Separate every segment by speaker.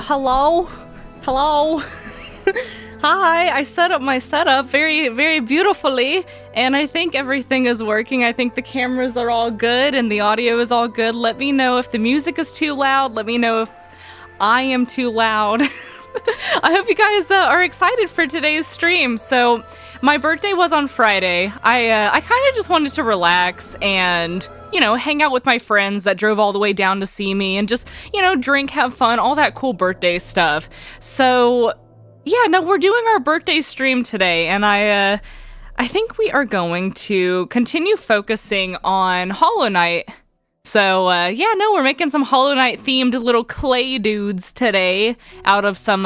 Speaker 1: Hello? Hello? Hi, I set up my setup very, very beautifully, and I think everything is working. I think the cameras are all good and the audio is all good. Let me know if the music is too loud. Let me know if I am too loud. I hope you guys are excited for today's stream. So, my birthday was on Friday. I kind of just wanted to relax and, you know, hang out with my friends that drove all the way down to see me and just, you know, drink, have fun, all that cool birthday stuff. So, yeah, no, we're doing our birthday stream today, and I think we are going to continue focusing on Hollow Knight. So, yeah, no, we're making some Hollow Knight themed little clay dudes today out of some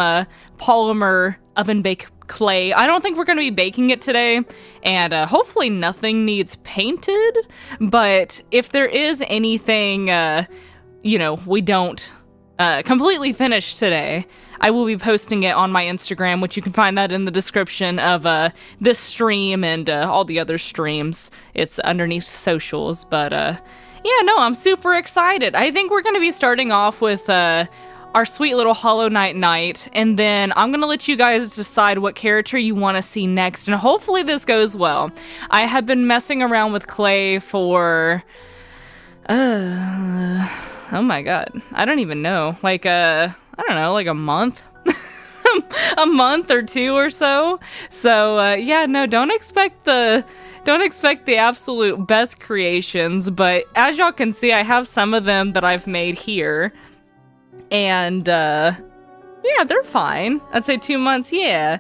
Speaker 1: polymer oven bake clay. I don't think we're going to be baking it today, and hopefully nothing needs painted, but if there is anything, you know, we don't completely finish today, I will be posting it on my Instagram, which you can find that in the description of this stream and all the other streams. It's underneath socials, but yeah, no, I'm super excited. I think we're going to be starting off with our sweet little Hollow Knight night, and then I'm going to let you guys decide what character you want to see next, and hopefully this goes well. I have been messing around with clay for... oh my god, I don't even know. Like, I don't know, like a month? A month or two or so. So, yeah, no, don't expect the absolute best creations, but as y'all can see, I have some of them that I've made here. And, yeah, they're fine. I'd say 2 months, yeah.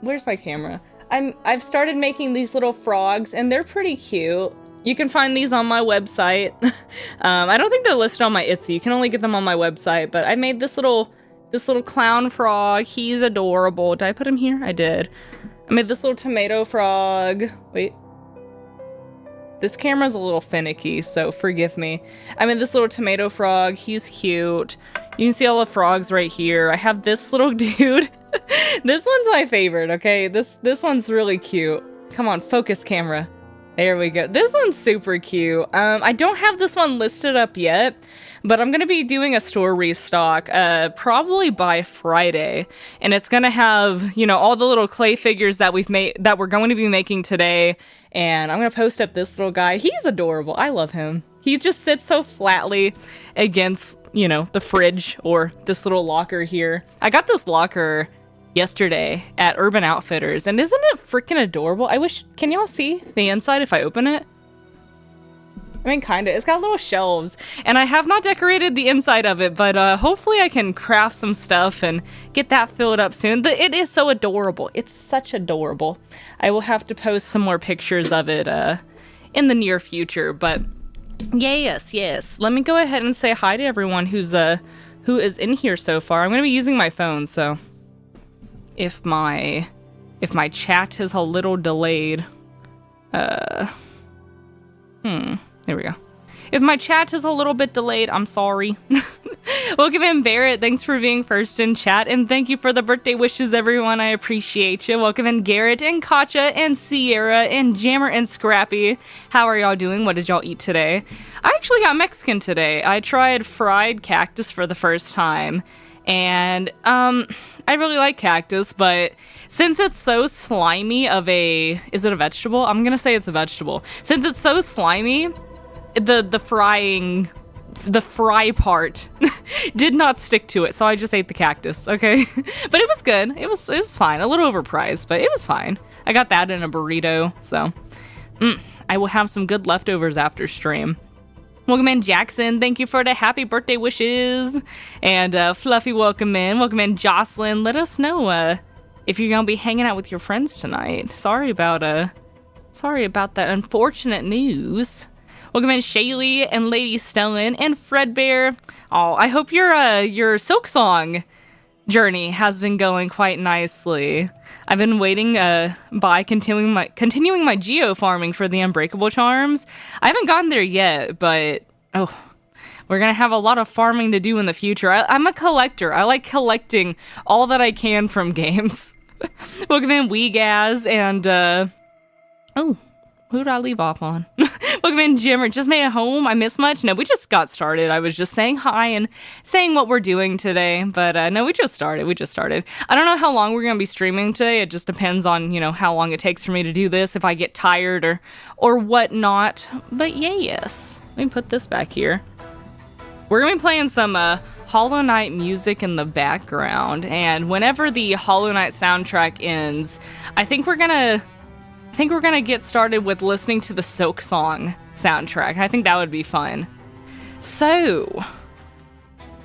Speaker 1: Where's my camera? I've started making these little frogs, and they're pretty cute. You can find these on my website. I don't think they're listed on my Etsy. You can only get them on my website, but I made this little clown frog. He's adorable. Did I put him here? I did. I made this little tomato frog. Wait. This camera's a little finicky, so forgive me. I made this little tomato frog. He's cute. You can see all the frogs right here. I have this little dude. This one's my favorite, okay? This one's really cute. Come on, focus camera. There we go. This one's super cute. I don't have this one listed up yet, but I'm going to be doing a store restock probably by Friday, and it's going to have, you know, all the little clay figures that we've made, that we're going to be making today, and I'm going to post up this little guy. He's adorable. I love him. He just sits so flatly against, you know, the fridge or this little locker here. I got this locker yesterday at Urban Outfitters, and isn't it freaking adorable? I wish, can y'all see the inside if I open it? I mean, kinda. It's got little shelves, and I have not decorated the inside of it, but hopefully I can craft some stuff and get that filled up soon. It is so adorable. It's such adorable. I will have to post some more pictures of it in the near future, but yes. Let me go ahead and say hi to everyone who is in here so far. I'm going to be using my phone, so if my chat is a little delayed, there we go. If my chat is a little bit delayed, I'm sorry. Welcome in, Barrett. Thanks for being first in chat, and thank you for the birthday wishes, everyone. I appreciate you. Welcome in, Garrett and Katja and Sierra and Jammer and Scrappy. How are y'all doing? What did y'all eat today? I actually got Mexican today. I tried fried cactus for the first time, and I really like cactus, but since it's so slimy of a... Is it a vegetable? I'm gonna say it's a vegetable. Since it's so slimy, the fry part did not stick to it, so I just ate the cactus, okay? But it was good. It was fine. A little overpriced, but it was fine. I got that in a burrito, so I will have some good leftovers after stream. Welcome in, Jackson. Thank you for the happy birthday wishes. And Fluffy, welcome in. Welcome in, Jocelyn. Let us know if you're gonna be hanging out with your friends tonight. Sorry about that unfortunate news. Welcome in, Shaylee and Lady Stellan and Fredbear. Oh, I hope your Silksong journey has been going quite nicely. I've been waiting by continuing my geo farming for the unbreakable charms. I haven't gotten there yet, but we're gonna have a lot of farming to do in the future. I'm a collector. I like collecting all that I can from games. Welcome in, Weegaz, and Who did I leave off on? Welcome in, Jimmer. Just made it home. I missed much? No, we just got started. I was just saying hi and saying what we're doing today. But no, we just started. I don't know how long we're going to be streaming today. It just depends on, how long it takes for me to do this, if I get tired or whatnot. But yes. Let me put this back here. We're going to be playing some Hollow Knight music in the background. And whenever the Hollow Knight soundtrack ends, I think we're going to get started with listening to the Silksong soundtrack. I think that would be fun. So,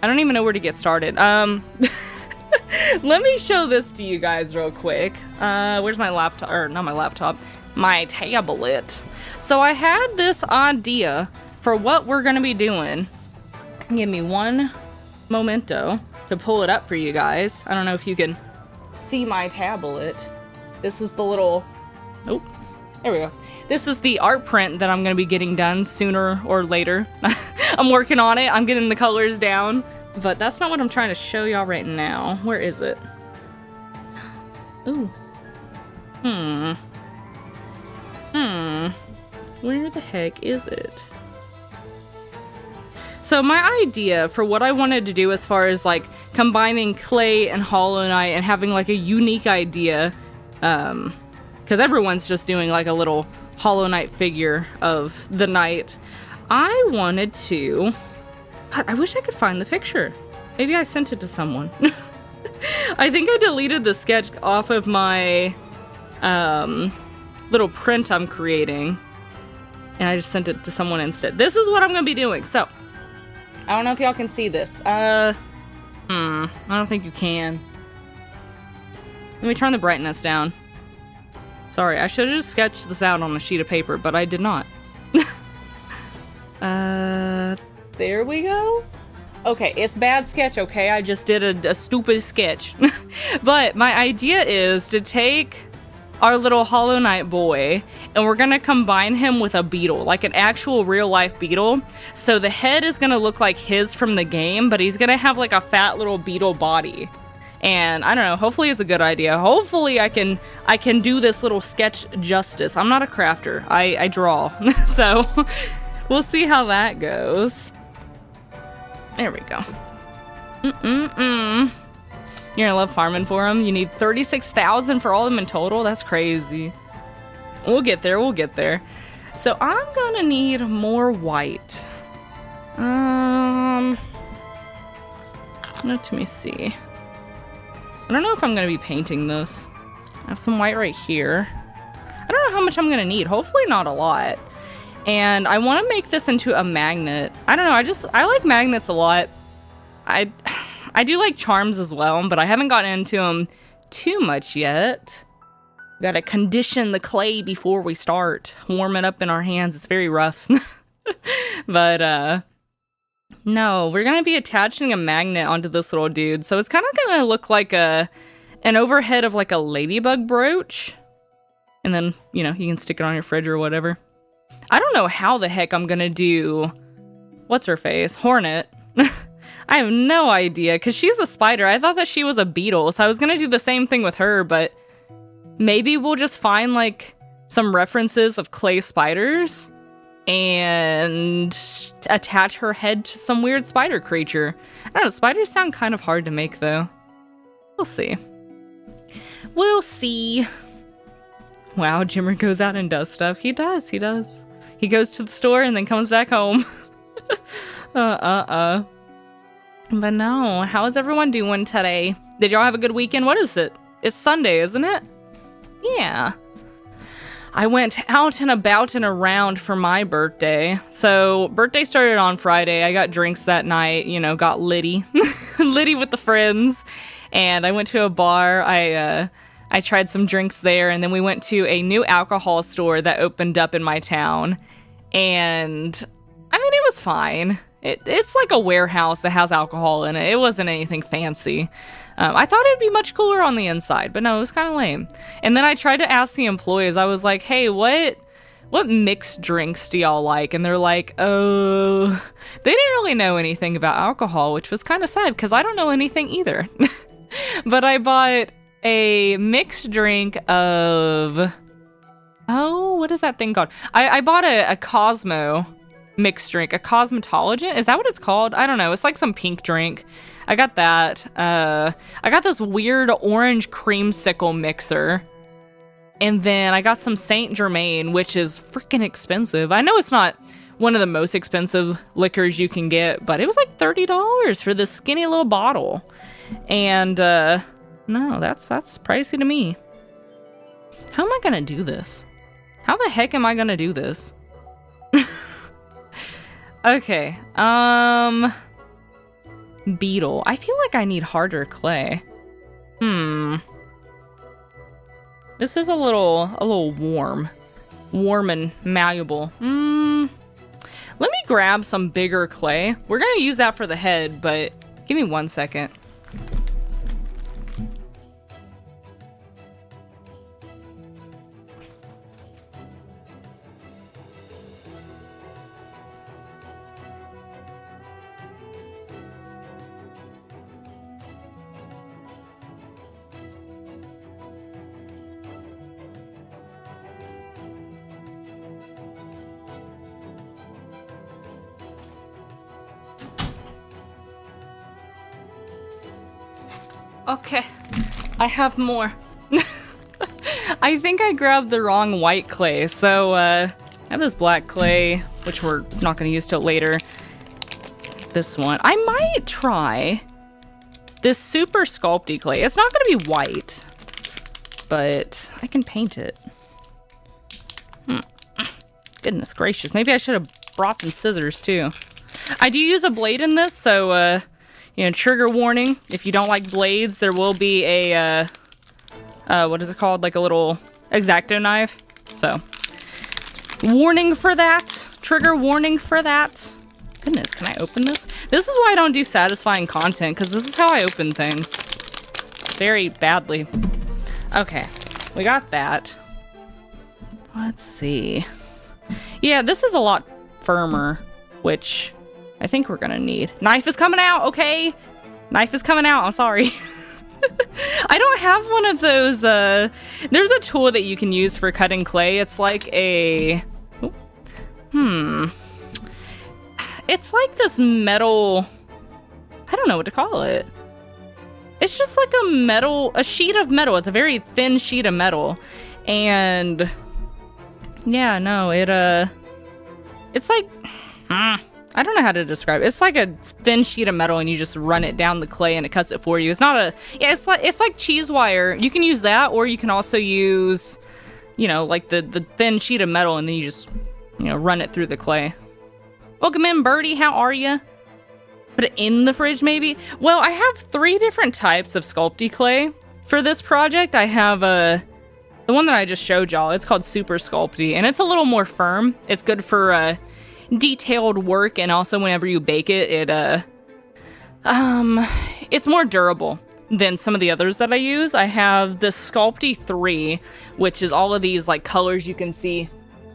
Speaker 1: I don't even know where to get started. Let me show this to you guys real quick. Where's my laptop? Or not my laptop, my tablet. So I had this idea for what we're going to be doing. Give me one momento to pull it up for you guys. I don't know if you can see my tablet. This is the little... Oh, there we go. This is the art print that I'm going to be getting done sooner or later. I'm working on it. I'm getting the colors down. But that's not what I'm trying to show y'all right now. Where is it? Ooh. Where the heck is it? So my idea for what I wanted to do as far as like combining clay and Hollow Knight and having like a unique idea, because everyone's just doing like a little Hollow Knight figure of the knight. I wanted to... God, I wish I could find the picture. Maybe I sent it to someone. I think I deleted the sketch off of my little print I'm creating. And I just sent it to someone instead. This is what I'm going to be doing. So, I don't know if y'all can see this. I don't think you can. Let me turn the brightness down. Sorry, I should have just sketched this out on a sheet of paper, but I did not. There we go. Okay, it's bad sketch, okay? I just did a stupid sketch. But my idea is to take our little Hollow Knight boy, and we're gonna combine him with a beetle, like an actual real-life beetle. So the head is gonna look like his from the game, but he's gonna have like a fat little beetle body. And I don't know, hopefully it's a good idea. Hopefully I can do this little sketch justice. I'm not a crafter, I draw. So we'll see how that goes. There we go. You're gonna love farming for them. You need 36,000 for all of them in total. That's crazy. We'll get there. So I'm gonna need more white. Let me see. I don't know if I'm gonna be painting this. I have some white right here. I don't know how much I'm gonna need. Hopefully not a lot. And I want to make this into a magnet. I don't know. I like magnets a lot. I do like charms as well, but I haven't gotten into them too much yet. We gotta condition the clay before we start. Warm it up in our hands. It's very rough. But, no, we're gonna be attaching a magnet onto this little dude. So it's kind of gonna look like an overhead of like a ladybug brooch. And then, you can stick it on your fridge or whatever. I don't know how the heck I'm gonna do... What's her face? Hornet. I have no idea, because she's a spider. I thought that she was a beetle, so I was gonna do the same thing with her, but maybe we'll just find, like, some references of clay spiders and attach her head to some weird spider creature. I don't know, spiders sound kind of hard to make, though. We'll see. We'll see. Wow, Jimmer goes out and does stuff. He does. He goes to the store and then comes back home. But no, how is everyone doing today? Did y'all have a good weekend? What is it? It's Sunday, isn't it? Yeah. I went out and about and around for my birthday. So, birthday started on Friday. I got drinks that night, got litty. Litty with the friends. And I went to a bar. I tried some drinks there, and then we went to a new alcohol store that opened up in my town. And, I mean, it was fine. It's like a warehouse that has alcohol in it. It wasn't anything fancy. I thought it'd be much cooler on the inside, but no, it was kind of lame. And then I tried to ask the employees. I was like, hey, what mixed drinks do y'all like? And they're like, oh, they didn't really know anything about alcohol, which was kind of sad because I don't know anything either. But I bought a mixed drink of Oh, what is that thing called? I bought a Cosmo mixed drink, a cosmetologent. Is that what it's called? I don't know. It's like some pink drink. I got that. I got this weird orange creamsicle mixer. And then I got some Saint Germain, which is freaking expensive. I know it's not one of the most expensive liquors you can get, but it was like $30 for this skinny little bottle. And no, that's pricey to me. How am I gonna do this? How the heck am I gonna do this? Okay, beetle. I feel like I need harder clay. This is a little warm and malleable. Let me grab some bigger clay. We're gonna use that for the head, but give me 1 second. Okay, I have more. I think I grabbed the wrong white clay, so I have this black clay, which we're not going to use till later. This one. I might try this super sculpty clay. It's not going to be white, but I can paint it. Goodness gracious. Maybe I should have brought some scissors too. I do use a blade in this, so you know, trigger warning. If you don't like blades, there will be a, what is it called? Like a little X-Acto knife. So, warning for that. Trigger warning for that. Goodness, can I open this? This is why I don't do satisfying content, because this is how I open things. Very badly. Okay, we got that. Let's see. Yeah, this is a lot firmer, which I think we're gonna need. Knife is coming out, okay? Knife is coming out, I'm sorry. I don't have one of those, there's a tool that you can use for cutting clay. It's like a, it's like this metal, I don't know what to call it. It's just like a sheet of metal. It's a very thin sheet of metal. And yeah, no, it's like, I don't know how to describe it. It's like a thin sheet of metal and you just run it down the clay and it cuts it for you. It's not a, yeah, it's like cheese wire. You can use that, or you can also use, you know, like the thin sheet of metal and then you just, you know, run it through the clay. Welcome in, Birdie. How are you? Put it in the fridge, maybe? Well, I have 3 different types of sculpty clay for this project. I have the one that I just showed y'all. It's called Super Sculpty, and it's a little more firm. It's good for detailed work, and also whenever you bake it, it's more durable than some of the others that I use. I have the Sculpty 3, which is all of these like colors you can see.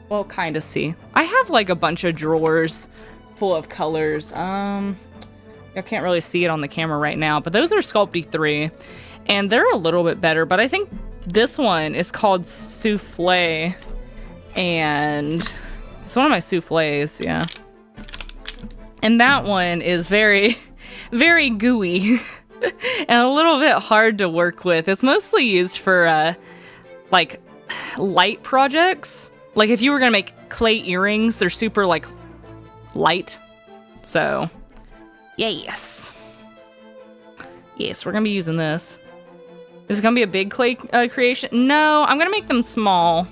Speaker 1: Well, kind of see. I have like a bunch of drawers full of colors. I can't really see it on the camera right now, but those are Sculpty 3, and they're a little bit better, but I think this one is called Souffle, and it's one of my souffles, yeah. And that one is very, very gooey and a little bit hard to work with. It's mostly used for like light projects. Like if you were gonna make clay earrings, they're super like light. So, yes. Yes, we're gonna be using this. Is it gonna be a big clay creation? No, I'm gonna make them small.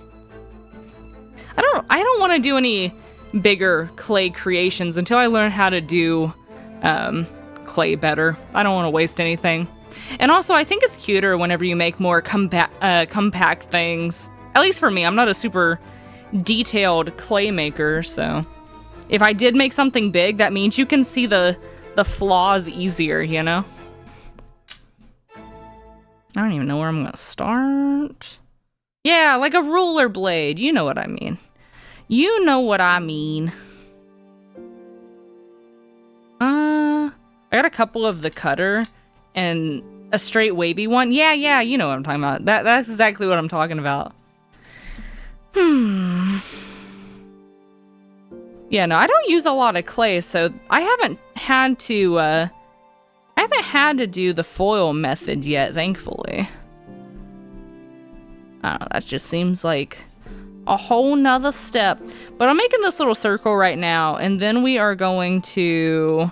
Speaker 1: I don't want to do any bigger clay creations until I learn how to do clay better. I don't want to waste anything. And also, I think it's cuter whenever you make more compact things. At least for me, I'm not a super detailed clay maker, so if I did make something big, that means you can see the flaws easier, you know? I don't even know where I'm gonna start. Yeah, like a ruler blade. You know what I mean. You know what I mean. I got a couple of the cutter and a straight wavy one. Yeah, you know what I'm talking about. That's exactly what I'm talking about. Yeah, no, I don't use a lot of clay, so I haven't had to do the foil method yet, thankfully. I don't know, that just seems like a whole nother step. But I'm making this little circle right now, and then we are going to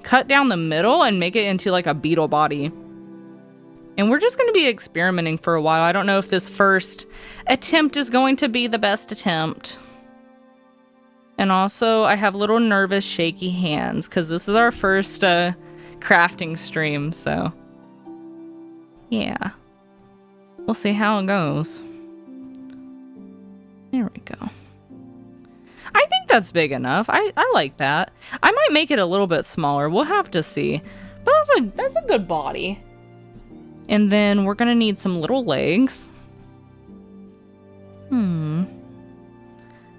Speaker 1: cut down the middle and make it into like a beetle body. And we're just going to be experimenting for a while. I don't know if this first attempt is going to be the best attempt. And also, I have little nervous, shaky hands because this is our first crafting stream, so yeah. We'll see how it goes. There we go. I think that's big enough. I like that. I might make it a little bit smaller. We'll have to see. But that's a good body. And then we're gonna need some little legs.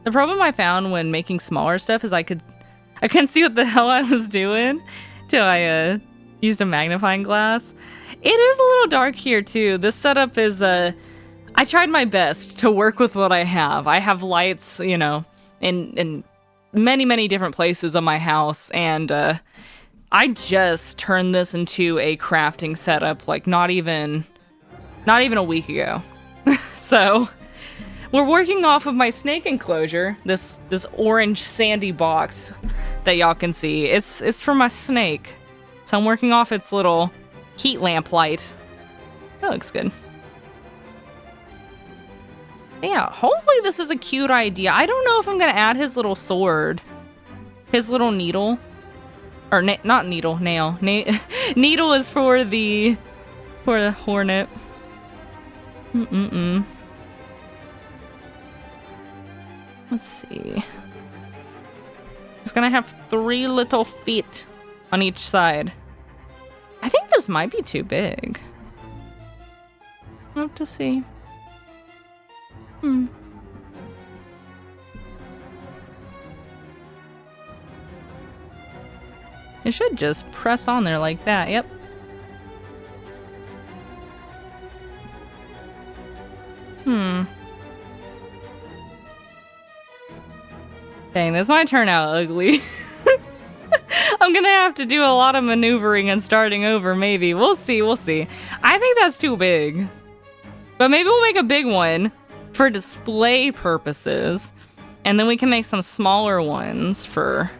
Speaker 1: The problem I found when making smaller stuff is I couldn't see what the hell I was doing till I used a magnifying glass. It is a little dark here too. This setup is I tried my best to work with what I have. I have lights, you know, in many different places of my house, and I just turned this into a crafting setup like not even a week ago. So we're working off of my snake enclosure, this orange sandy box that y'all can see. It's for my snake. So I'm working off its little heat lamp light. That looks good. Yeah, hopefully this is a cute idea. I don't know if I'm gonna add his little sword, his little needle, or not needle, nail. Needle is for the hornet. Let's see. It's gonna have 3 little feet on each side. I think this might be too big. I'll have to see. It should just press on there like that. Yep. Dang, this might turn out ugly. I'm gonna have to do a lot of maneuvering and starting over, maybe. We'll see, we'll see. I think that's too big. But maybe we'll make a big one for display purposes. And then we can make some smaller ones for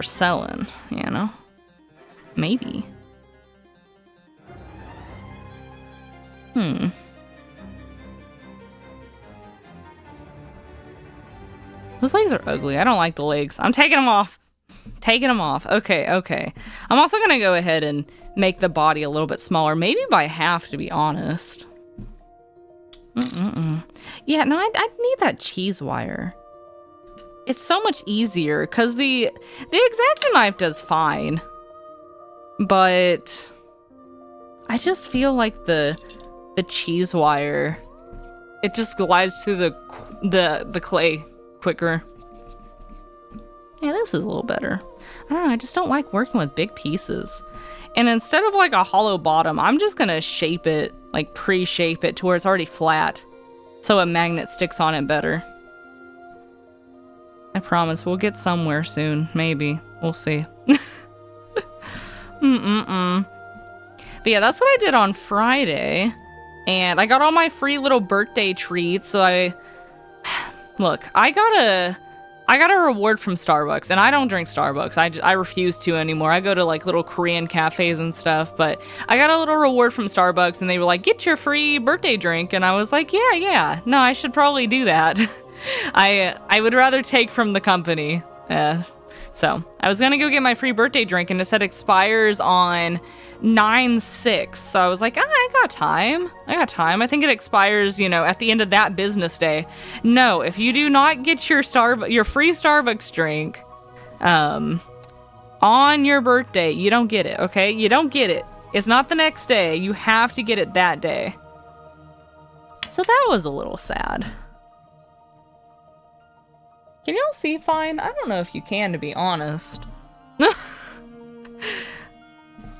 Speaker 1: selling, you know? Maybe. Those legs are ugly. I don't like the legs. I'm taking them off. Taking them off. Okay. I'm also gonna go ahead and make the body a little bit smaller. Maybe by half, to be honest. Yeah, no, I need that cheese wire. It's so much easier because the X-Acto knife does fine, but I just feel like the cheese wire, it just glides through the clay quicker. Yeah, this is a little better. I don't know, I just don't like working with big pieces. And instead of like a hollow bottom, I'm just gonna shape it, like pre-shape it to where it's already flat, so a magnet sticks on it better. I promise we'll get somewhere soon, maybe. We'll see. But yeah, that's what I did on Friday. And I got all my free little birthday treats, so look, I got a reward from Starbucks, and I don't drink Starbucks. I refuse to anymore. I go to like little Korean cafes and stuff, but I got a little reward from Starbucks, and they were like, get your free birthday drink. And I was like, yeah, no, I should probably do that. I would rather take from the company. So I was gonna go get my free birthday drink, and it said expires on 9/6. So I was like, I got time. I think it expires, you know, at the end of that business day. No, if you do not get your free Starbucks drink on your birthday, you don't get it, okay? You don't get it. It's not the next day. You have to get it that day. So that was a little sad. Can y'all see fine? I don't know if you can, to be honest.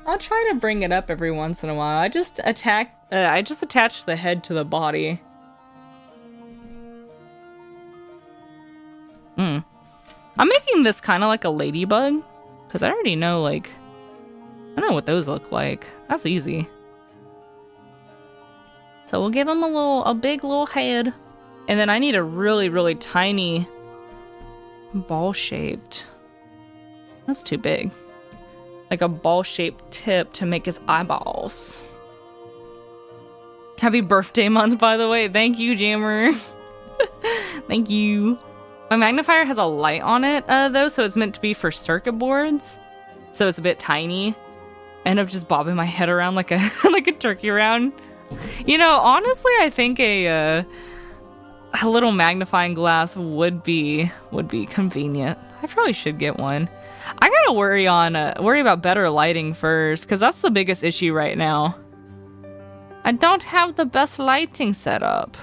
Speaker 1: I'll try to bring it up every once in a while. I just attach the head to the body. making this kind of like a ladybug, because I already know, like, I know what those look like. That's easy. So we'll give him a big little head. And then I need a really, really tiny ball-shaped. That's too big. Like a ball-shaped tip to make his eyeballs. Happy birthday month, by the way. Thank you, Jammer. Thank you. My magnifier has a light on it, though, so it's meant to be for circuit boards. So it's a bit tiny. I end up just bobbing my head around like a like a turkey round. You know, honestly, I think a little magnifying glass would be convenient. I probably should get one. I gotta worry about better lighting first, because that's the biggest issue right now. I don't have the best lighting setup.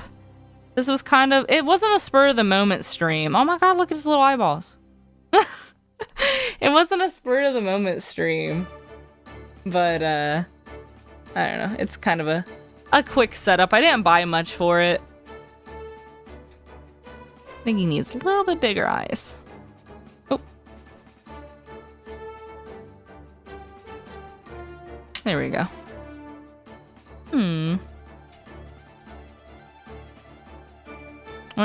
Speaker 1: This was it wasn't a spur of the moment stream. Oh my god, look at his little eyeballs. It wasn't a spur of the moment stream. But, I don't know. It's kind of a quick setup. I didn't buy much for it. I think he needs a little bit bigger eyes. Oh. There we go. When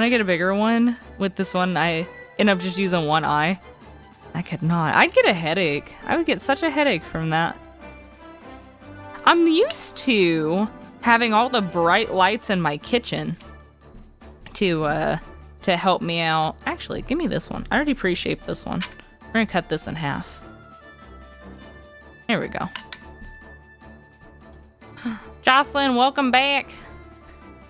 Speaker 1: I get a bigger one, with this one, I end up just using one eye. I could not. I'd get a headache. I would get such a headache from that. I'm used to having all the bright lights in my kitchen to help me out. Actually, give me this one. I already pre-shaped this one. We're gonna cut this in half. There we go. Jocelyn, welcome back.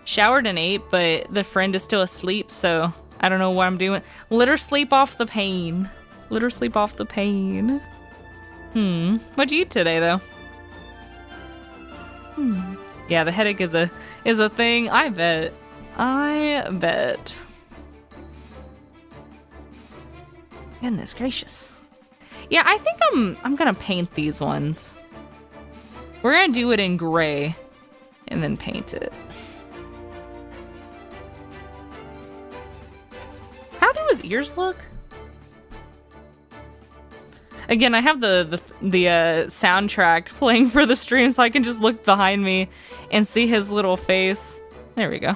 Speaker 1: Showered and ate, but the friend is still asleep, so I don't know what I'm doing. Let her sleep off the pain. Let her sleep off the pain. What'd you eat today, though? Yeah, the headache is a thing. I bet. Goodness gracious. Yeah, I think I'm gonna paint these ones. We're gonna do it in gray and then paint it. How do his ears look? Again, I have the soundtrack playing for the stream, so I can just look behind me and see his little face. There we go.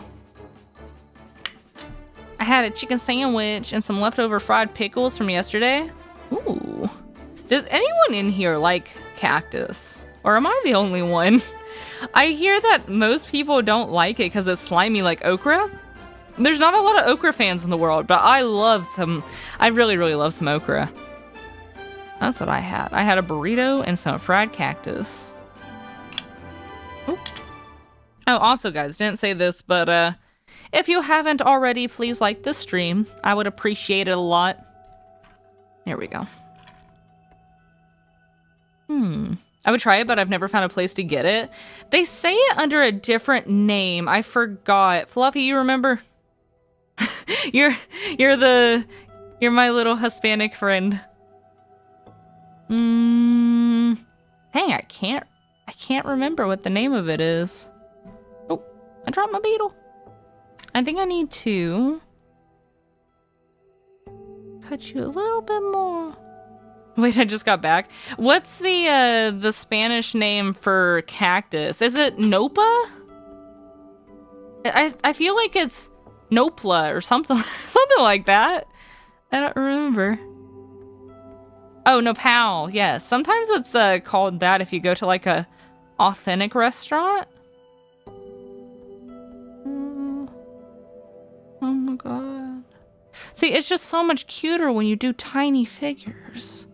Speaker 1: I had a chicken sandwich and some leftover fried pickles from yesterday. Ooh. Does anyone in here like cactus? Or am I the only one? I hear that most people don't like it because it's slimy like okra. There's not a lot of okra fans in the world, but I really, really love some okra. That's what I had. I had a burrito and some fried cactus. Ooh. Oh, also guys, didn't say this, but if you haven't already, please like this stream. I would appreciate it a lot. There we go. I would try it, but I've never found a place to get it. They say it under a different name. I forgot. Fluffy, you remember? You're my little Hispanic friend. Dang, I can't remember what the name of it is. Oh, I dropped my beetle. I think I need to cut you a little bit more. Wait, I just got back. What's the Spanish name for cactus? Is it nopa? I feel like it's nopla or something like that. I don't remember. Oh, nopal. Yes, sometimes it's called that if you go to like a authentic restaurant. Oh my god. See, it's just so much cuter when you do tiny figures.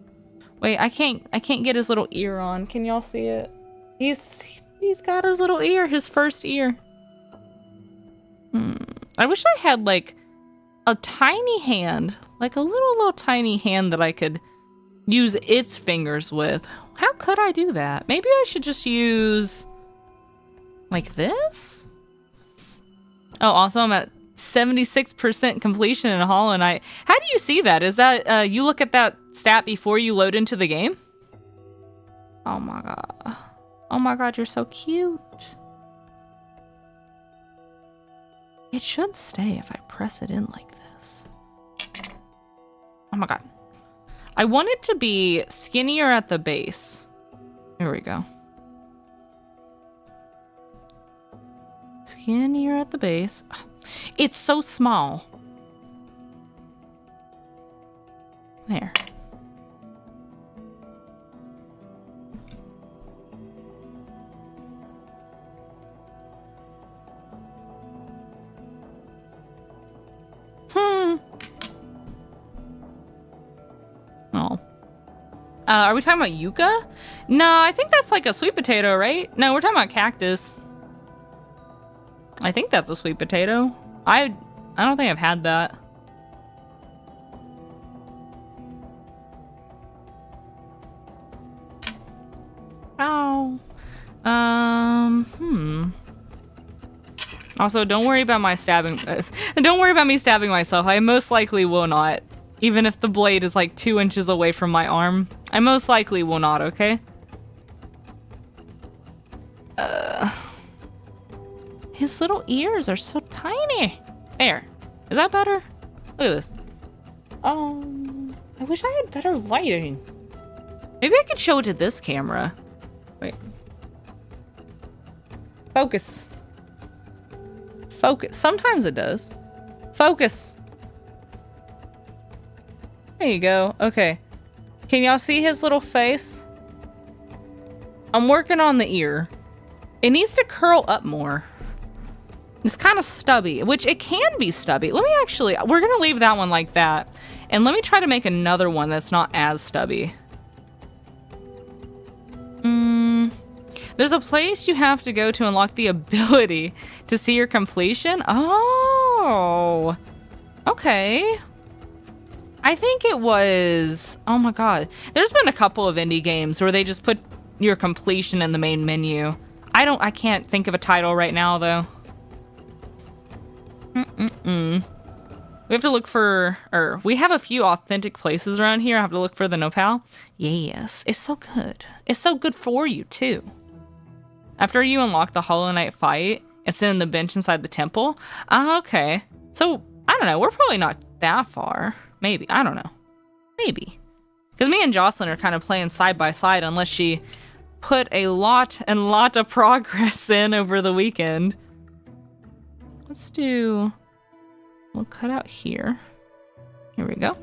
Speaker 1: Wait, I can't get his little ear on. Can y'all see it? He's got his little ear, his first ear. I wish I had like a tiny hand, like a little tiny hand that I could use its fingers with. How could I do that? Maybe I should just use like this? Oh, also I'm at 76% completion in Hollow Knight. How do you see that? Is that you look at that stat before you load into the game? Oh my god. Oh my god, you're so cute. It should stay if I press it in like this. Oh my god. I want it to be skinnier at the base. Here we go. Skinnier at the base. It's so small. There. Oh. Are we talking about yucca? No, I think that's like a sweet potato, right? No, we're talking about cactus. I think that's a sweet potato. I don't think I've had that. Ow. Also, don't worry about my stabbing. Don't worry about me stabbing myself. I most likely will not. Even if the blade is like 2 inches away from my arm. I most likely will not, okay? His little ears are so tiny. There. Is that better? Look at this. I wish I had better lighting. Maybe I could show it to this camera. Wait. Focus. Focus. Sometimes it does. Focus. There you go. Okay. Can y'all see his little face? I'm working on the ear. It needs to curl up more. It's kind of stubby, which it can be stubby. Let me actually, we're going to leave that one like that. And let me try to make another one that's not as stubby. There's a place you have to go to unlock the ability to see your completion. Oh, okay. I think it was, oh my god. There's been a couple of indie games where they just put your completion in the main menu. I can't think of a title right now though. We have to look for, or we have a few authentic places around here. I have to look for the nopal. Yes, it's so good. It's so good for you too. After you unlock the Hollow Knight fight, it's in the bench inside the temple. Okay. So, I don't know. We're probably not that far. Maybe. I don't know. Maybe. Because me and Jocelyn are kind of playing side by side unless she put a lot of progress in over the weekend. Let's do... We'll cut out here. Here we go.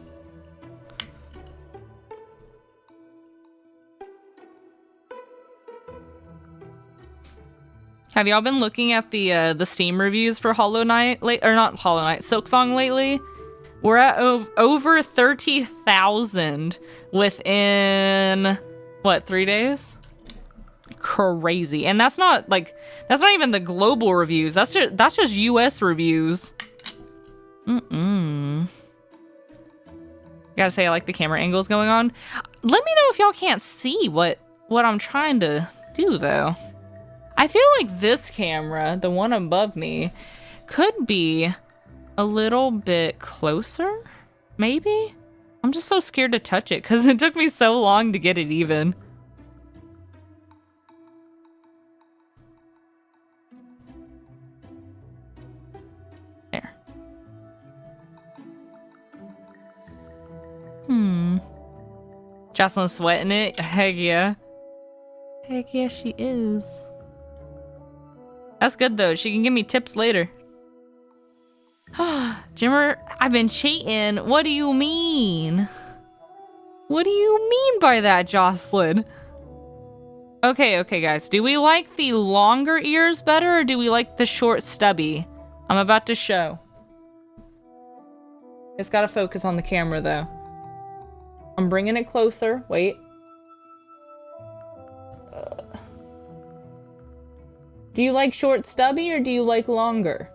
Speaker 1: Have y'all been looking at the Steam reviews for Hollow Knight, or not Hollow Knight, Silksong lately? We're at over 30,000 within, what, 3 days? Crazy. And that's not even the global reviews. That's just US reviews. Gotta say, I like the camera angles going on. Let me know if y'all can't see what I'm trying to do, though. I feel like this camera, the one above me, could be a little bit closer, maybe? I'm just so scared to touch it because it took me so long to get it even. There. Jocelyn's sweating it. Heck yeah. Heck yeah, she is. That's good though. She can give me tips later. Jimmer, I've been cheating. What do you mean? What do you mean by that, Jocelyn? Okay, guys. Do we like the longer ears better or do we like the short stubby? I'm about to show. It's gotta focus on the camera though. I'm bringing it closer. Wait. Do you like short stubby or do you like longer?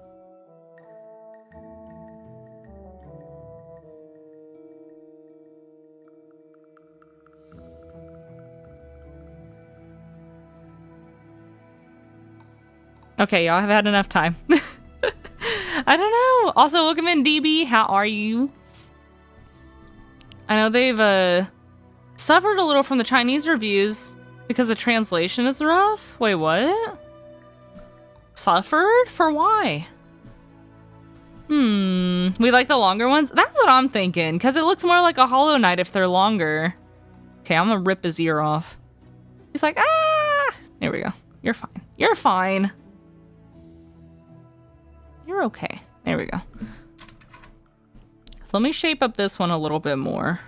Speaker 1: Okay, y'all have had enough time. I don't know. Also, welcome in, DB. How are you? I know they've suffered a little from the Chinese reviews because the translation is rough. Wait, what? Suffered? For why? We like the longer ones? That's what I'm thinking, because it looks more like a Hollow Knight if they're longer. Okay, I'm gonna rip his ear off. He's like, ah! There we go. You're fine. You're fine. You're okay. There we go. So let me shape up this one a little bit more.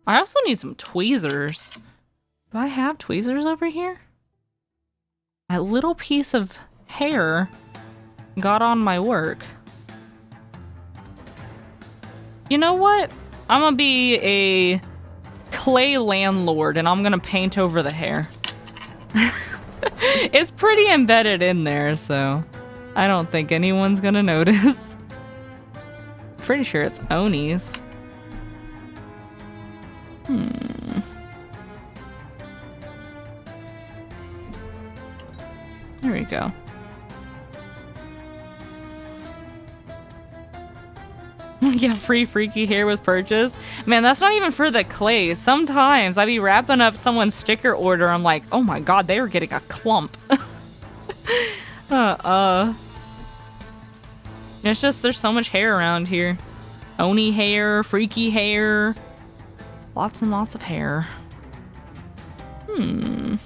Speaker 1: I also need some tweezers. Do I have tweezers over here? That little piece of hair got on my work. You know what? I'm gonna be a clay landlord and I'm gonna paint over the hair. It's pretty embedded in there, so I don't think anyone's gonna notice. Pretty sure it's Oni's. There we go. Yeah, free freaky hair with purchase. Man, that's not even for the clay. Sometimes I be wrapping up someone's sticker order. I'm like, oh my god, they were getting a clump. It's just, there's so much hair around here. Oni hair, freaky hair. Lots and lots of hair. I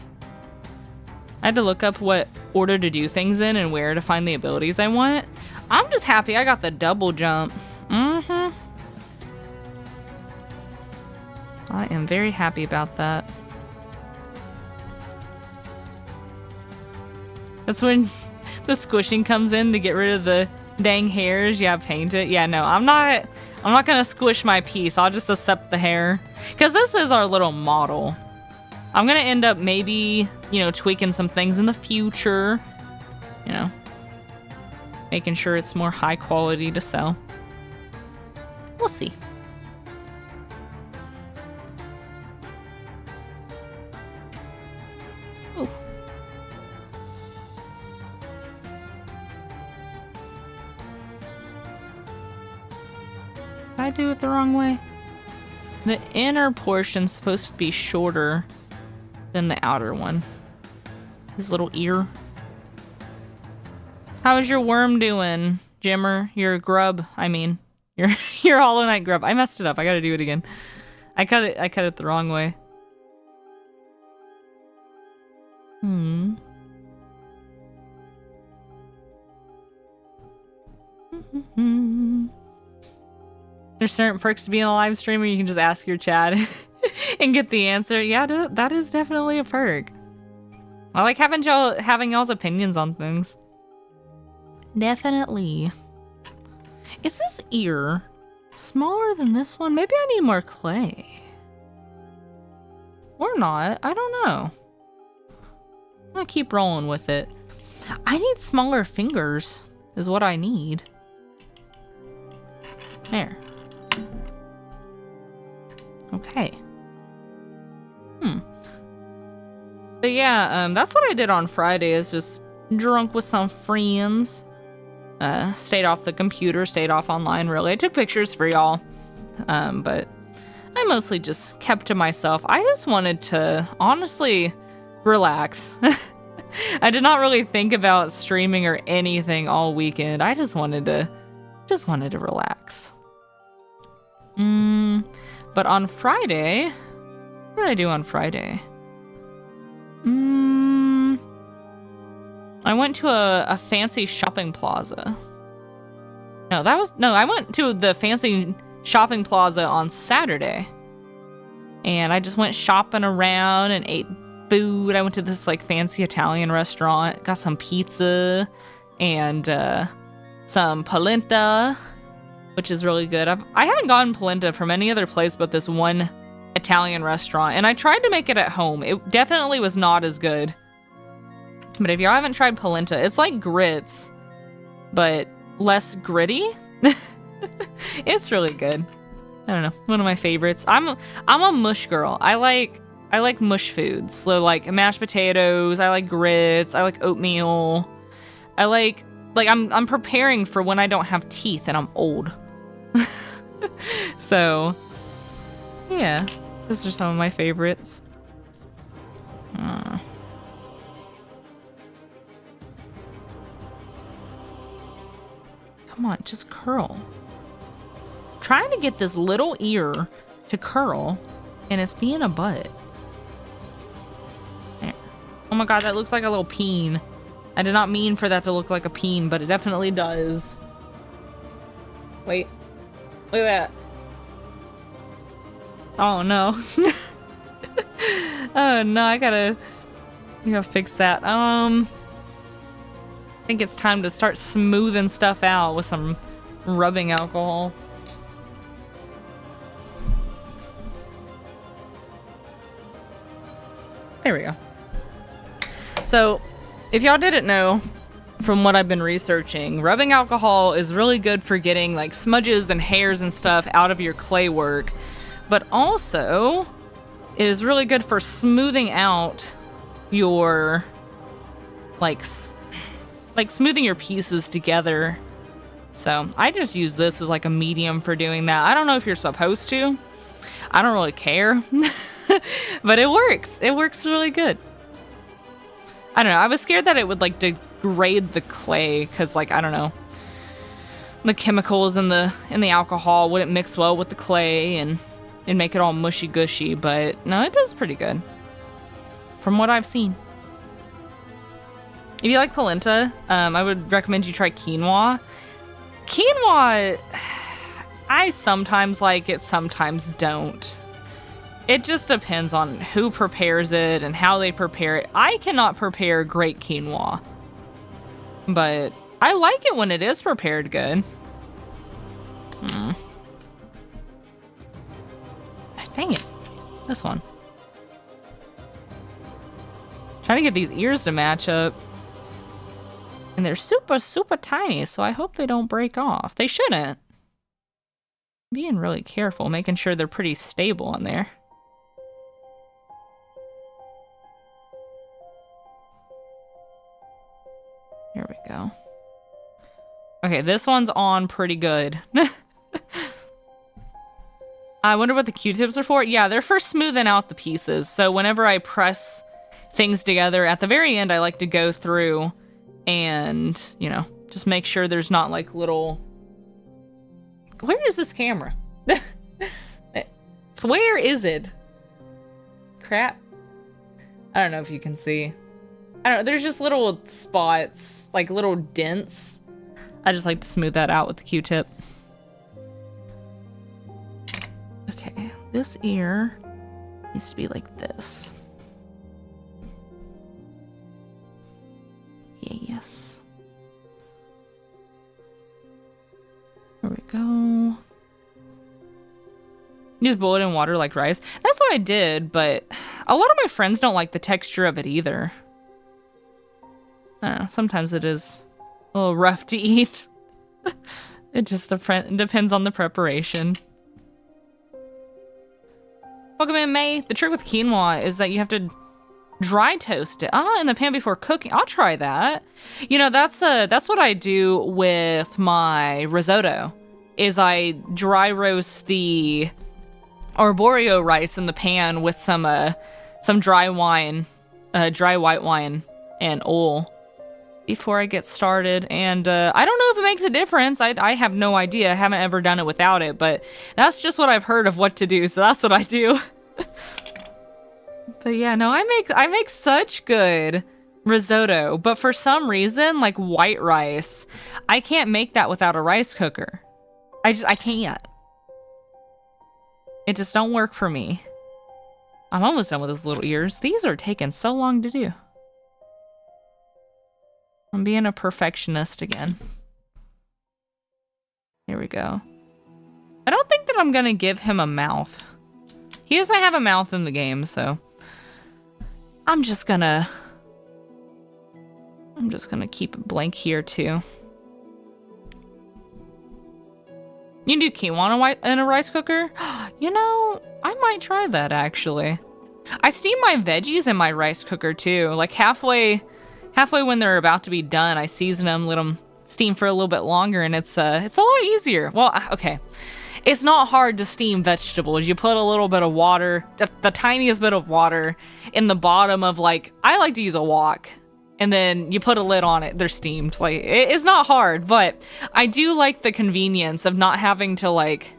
Speaker 1: had to look up what order to do things in and where to find the abilities I want. I'm just happy I got the double jump. I am very happy about that. That's when the squishing comes in to get rid of the dang hairs. Yeah, paint it. Yeah, no, I'm not gonna squish my piece. I'll just accept the hair. Because this is our little model. I'm gonna end up maybe, you know, tweaking some things in the future. You know, making sure it's more high quality to sell. We'll see. Ooh. Did I do it the wrong way? The inner portion's supposed to be shorter than the outer one. His little ear. How's your worm doing, Jimmer? Your grub, I mean. Your Hollow Knight grub. I messed it up. I gotta do it again. I cut it the wrong way. There's certain perks to being a live streamer. You can just ask your chat and get the answer. Yeah, that is definitely a perk. I like having y'all's opinions on things. Definitely. Is this ear smaller than this one? Maybe I need more clay. Or not. I don't know. I'm gonna keep rolling with it. I need smaller fingers is what I need. There. Okay. But yeah, that's what I did on Friday, is just drunk with some friends. Stayed off the computer, stayed off online, really. I took pictures for y'all, but I mostly just kept to myself. I just wanted to, honestly, relax. I did not really think about streaming or anything all weekend. I just wanted to relax. But on Friday, what did I do on Friday? I went to a fancy shopping plaza. I went to the fancy shopping plaza on Saturday. And I just went shopping around and ate food. I went to this like fancy Italian restaurant, got some pizza and some polenta, which is really good. I haven't gotten polenta from any other place but this one Italian restaurant, and I tried to make it at home. It definitely was not as good. But if y'all haven't tried polenta, it's like grits, but less gritty. It's really good. I don't know, one of my favorites. I'm a mush girl. I like mush foods. So like mashed potatoes, I like grits, I like oatmeal. I like I'm preparing for when I don't have teeth and I'm old. So yeah, those are some of my favorites. on, just curl. Trying to get this little ear to curl, and it's being a butt. There. Oh my god, that looks like a little peen. I did not mean for that to look like a peen, but it definitely does. Wait. Look at that. Oh no. Oh no, I gotta fix that. I think it's time to start smoothing stuff out with some rubbing alcohol. There we go. So, if y'all didn't know, from what I've been researching, rubbing alcohol is really good for getting like smudges and hairs and stuff out of your clay work, but also it is really good for smoothing out your like smoothing your pieces together. So I just use this as like a medium for doing that. I don't know if you're supposed to. I don't really care. But it works. It works really good. I don't know. I was scared that it would like degrade the clay because like, I don't know, the chemicals in the alcohol wouldn't mix well with the clay and make it all mushy gushy, but no, it does pretty good from what I've seen. If you like polenta, I would recommend you try quinoa. Quinoa, I sometimes like it, sometimes don't. It just depends on who prepares it and how they prepare it. I cannot prepare great quinoa, but I like it when it is prepared good. Dang it. This one. Trying to get these ears to match up. And they're super, super tiny, so I hope they don't break off. They shouldn't. Being really careful, making sure they're pretty stable on there. Here we go. Okay, this one's on pretty good. I wonder what the Q-tips are for. Yeah, they're for smoothing out the pieces. So whenever I press things together, at the very end, I like to go through and, you know, just make sure there's not like little... Where is this camera? Where is it? Crap. I don't know if you can see. I don't know, there's just little spots, like little dents. I just like to smooth that out with the Q-tip. Okay, this ear needs to be like this. Yeah, yes. There we go. You just boil it in water like rice. That's what I did, but a lot of my friends don't like the texture of it either. I don't know, sometimes it is a little rough to eat. It just depends on the preparation. Welcome in, May. The trick with quinoa is that you have to dry toast it in the pan before cooking. I'll try that. You know, that's what I do with my risotto, is I dry roast the arborio rice in the pan with some dry wine, dry white wine and oil before I get started. And I don't know if it makes a difference. I have no idea. I haven't ever done it without it, but that's just what I've heard of what to do, so that's what I do. But yeah, no, I make such good risotto, but for some reason, like white rice, I can't make that without a rice cooker. I can't. It just don't work for me. I'm almost done with those little ears. These are taking so long to do. I'm being a perfectionist again. Here we go. I don't think that I'm gonna give him a mouth. He doesn't have a mouth in the game, so I'm just gonna keep it blank here too. You can do quinoa in a rice cooker? You know, I might try that actually. I steam my veggies in my rice cooker too. Like halfway when they're about to be done, I season them, let them steam for a little bit longer, and it's a lot easier. Well, okay. It's not hard to steam vegetables. You put a little bit of water, the tiniest bit of water in the bottom of, like, I like to use a wok. and then you put a lid on it. They're steamed. Like, it's not hard, but I do like the convenience of not having to, like,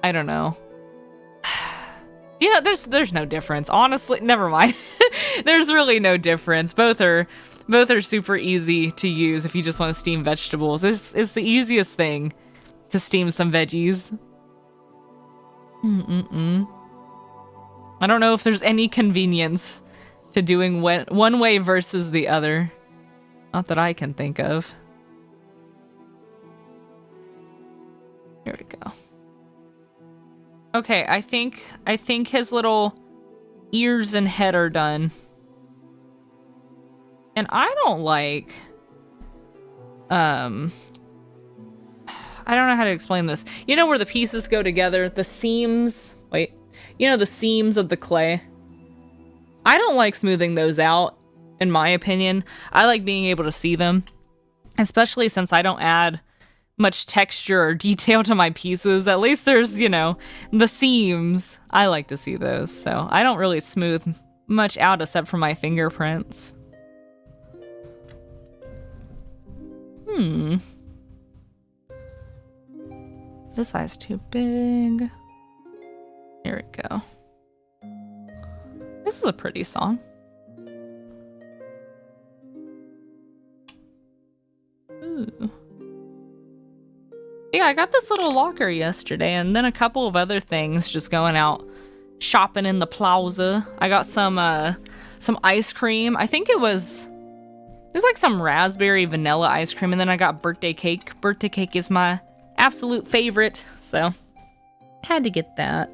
Speaker 1: I don't know. You know, there's no difference. Honestly, never mind. There's really no difference. Both are super easy to use if you just want to steam vegetables. It's the easiest thing to steam some veggies. I don't know if there's any convenience to doing one way versus the other. Not that I can think of. Here we go. Okay, I think his little ears and head are done. And I don't like I don't know how to explain this. You know where the pieces go together? The seams. Wait. You know the seams of the clay? I don't like smoothing those out, in my opinion. I like being able to see them. Especially since I don't add much texture or detail to my pieces. At least there's, you know, the seams. I like to see those. So I don't really smooth much out except for my fingerprints. This eye's too big. Here we go. This is a pretty song. Ooh. Yeah, I got this little locker yesterday, and then a couple of other things just going out shopping in the plaza. I got some ice cream. I think there's like some raspberry vanilla ice cream, and then I got birthday cake. Birthday cake is my absolute favorite, so had to get that.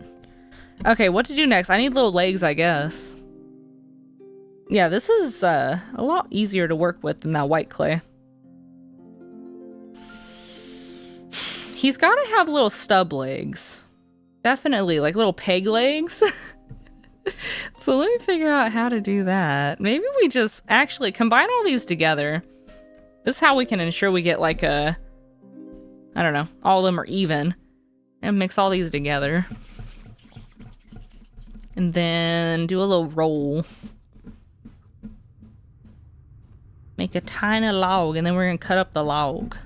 Speaker 1: Okay, what to do next? I need little legs, I guess. Yeah, this is a lot easier to work with than that white clay. He's got to have little stub legs. Definitely, like little peg legs. So let me figure out how to do that. Maybe we just actually combine all these together. This is how we can ensure we get like a, I don't know, all of them are even. And mix all these together. And then do a little roll. Make a tiny log, and then we're gonna cut up the log.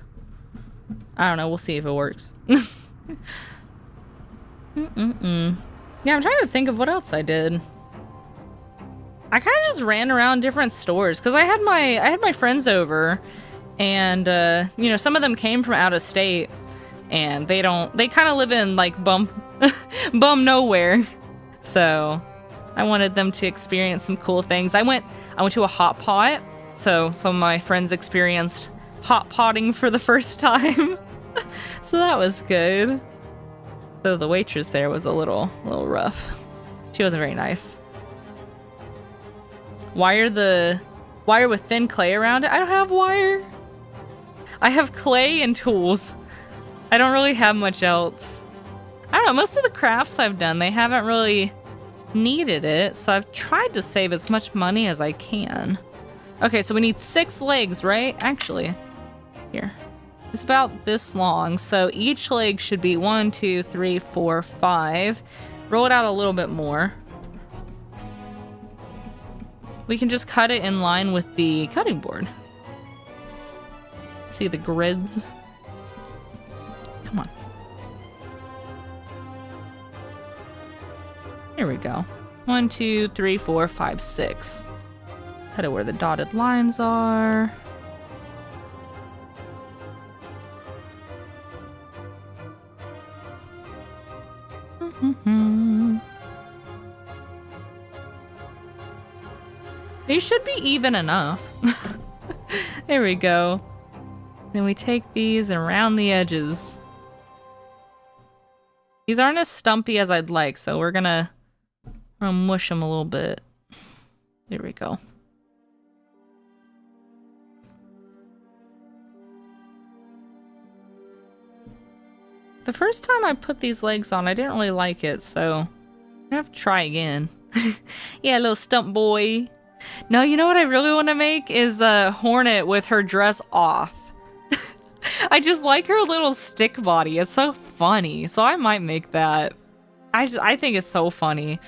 Speaker 1: I don't know, we'll see if it works. Yeah, I'm trying to think of what else I did. I kind of just ran around different stores because I had my friends over, and you know, some of them came from out of state, and they kind of live in like bum nowhere. So I wanted them to experience some cool things. I went to a hot pot, so some of my friends experienced hot potting for the first time. So that was good. Though the waitress there was a little rough. She wasn't very nice. Wire with thin clay around it. I don't have wire. I have clay and tools. I don't really have much else. I don't know, most of the crafts I've done, they haven't really needed it, so I've tried to save as much money as I can. Okay, so we need 6 legs, right? Actually, here. It's about this long, so each leg should be 1, 2, 3, 4, 5. Roll it out a little bit more. We can just cut it in line with the cutting board. See the grids? Come on. Here we go. 1, 2, 3, 4, 5, 6. Cut it where the dotted lines are. These should be even enough. There we go. Then we take these and round the edges. These aren't as stumpy as I'd like, so we're gonna mush them a little bit. There we go. The first time I put these legs on, I didn't really like it, so I'm gonna have to try again. Yeah, little stump boy. No, you know what I really want to make is a Hornet with her dress off. I just like her little stick body. It's so funny. So I might make that. I think it's so funny.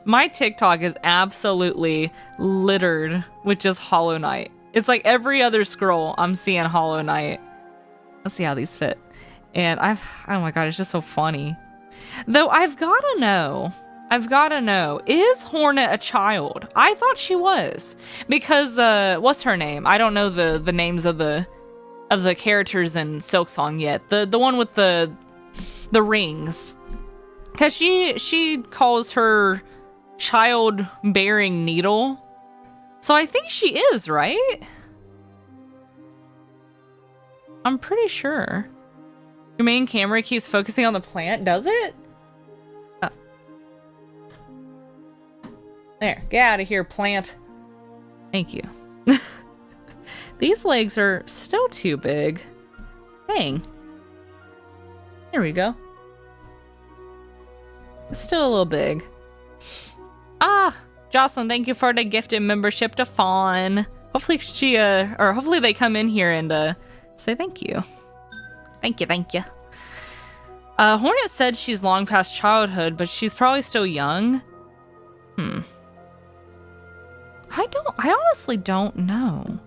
Speaker 1: my TikTok is absolutely littered with just Hollow Knight. It's like every other scroll I'm seeing Hollow Knight. Let's see how these fit. And oh my god, it's just so funny. Though I've gotta know, is Hornet a child? I thought she was. Because, what's her name? I don't know the names of the characters in Silksong yet. The one with the rings. Because she calls her child-bearing needle. So I think she is, right? I'm pretty sure. Your main camera keeps focusing on the plant, does it? Oh. There, get out of here, plant. Thank you. These legs are still too big. Dang. There we go. It's still a little big. Ah, Jocelyn, thank you for the gifted membership to Fawn. Hopefully hopefully they come in here and say thank you. Thank you. Hornet said she's long past childhood, but she's probably still young. I honestly don't know.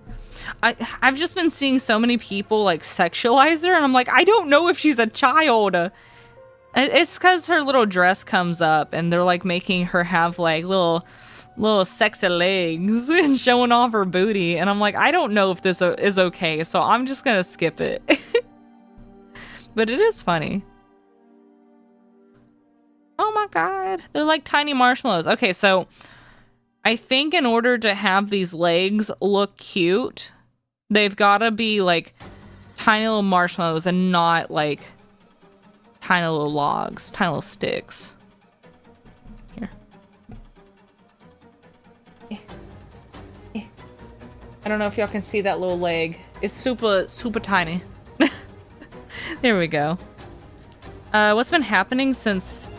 Speaker 1: I've just been seeing so many people like sexualize her, and I'm like, I don't know if she's a child. It's because her little dress comes up, and they're like making her have like little sexy legs and showing off her booty, and I'm like, I don't know if this is okay, so I'm just gonna skip it. But it is funny. Oh my god, they're like tiny marshmallows. Okay, so I think in order to have these legs look cute, they've gotta be like tiny little marshmallows and not like tiny little logs, tiny little sticks. Here. I don't know if y'all can see that little leg. It's super tiny. There we go. What's been happening since...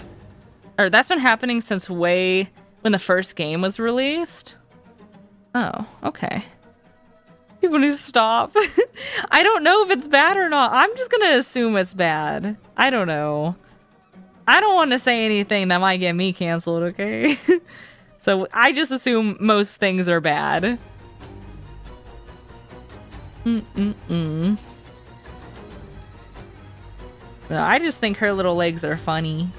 Speaker 1: Or that's been happening since way when the first game was released. Oh, okay. People need to stop. I don't know if it's bad or not. I'm just gonna assume it's bad. I don't know. I don't want to say anything that might get me canceled, okay? So I just assume most things are bad. No, I just think her little legs are funny.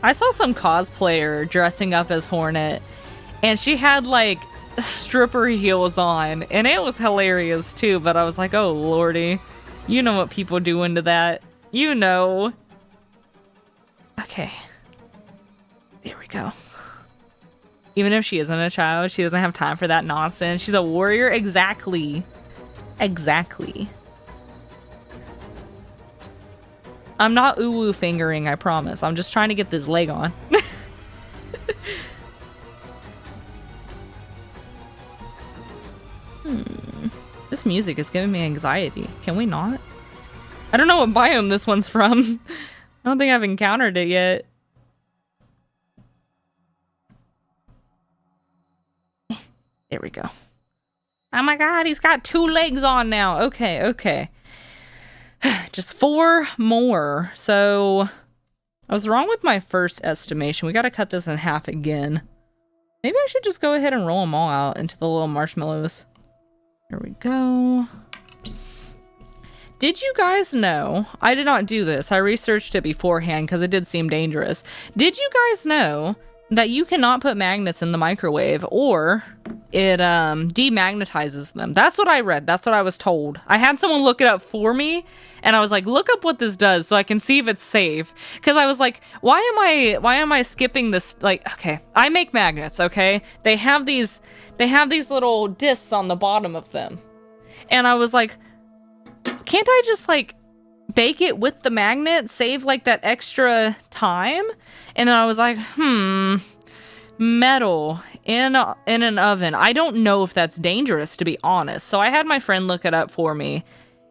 Speaker 1: I saw some cosplayer dressing up as Hornet, and she had like stripper heels on, and it was hilarious too, but I was like, oh lordy, you know what people do into that, you know. Okay, there we go. Even if she isn't a child, she doesn't have time for that nonsense. She's a warrior. Exactly. I'm not uwu fingering, I promise. I'm just trying to get this leg on. This music is giving me anxiety. Can we not? I don't know what biome this one's from. I don't think I've encountered it yet. There we go. Oh my god, he's got 2 legs on now. Okay. Just 4 more. So I was wrong with my first estimation. We got to cut this in half again. Maybe I should just go ahead and roll them all out into the little marshmallows. There we go. Did you guys know? I did not do this. I researched it beforehand because it did seem dangerous. Did you guys know that you cannot put magnets in the microwave or it demagnetizes them? That's what I read. That's what I was told. I had someone look it up for me, and I was like, look up what this does so I can see if it's safe. Because I was like, why am I skipping this? Like, okay, I make magnets, okay? They have these little discs on the bottom of them. And I was like, can't I just like bake it with the magnet, save like that extra time? And then I was like, metal in an oven. I don't know if that's dangerous, to be honest. So I had my friend look it up for me,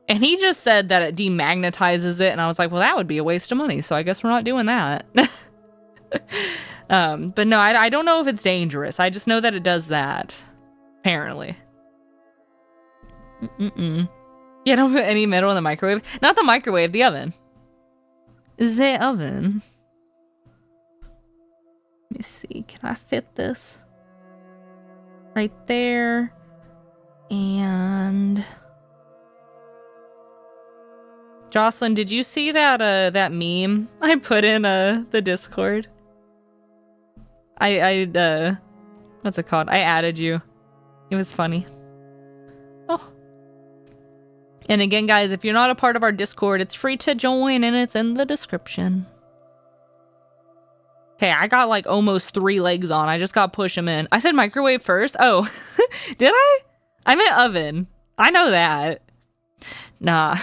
Speaker 1: and he just said that it demagnetizes it, and I was like, well, that would be a waste of money, so I guess we're not doing that. But no, I don't know if it's dangerous. I just know that it does that, apparently. Yeah, don't put any metal in the microwave. Not the microwave, the oven. The oven. Let me see. Can I fit this? Right there. And Jocelyn, did you see that that meme I put in the Discord? I what's it called? I added you. It was funny. Oh. And again, guys, if you're not a part of our Discord, it's free to join and it's in the description. Okay, I got like almost 3 legs on. I just got to push them in. I said microwave first. Oh, did I? I meant oven. I know that. Nah.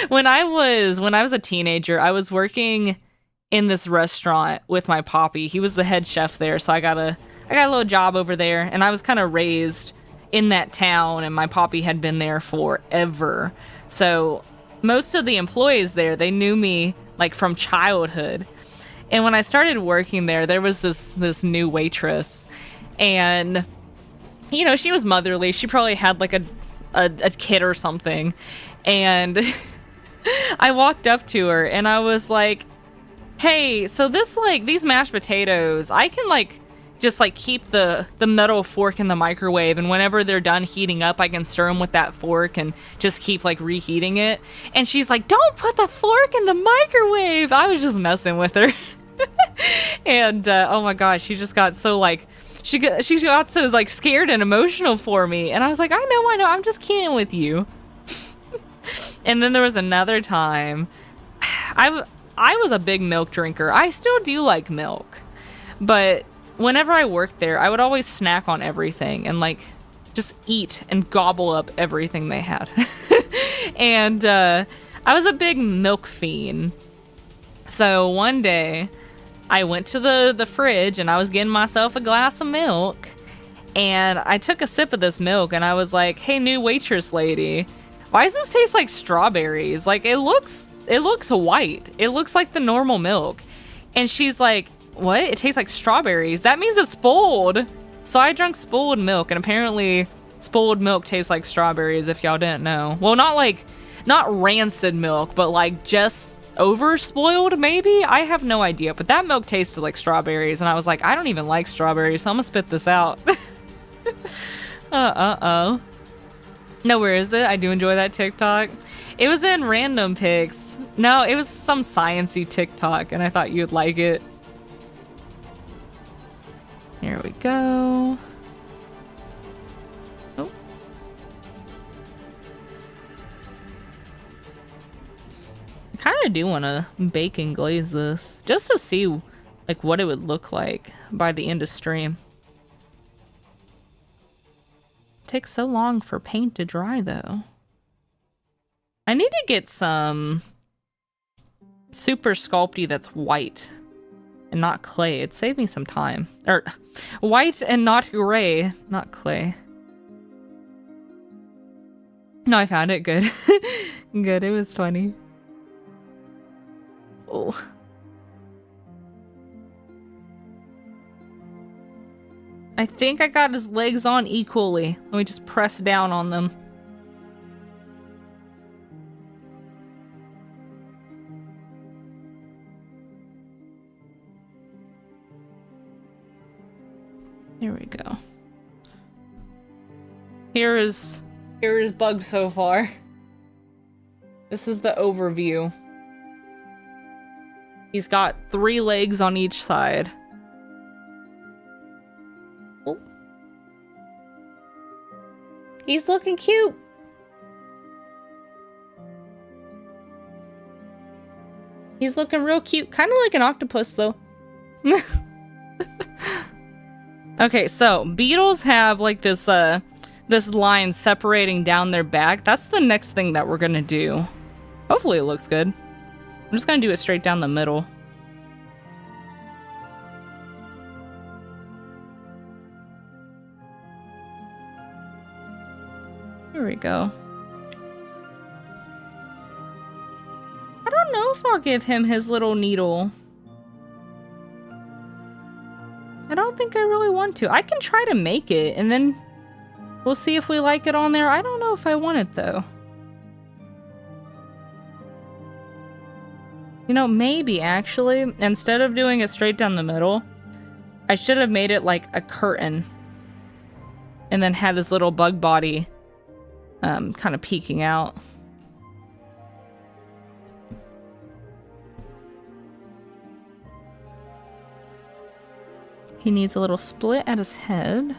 Speaker 1: When I was a teenager, I was working in this restaurant with my poppy. He was the head chef there, so I got a little job over there, and I was kind of raised in that town, and my poppy had been there forever. So most of the employees there, they knew me like from childhood. And when I started working there, there was this new waitress, and you know, she was motherly. She probably had like a kid or something. And I walked up to her and I was like, hey, so these mashed potatoes, I can like just like keep the metal fork in the microwave, and whenever they're done heating up, I can stir them with that fork and just keep like reheating it. And she's like, don't put the fork in the microwave. I was just messing with her. And oh my gosh, she just got so like, she got so like scared and emotional for me. And I was like, I know, I'm just kidding with you. And then there was another time, I was a big milk drinker. I still do like milk, but whenever I worked there, I would always snack on everything and like just eat and gobble up everything they had. And I was a big milk fiend. So one day I went to the fridge and I was getting myself a glass of milk, and I took a sip of this milk and I was like, hey, new waitress lady, why does this taste like strawberries? Like it looks white. It looks like the normal milk. And she's like, what? It tastes like strawberries? That means it's spoiled. So I drank spoiled milk, and apparently spoiled milk tastes like strawberries, if y'all didn't know. Well, not rancid milk, but like just over spoiled maybe? I have no idea, but that milk tasted like strawberries, and I was like, I don't even like strawberries, so I'm gonna spit this out. Uh-oh. No, where is it? I do enjoy that TikTok. It was in random pics. No, it was some sciencey TikTok, and I thought you'd like it. Here we go. Oh. I kind of do want to bake and glaze this, just to see like what it would look like by the end of stream. Takes so long for paint to dry though. I need to get some super sculpty that's white and not clay. It'd save me some time. Or white and not gray, not clay. No, I found it. Good. Good, it was funny. Oh. I think I got his legs on equally. Let me just press down on them. Here we go. Here is Bug so far. This is the overview. He's got 3 legs on each side. Oh. He's looking cute. He's looking real cute. Kind of like an octopus though. Okay, so beetles have like this line separating down their back. That's the next thing that we're gonna do. Hopefully it looks good. I'm just gonna do it straight down the middle. Here we go. I don't know if I'll give him his little needle. I don't think I really want to. I can try to make it, and then we'll see if we like it on there. I don't know if I want it, though. You know, maybe, actually, instead of doing it straight down the middle, I should have made it like a curtain and then had his little bug body kind of peeking out. He needs a little split at his head.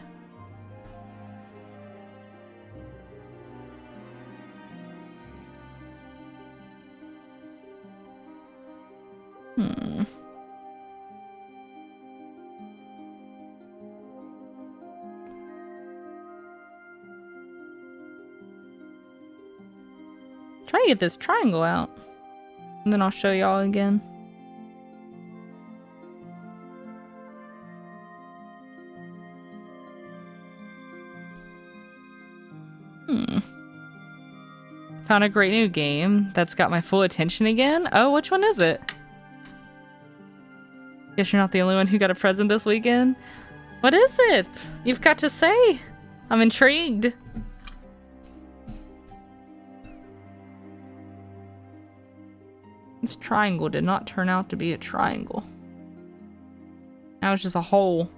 Speaker 1: Try to get this triangle out, and then I'll show y'all again. Found a great new game that's got my full attention again. Oh, which one is it? Guess you're not the only one who got a present this weekend. What is it? You've got to say. I'm intrigued. This triangle did not turn out to be a triangle. Now it's just a hole.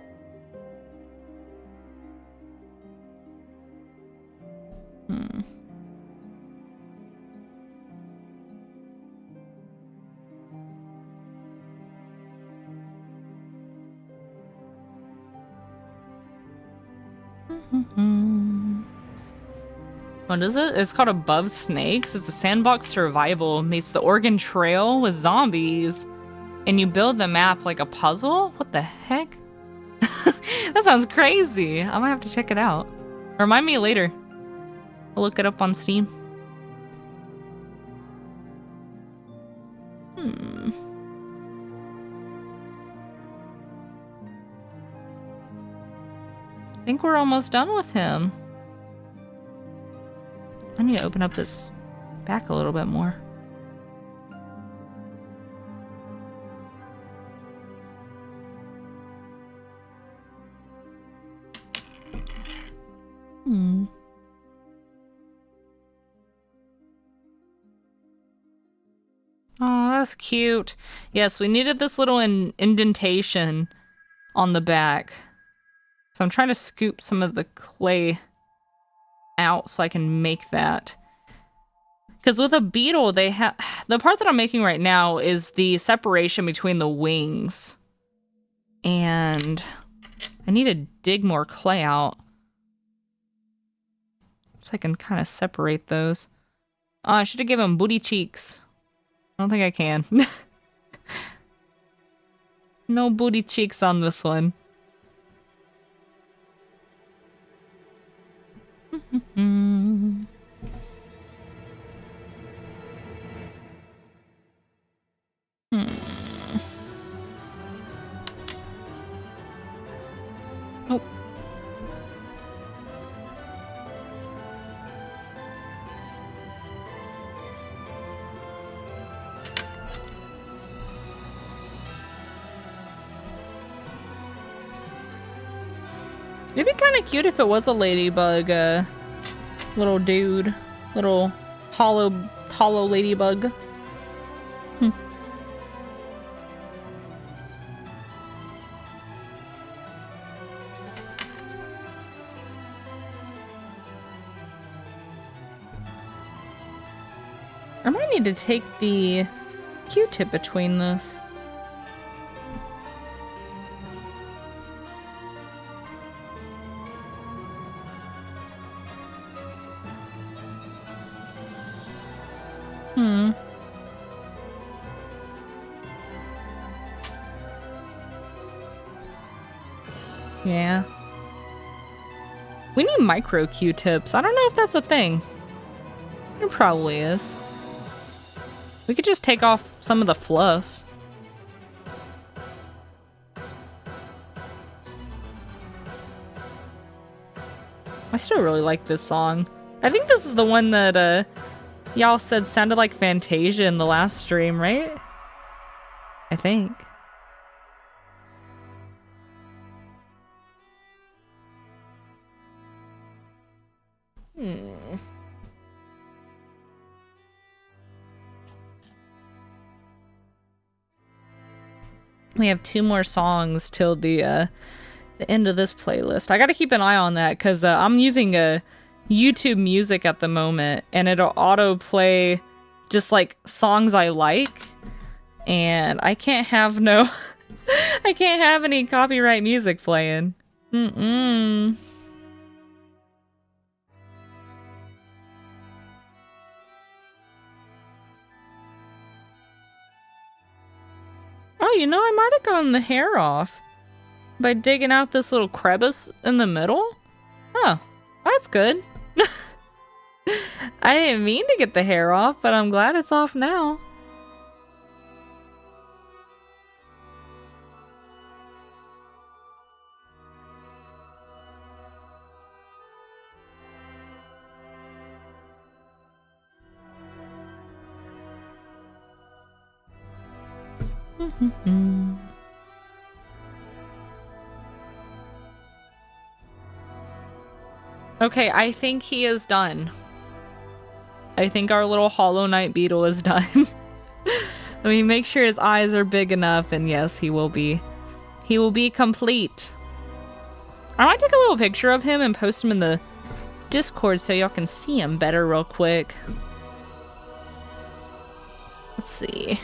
Speaker 1: What is it? It's called Above Snakes. It's the sandbox survival meets the Oregon Trail with zombies. And you build the map like a puzzle? What the heck? That sounds crazy. I'm gonna have to check it out. Remind me later. I'll look it up on Steam. I think we're almost done with him. I need to open up this back a little bit more. Oh, that's cute. Yes, we needed this little indentation on the back. So I'm trying to scoop some of the clay out so I can make that. Because with a beetle, they have... The part that I'm making right now is the separation between the wings. And I need to dig more clay out so I can kind of separate those. Oh, I should have given him booty cheeks. I don't think I can. No booty cheeks on this one. Oh. It'd be kind of cute if it was a ladybug, little dude, little hollow ladybug. I might need to take the Q-tip between this. Yeah. We need micro Q-tips. I don't know if that's a thing. It probably is. We could just take off some of the fluff. I still really like this song. I think this is the one that y'all said sounded like Fantasia in the last stream, right? I think. We have 2 more songs till the end of this playlist. I gotta keep an eye on that because I'm using YouTube Music at the moment, and it'll auto-play just like songs I like, and I can't have no... I can't have any copyright music playing. Mm-mm. Oh, you know, I might have gotten the hair off by digging out this little crevice in the middle. Oh, that's good. I didn't mean to get the hair off, but I'm glad it's off now. Okay, I think he is done. I think our little Hollow Knight beetle is done. Let me make sure his eyes are big enough, and yes, he will be complete. I might take a little picture of him and post him in the Discord so y'all can see him better real quick. Let's see.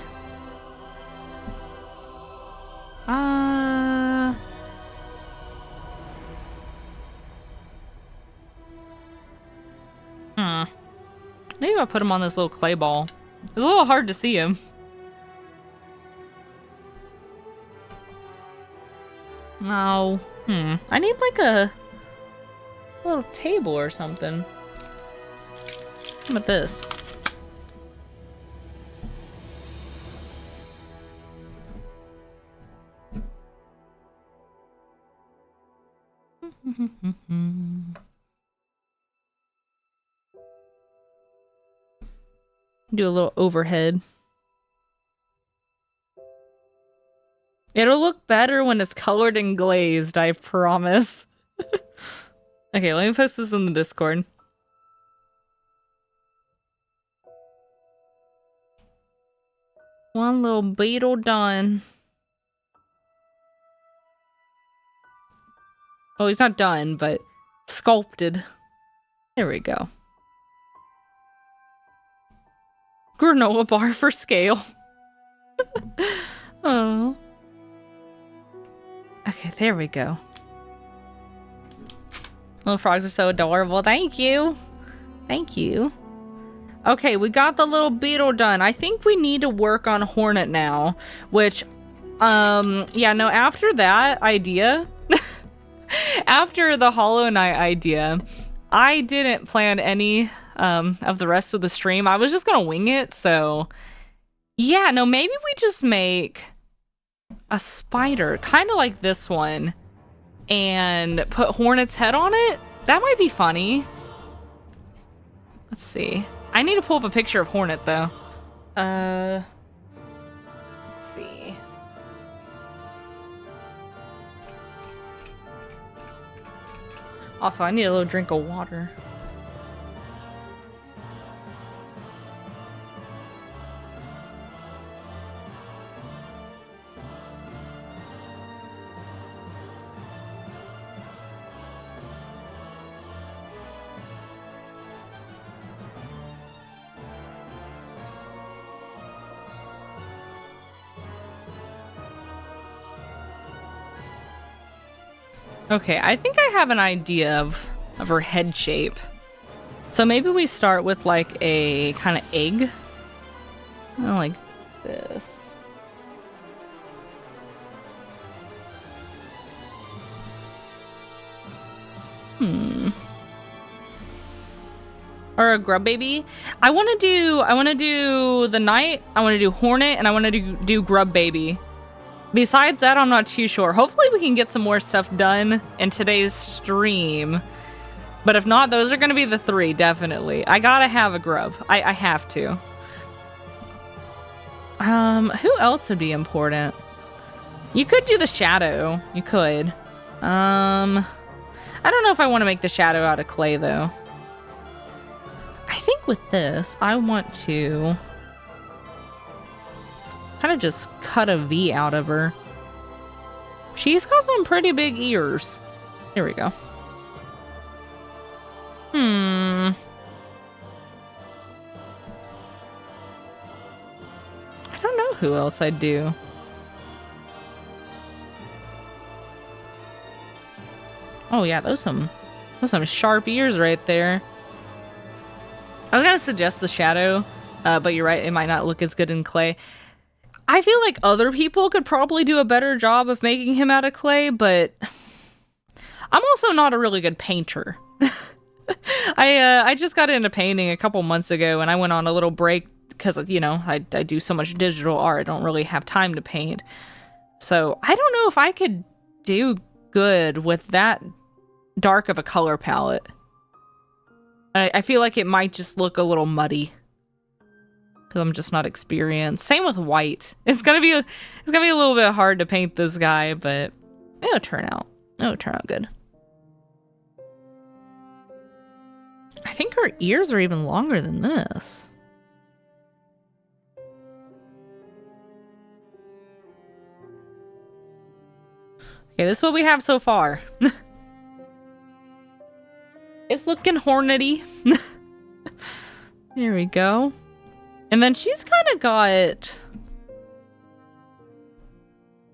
Speaker 1: Maybe I'll put him on this little clay ball. It's a little hard to see him. No. I need like a little table or something. How about this? Do a little overhead. It'll look better when it's colored and glazed, I promise. Okay, let me post this in the Discord. One little beetle done. Oh, he's not done, but sculpted. There we go. Granola bar for scale. Oh. Okay, there we go. Little frogs are so adorable. Thank you. Thank you. Okay, we got the little beetle done. I think we need to work on Hornet now, which, yeah, no, after that idea, after the Hollow Knight idea, I didn't plan any of the rest of the stream. I was just gonna wing it, so yeah, no, maybe we just make a spider, kind of like this one, and put Hornet's head on it. That might be funny. Let's see. I need to pull up a picture of Hornet, though. Let's see. Also, I need a little drink of water. Okay, I think I have an idea of her head shape. So maybe we start with like a kind of egg. Like this. Or a grub baby. I want to do the knight, I want to do Hornet, and I want to do grub baby. Besides that, I'm not too sure. Hopefully we can get some more stuff done in today's stream. But if not, those are going to be the 3, definitely. I gotta have a grub. I have to. Who else would be important? You could do the shadow. You could. I don't know if I want to make the shadow out of clay, though. I think with this, I want to kind of just cut a V out of her. She's got some pretty big ears. Here we go. I don't know who else I'd do. Oh yeah, those some sharp ears right there. I was gonna suggest the shadow, but you're right, it might not look as good in clay. I feel like other people could probably do a better job of making him out of clay, but I'm also not a really good painter. I just got into painting a couple months ago, and I went on a little break because, you know, I do so much digital art. I don't really have time to paint. So I don't know if I could do good with that dark of a color palette. I feel like it might just look a little muddy because I'm just not experienced. Same with white. It's gonna be a little bit hard to paint this guy, but it'll turn out good. I think her ears are even longer than this. Okay, this is what we have so far. It's looking hornety. There we go. And then she's kind of got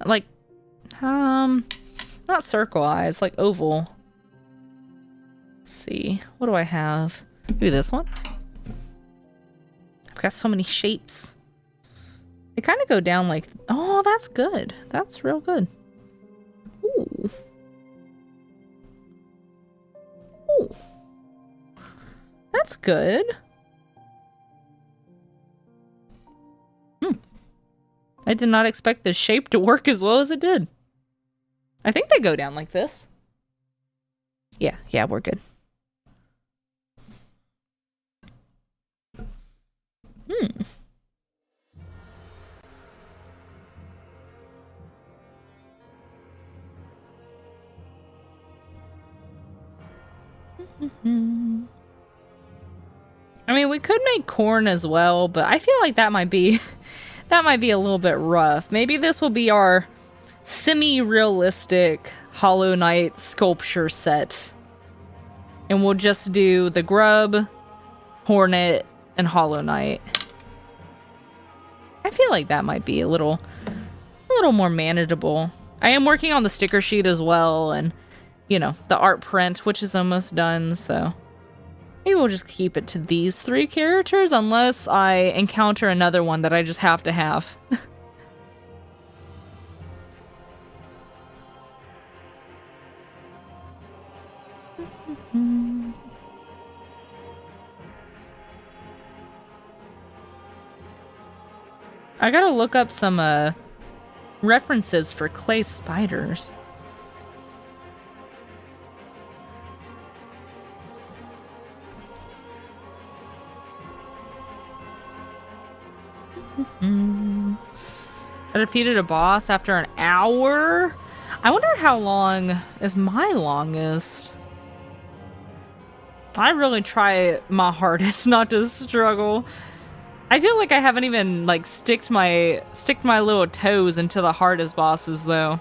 Speaker 1: like not circle eyes, like oval. Let's see, what do I have? Maybe this one. I've got so many shapes. They kind of go down like, oh, that's good. That's real good. Ooh. Ooh. That's good. I did not expect the shape to work as well as it did. I think they go down like this. Yeah, we're good. I mean, we could make corn as well, but I feel like that might be a little bit rough. Maybe this will be our semi-realistic Hollow Knight sculpture set. And we'll just do the grub, Hornet, and Hollow Knight. I feel like that might be a little more manageable. I am working on the sticker sheet as well, and, you know, the art print, which is almost done, so maybe we'll just keep it to these 3 characters unless I encounter another one that I just have to have. I gotta look up some references for clay spiders. I defeated a boss after an hour? I wonder how long is my longest. I really try my hardest not to struggle. I feel like I haven't even like sticked my little toes into the hardest bosses though.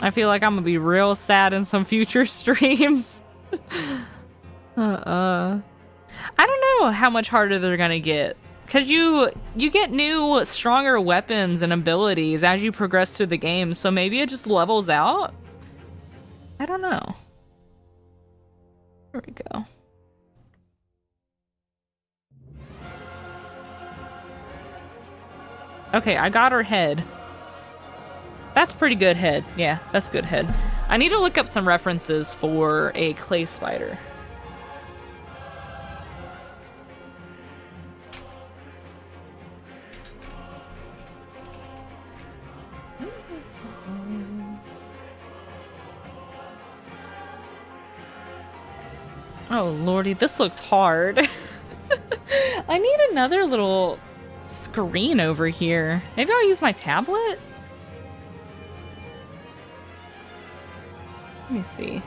Speaker 1: I feel like I'm gonna be real sad in some future streams. I don't know how much harder they're gonna get. Cause you get new, stronger weapons and abilities as you progress through the game, so maybe it just levels out? I don't know. There we go. Okay, I got her head. That's pretty good head. Yeah, that's good head. I need to look up some references for a clay spider. Oh lordy, this looks hard. I need another little screen over here. Maybe I'll use my tablet? Let me see.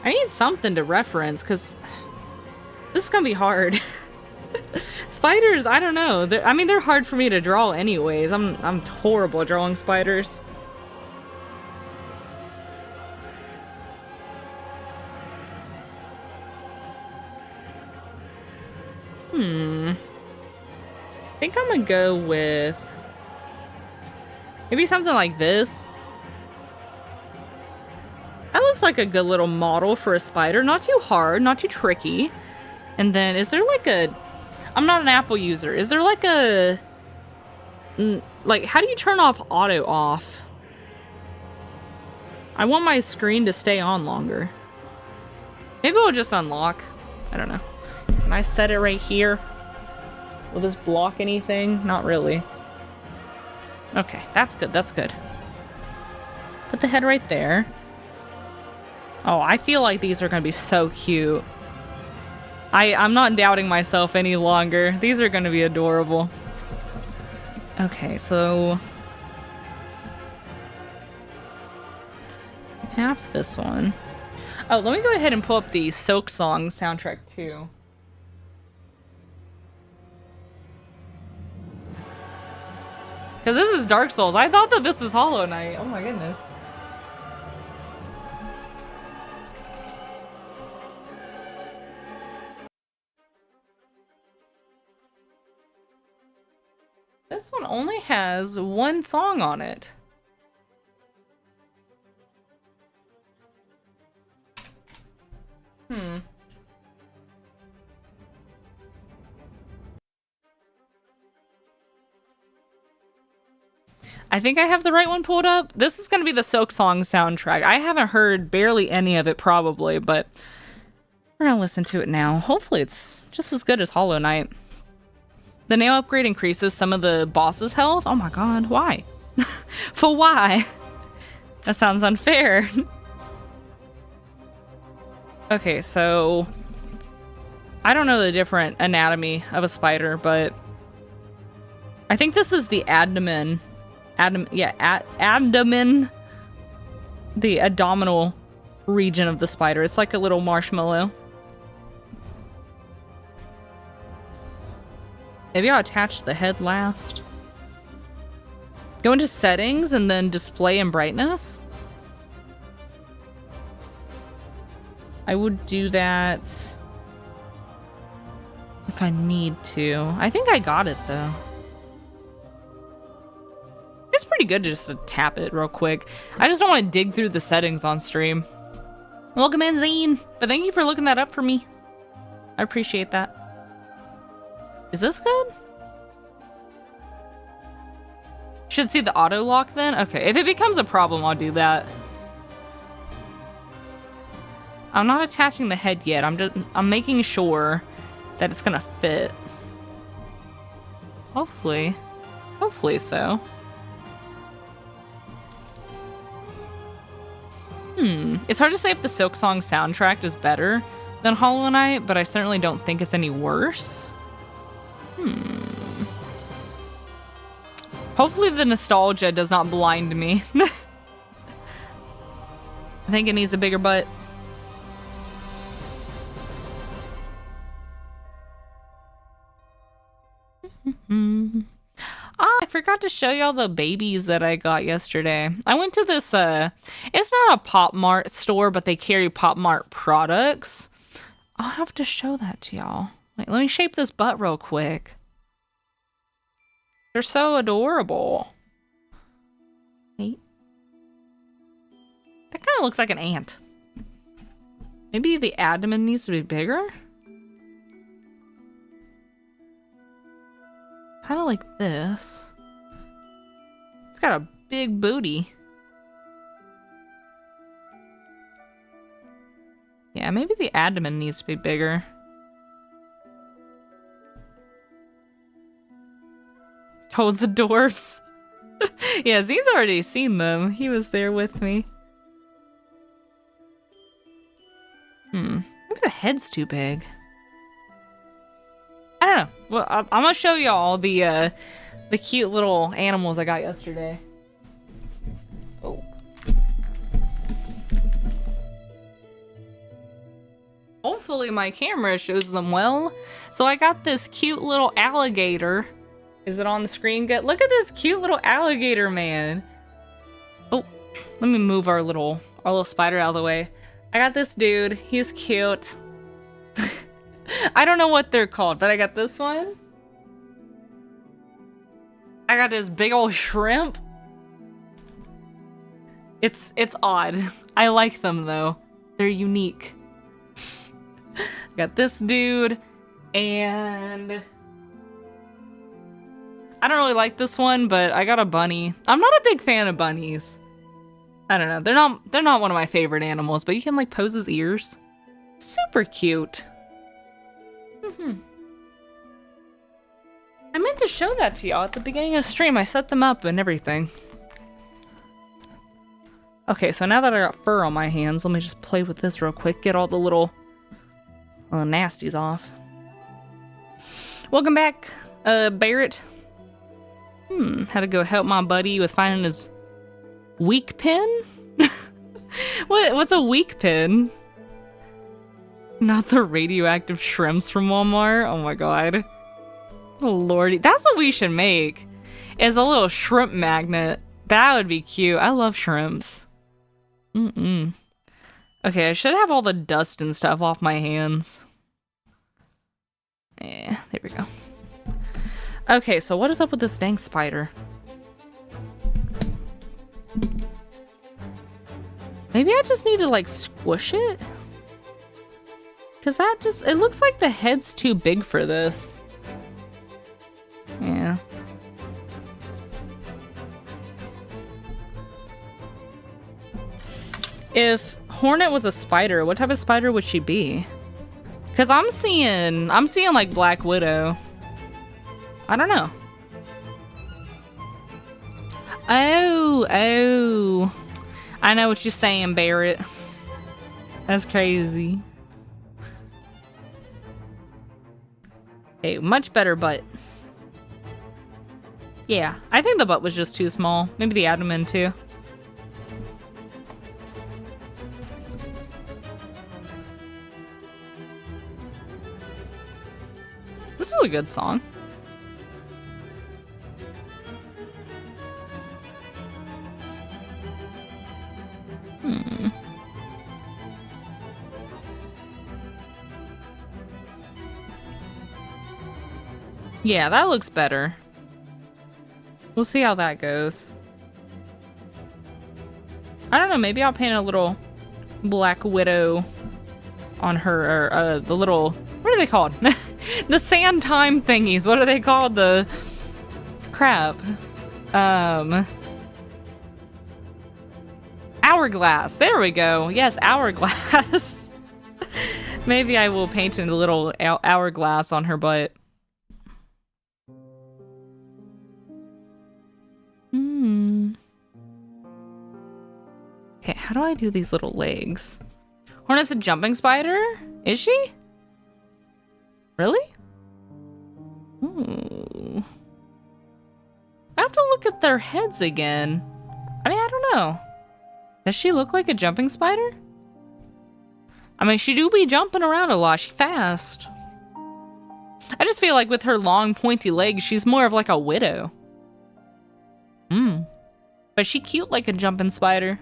Speaker 1: I need something to reference because this is gonna be hard. Spiders, I don't know. I mean, they're hard for me to draw anyways. I'm horrible at drawing spiders. I think I'm gonna go with maybe something like this. That looks like a good little model for a spider. Not too hard, not too tricky. And then, is there like a... I'm not an Apple user. Is there like a... Like, how do you turn off auto off? I want my screen to stay on longer. Maybe it'll just unlock. I don't know. Can I set it right here? Will this block anything? Not really. Okay, that's good, that's good. Put the head right there. Oh, I feel like these are gonna be so cute. I'm not doubting myself any longer. These are gonna be adorable. Okay, so... half this one. Oh, let me go ahead and pull up the Silksong soundtrack too. Because this is Dark Souls. I thought that this was Hollow Knight. Oh my goodness. This one only has one song on it. I think I have the right one pulled up. This is going to be the Silksong soundtrack. I haven't heard barely any of it probably, but we're going to listen to it now. Hopefully it's just as good as Hollow Knight. The nail upgrade increases some of the boss's health. Oh my god, why? For why? That sounds unfair. Okay, so I don't know the different anatomy of a spider, but I think this is the abdomen. Abdomen. The abdominal region of the spider. It's like a little marshmallow. Maybe I'll attach the head last. Go into settings and then display and brightness. I would do that if I need to. I think I got it though. It's pretty good just to tap it real quick. I just don't want to dig through the settings on stream. Welcome in, Zane. But thank you for looking that up for me. I appreciate that. Is this good? Should see the auto lock then? Okay, if it becomes a problem, I'll do that. I'm not attaching the head yet. I'm making sure that it's gonna fit. Hopefully so. It's hard to say if the Silksong soundtrack is better than Hollow Knight, but I certainly don't think it's any worse. Hopefully the nostalgia does not blind me. I think it needs a bigger butt. I forgot to show y'all the babies that I got yesterday. I went to this, it's not a Pop Mart store, but they carry Pop Mart products. I'll have to show that to y'all. Wait, let me shape this butt real quick. They're so adorable. Wait. That kind of looks like an ant. Maybe the abdomen needs to be bigger? Kind of like this. It's got a big booty. Yeah, maybe the abdomen needs to be bigger. Holds the dwarfs. Yeah, Zane's already seen them. He was there with me. Maybe the head's too big. I don't know. Well, I'm gonna show y'all the cute little animals I got yesterday. Oh. hopefully my camera shows them well. So I got this cute little alligator. Is it on the screen? Good. Look at this cute little alligator man. Oh, let me move our little spider out of the way. I got this dude. He's cute. I don't know what they're called, but I got this one. I got this big old shrimp. It's odd. I like them though. They're unique. Got this dude, and I don't really like this one, but I got a bunny. I'm not a big fan of bunnies. I don't know. They're not one of my favorite animals, but you can like pose his ears. Super cute. I meant to show that to y'all at the beginning of the stream. I set them up and everything. Okay, so now that I got fur on my hands, let me just play with this real quick. Get all the little nasties off. Welcome back, Barrett. Had to go help my buddy with finding his weak pin? What's a weak pin? Not the radioactive shrimps from Walmart? Oh my god. Oh lordy. That's what we should make. Is a little shrimp magnet. That would be cute. I love shrimps. Okay, I should have all the dust and stuff off my hands. Yeah, there we go. Okay, so what is up with this dang spider? Maybe I just need to like squish it? Cause it looks like the head's too big for this. Yeah. If Hornet was a spider, what type of spider would she be? Cause I'm seeing like Black Widow. I don't know. Oh. I know what you're saying, Barrett. That's crazy. Hey, much better butt. Yeah, I think the butt was just too small. Maybe the abdomen too. This is a good song. Yeah, that looks better. We'll see how that goes. I don't know, maybe I'll paint a little Black Widow on her, or the little, what are they called? The sand time thingies, what are they called? The crap. Hourglass, there we go. Yes, hourglass. Maybe I will paint a little hourglass on her butt. Okay, how do I do these little legs? Hornet's a jumping spider? Is she? Really? Ooh. I have to look at their heads again. I mean, I don't know. Does she look like a jumping spider? I mean, she do be jumping around a lot. She's fast. I just feel like with her long, pointy legs, she's more of like a widow. But she cute like a jumping spider.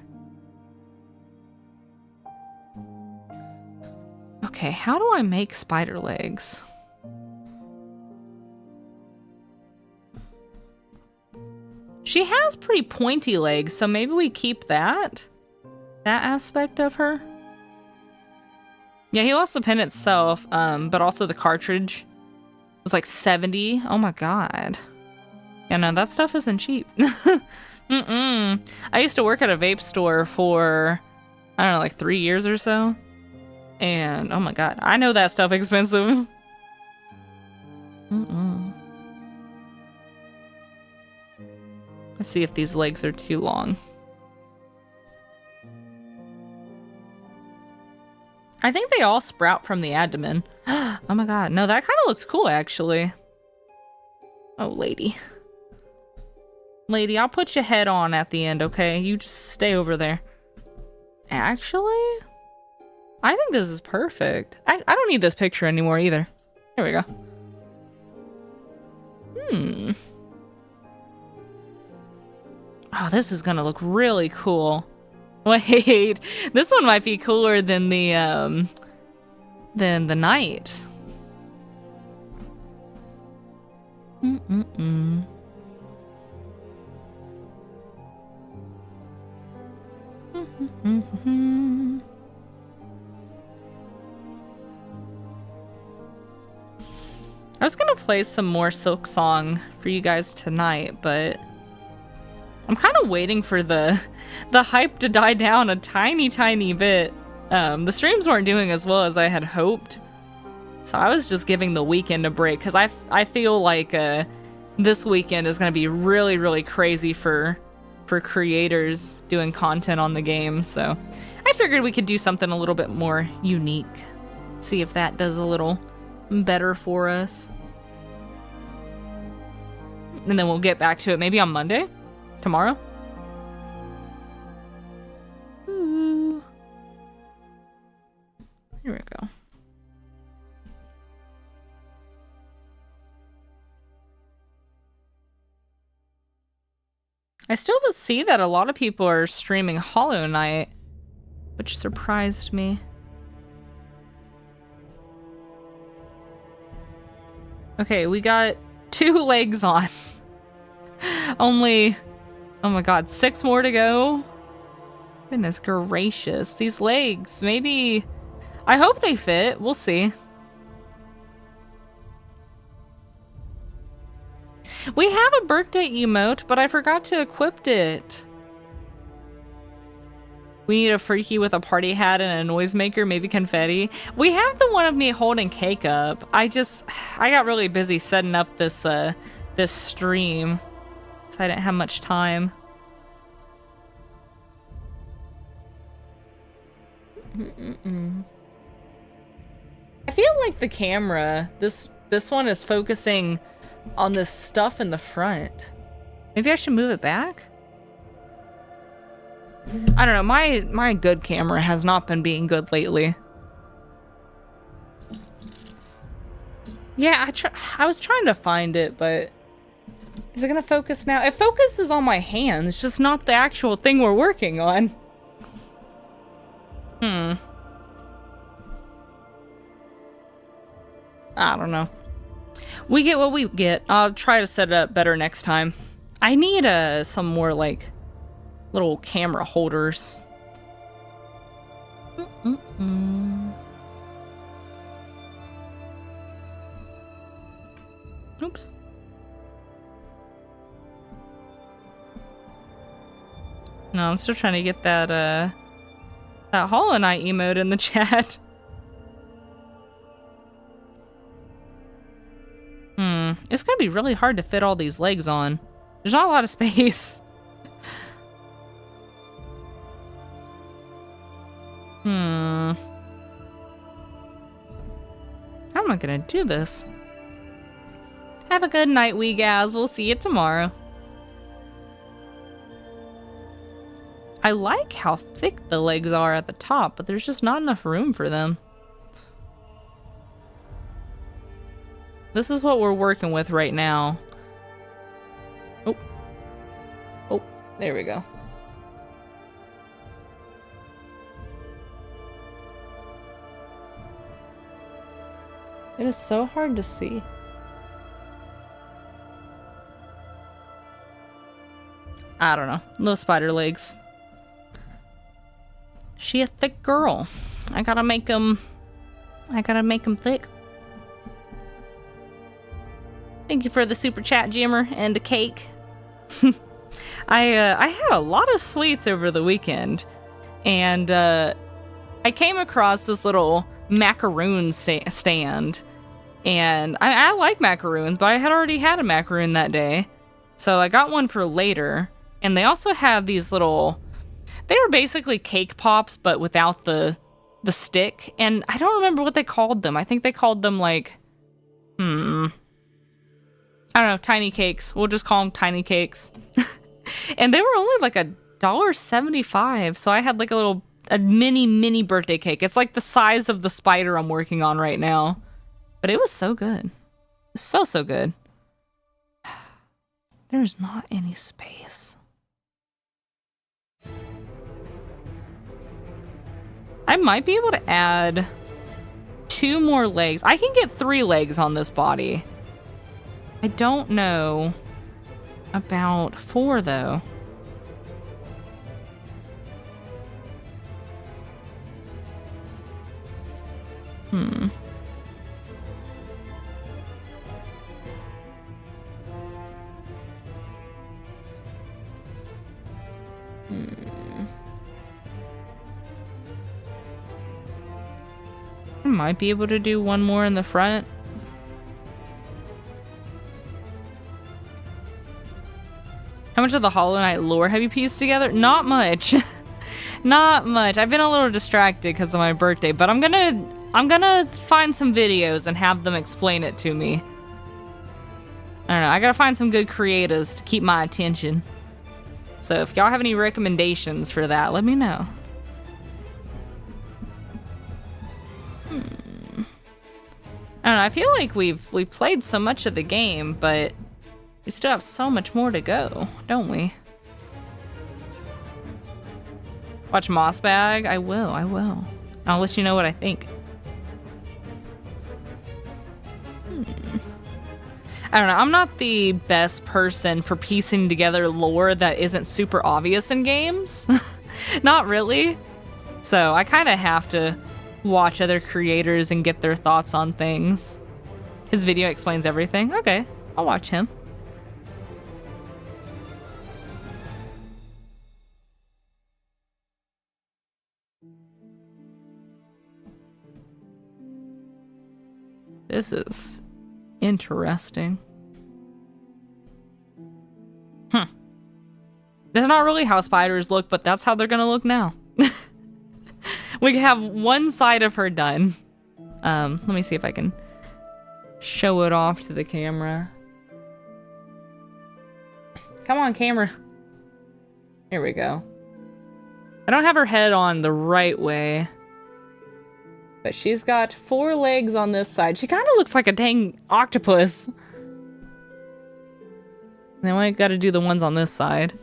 Speaker 1: Okay, how do I make spider legs? She has pretty pointy legs, so maybe we keep that aspect of her. Yeah, he lost the pen itself, but also the cartridge was like 70. Oh my god. Yeah, no, that stuff isn't cheap. I used to work at a vape store for, I don't know, like 3 years or so. And, oh my god, I know that stuff expensive. Let's see if these legs are too long. I think they all sprout from the abdomen. Oh my god, no, that kind of looks cool, actually. Oh, lady. Lady, I'll put your head on at the end, okay? You just stay over there. Actually, I think this is perfect. I don't need this picture anymore either. There we go. Oh, this is gonna look really cool. Wait, this one might be cooler than the night. I was gonna play some more Silksong for you guys tonight, but I'm kind of waiting for the hype to die down a tiny bit. The streams weren't doing as well as I had hoped, so I was just giving the weekend a break because I feel like this weekend is gonna be really crazy for creators doing content on the game. So I figured we could do something a little bit more unique. See if that does a little better for us. And then we'll get back to it maybe on Monday? Tomorrow? Ooh. Here we go. I still see that a lot of people are streaming Hollow Knight, which surprised me. Okay, we got 2 legs on. Only, oh my god, 6 more to go? Goodness gracious. These legs, maybe, I hope they fit. We'll see. We have a birthday emote, but I forgot to equip it. We need a freaky with a party hat and a noisemaker, maybe confetti. We have the one of me holding cake up. I got really busy setting up this this stream, so I didn't have much time. I feel like the camera, this one is focusing on this stuff in the front. Maybe I should move it back? I don't know, my good camera has not been being good lately. Yeah, I was trying to find it, but is it gonna focus now? It focuses on my hands, it's just not the actual thing we're working on. I don't know. We get what we get. I'll try to set it up better next time. I need some more like little camera holders. Oops. No, I'm still trying to get that that Hollow Knight emote in the chat. It's gonna be really hard to fit all these legs on. There's not a lot of space. How am I gonna do this? Have a good night, wee gals. We'll see you tomorrow. I like how thick the legs are at the top, but there's just not enough room for them. This is what we're working with right now. Oh, there we go. It is so hard to see. I don't know. Little spider legs. She a thick girl. I gotta make them thick. Thank you for the super chat, Jimmer, and a cake. I had a lot of sweets over the weekend, and I came across this little macaroon stand, and I like macaroons, but I had already had a macaroon that day, so I got one for later. And they also had these little, they were basically cake pops, but without the stick, and I don't remember what they called them. I think they called them like, I don't know, tiny cakes. We'll just call them tiny cakes. And they were only like $1.75, so I had like a little a mini birthday cake. It's like the size of the spider I'm working on right now. But it was so good. So good. There's not any space. I might be able to add 2 more legs. I can get 3 legs on this body. I don't know about 4 though. I might be able to do 1 more in the front. How much of the Hollow Knight lore have you pieced together? Not much. Not much. I've been a little distracted because of my birthday, but I'm gonna find some videos and have them explain it to me. I don't know. I gotta find some good creators to keep my attention. So if y'all have any recommendations for that, let me know. I don't know, I feel like we've played so much of the game, but we still have so much more to go, don't we? Watch Mossbag? I will. I'll let you know what I think. I don't know, I'm not the best person for piecing together lore that isn't super obvious in games. Not really. So I kind of have to watch other creators and get their thoughts on things. His video explains everything. Okay, I'll watch him. This is interesting. That's not really how spiders look, but that's how they're gonna look now. We have one side of her done. Let me see if I can show it off to the camera. Come on, camera. Here we go. I don't have her head on the right way, but she's got 4 legs on this side. She kind of looks like a dang octopus. And then we gotta do the ones on this side.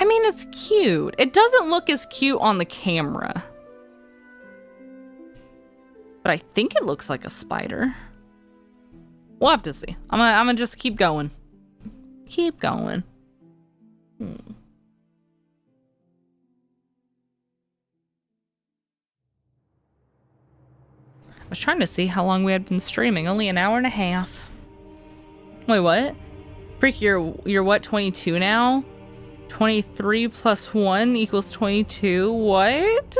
Speaker 1: I mean, it's cute. It doesn't look as cute on the camera, but I think it looks like a spider. We'll have to see. I'm gonna just keep going. Keep going. I was trying to see how long we had been streaming. Only an hour and a half. Wait, what? Freak, you're what, 22 now? 23 plus 1 equals 22. What?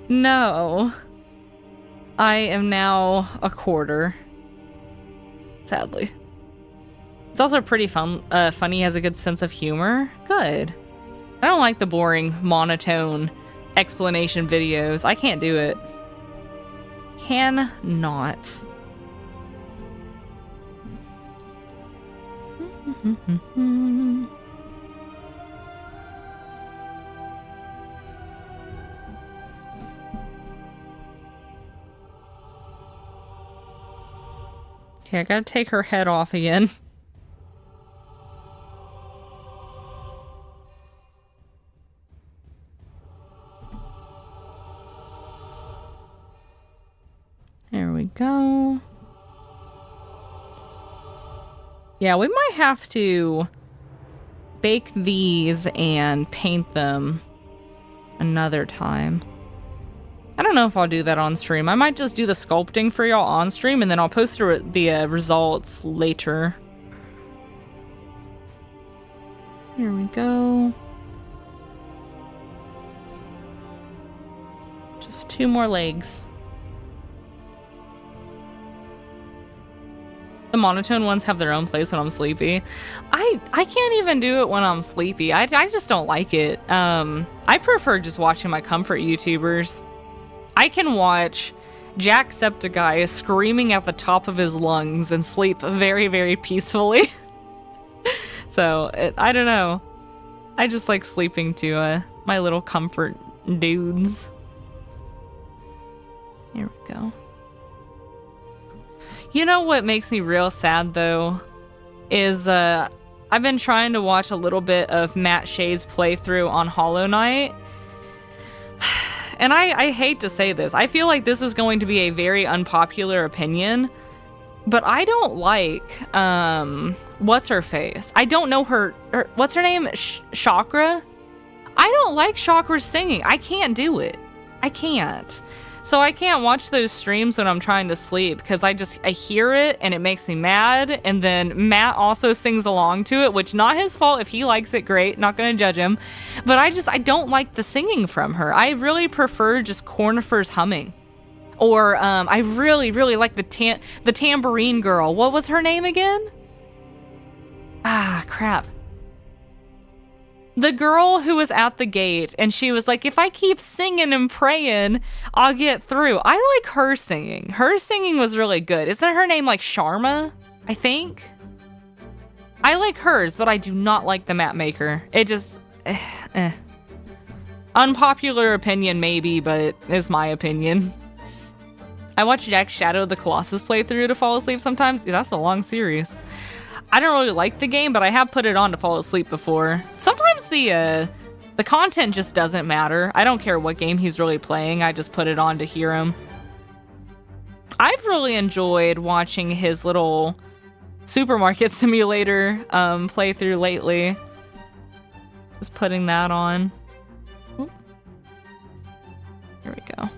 Speaker 1: No. I am now a quarter. Sadly. It's also pretty funny, has a good sense of humor. Good. I don't like the boring, monotone explanation videos. I can't do it. Cannot. Okay, I gotta take her head off again. There we go. Yeah, we might have to bake these and paint them another time. I don't know if I'll do that on stream. I might just do the sculpting for y'all on stream, and then I'll post the results later. Here we go. Just 2 more legs. The monotone ones have their own place when I'm sleepy. I can't even do it when I'm sleepy. I just don't like it. I prefer just watching my comfort YouTubers. I can watch Jacksepticeye screaming at the top of his lungs and sleep very, very peacefully. So I don't know. I just like sleeping to my little comfort dudes. Here we go. You know what makes me real sad though is I've been trying to watch a little bit of Matt Shay's playthrough on Hollow Knight. And I hate to say this. I feel like this is going to be a very unpopular opinion, but I don't like what's her face? I don't know her what's her name? Chakra? I don't like Chakra's singing. I can't do it. I can't. So I can't watch those streams when I'm trying to sleep because I hear it and it makes me mad. And then Matt also sings along to it, which not his fault. If he likes it, great. Not going to judge him. But I don't like the singing from her. I really prefer just Cornifer's humming. Or I really, really like the tambourine girl. What was her name again? Ah, crap. The girl who was at the gate, and she was like, if I keep singing and praying, I'll get through. I like her singing. Her singing was really good. Isn't her name like Sharma? I think. I like hers, but I do not like the map maker. It just... Unpopular opinion, maybe, but it's my opinion. I watch Jack Shadow the Colossus playthrough to fall asleep sometimes. Yeah, that's a long series. I don't really like the game, but I have put it on to fall asleep before. Sometimes the content just doesn't matter. I don't care what game he's really playing. I just put it on to hear him. I've really enjoyed watching his little supermarket simulator playthrough lately. Just putting that on. Oop. Here we go.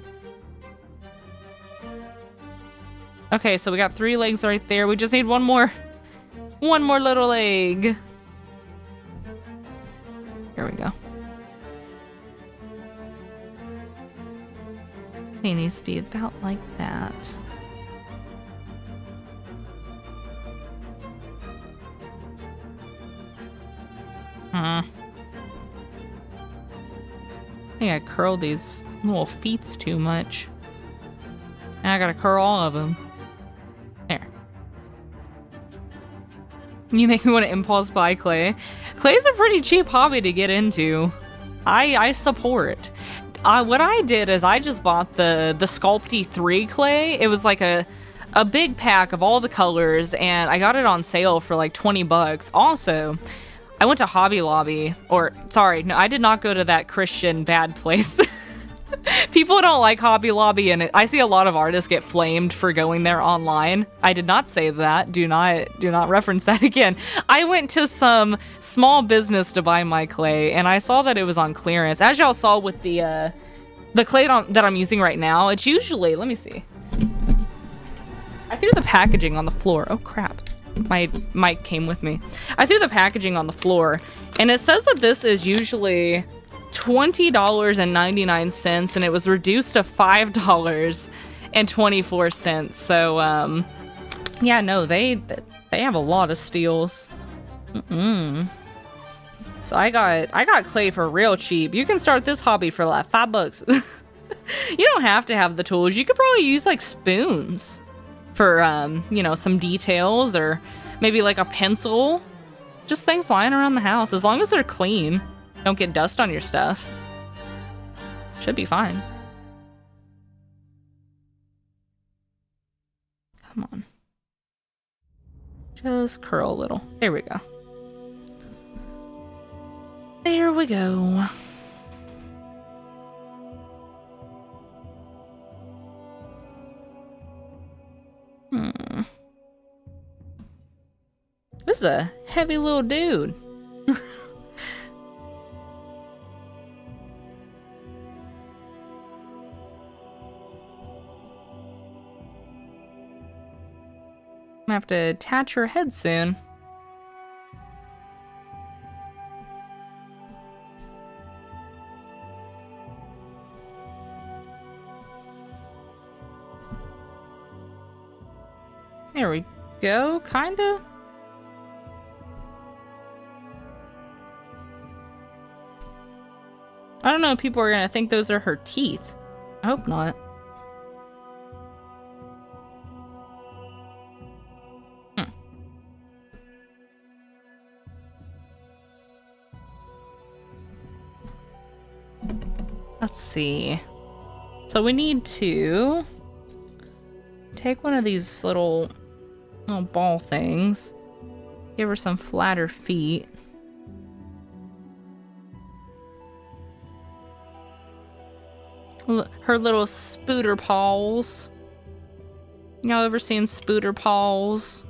Speaker 1: Okay, so we got 3 legs right there. We just need one more little leg. Here we go. He needs to be about like that. I think I curled these little feet too much. Now I gotta curl all of them. There. You make me want to impulse buy clay. Clay's a pretty cheap hobby to get into. I support. What I did is I just bought the Sculpty 3 clay. It was like a big pack of all the colors, and I got it on sale for like 20 bucks. Also, I went to Hobby Lobby, or sorry, no, I did not go to that Christian bad place. People don't like Hobby Lobby, and I see a lot of artists get flamed for going there online. I did not say that. Do not reference that again. I went to some small business to buy my clay, and I saw that it was on clearance. As y'all saw with the clay that I'm using right now, it's usually, let me see. I threw the packaging on the floor. Oh crap. My mic came with me. I threw the packaging on the floor, and it says that this is usually $20.99, and it was reduced to $5.24. So yeah, no, they have a lot of steals. So I got clay for real cheap. You can start this hobby for like $5. You don't have to have the tools. You could probably use like spoons for you know, some details, or maybe like a pencil. Just things lying around the house, as long as they're clean. Don't get dust on your stuff. Should be fine. Come on. Just curl a little. There we go. There we go. This is a heavy little dude. I'm gonna have to attach her head soon. There we go, kinda. I don't know if people are gonna think those are her teeth. I hope not. Let's see. So we need to take one of these little ball things. Give her some flatter feet. Her little spooter paws. Y'all ever seen spooter paws?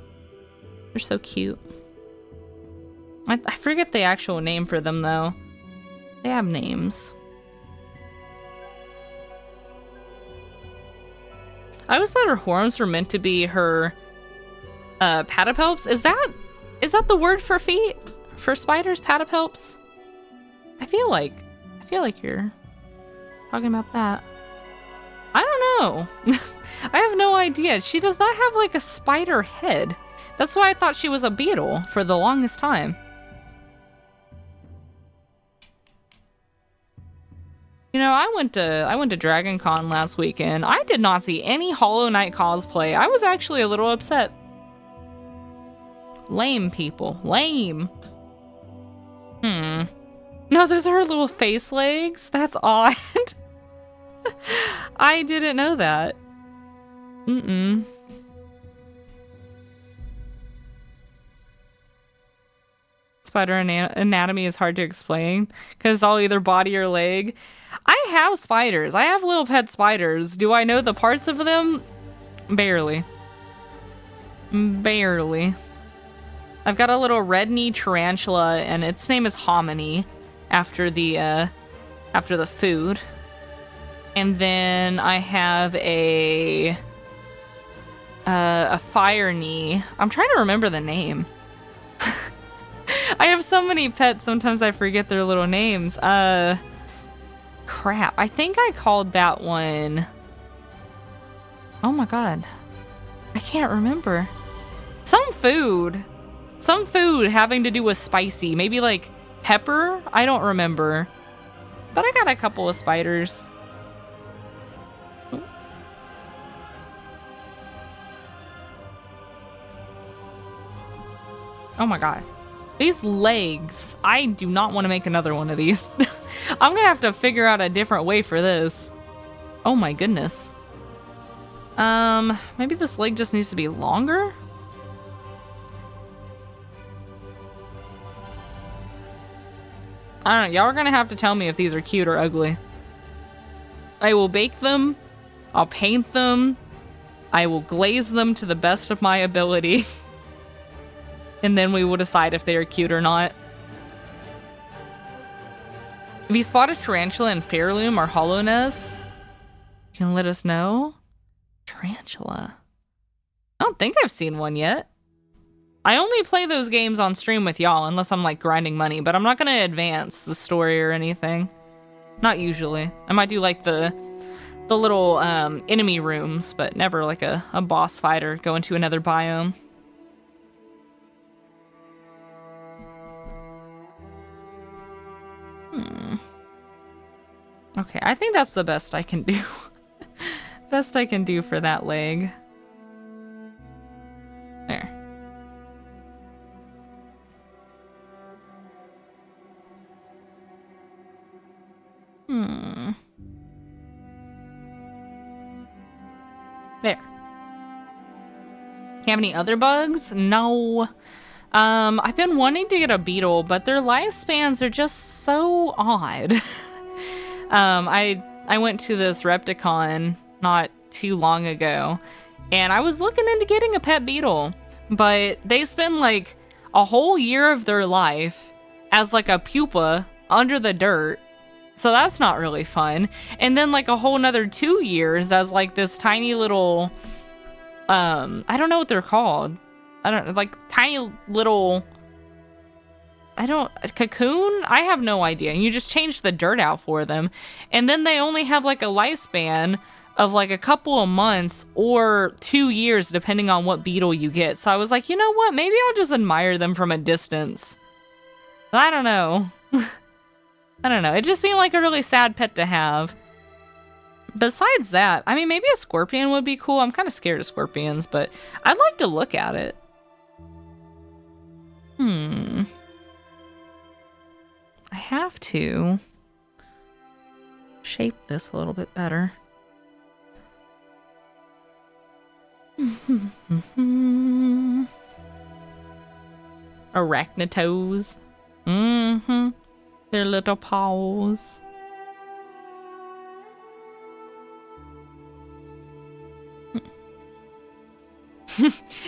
Speaker 1: They're so cute. I forget the actual name for them though. They have names. I always thought her horns were meant to be her patipalps. Is that the word for feet? For spiders, patipalps? I feel like you're talking about that. I don't know. I have no idea. She does not have like a spider head. That's why I thought she was a beetle for the longest time. You know, I went to Dragon Con last weekend. I did not see any Hollow Knight cosplay. I was actually a little upset. Lame people. Lame. No, those are her little face legs. That's odd. I didn't know that. Spider anatomy is hard to explain because it's all either body or leg. I have spiders. I have little pet spiders. Do I know the parts of them? Barely. Barely. I've got a little red knee tarantula, and its name is Hominy, after the food. And then I have a fire knee. I'm trying to remember the name. I have so many pets, sometimes I forget their little names. Crap. I think I called that one... Oh my god. I can't remember. Some food having to do with spicy. Maybe like pepper? I don't remember. But I got a couple of spiders. Oh my god. These legs. I do not want to make another one of these. I'm gonna have to figure out a different way for this. Oh my goodness. Maybe this leg just needs to be longer? I don't know. Y'all are gonna have to tell me if these are cute or ugly. I will bake them. I'll paint them. I will glaze them to the best of my ability. And then we will decide if they are cute or not. If you spot a tarantula in Fairloom or Hollowness, you can let us know. Tarantula. I don't think I've seen one yet. I only play those games on stream with y'all unless I'm like grinding money, but I'm not gonna advance the story or anything. Not usually. I might do like the little enemy rooms, but never like a boss fight or go into another biome. Okay, I think that's the best I can do. Best I can do for that leg. There. There. You have any other bugs? No. I've been wanting to get a beetle, but their lifespans are just so odd. I went to this Repticon not too long ago, and I was looking into getting a pet beetle, but they spend like a whole year of their life as like a pupa under the dirt, so that's not really fun. And then like a whole nother 2 years as like this tiny little, I don't know what they're called. I don't like tiny little. Cocoon? I have no idea. And you just change the dirt out for them. And then they only have like a lifespan of like a couple of months or 2 years, depending on what beetle you get. So I was like, you know what? Maybe I'll just admire them from a distance. I don't know. I don't know. It just seemed like a really sad pet to have. Besides that, I mean, maybe a scorpion would be cool. I'm kind of scared of scorpions, but I'd like to look at it. I have to shape this a little bit better. Arachnotoes. Mm-hmm. Their little paws.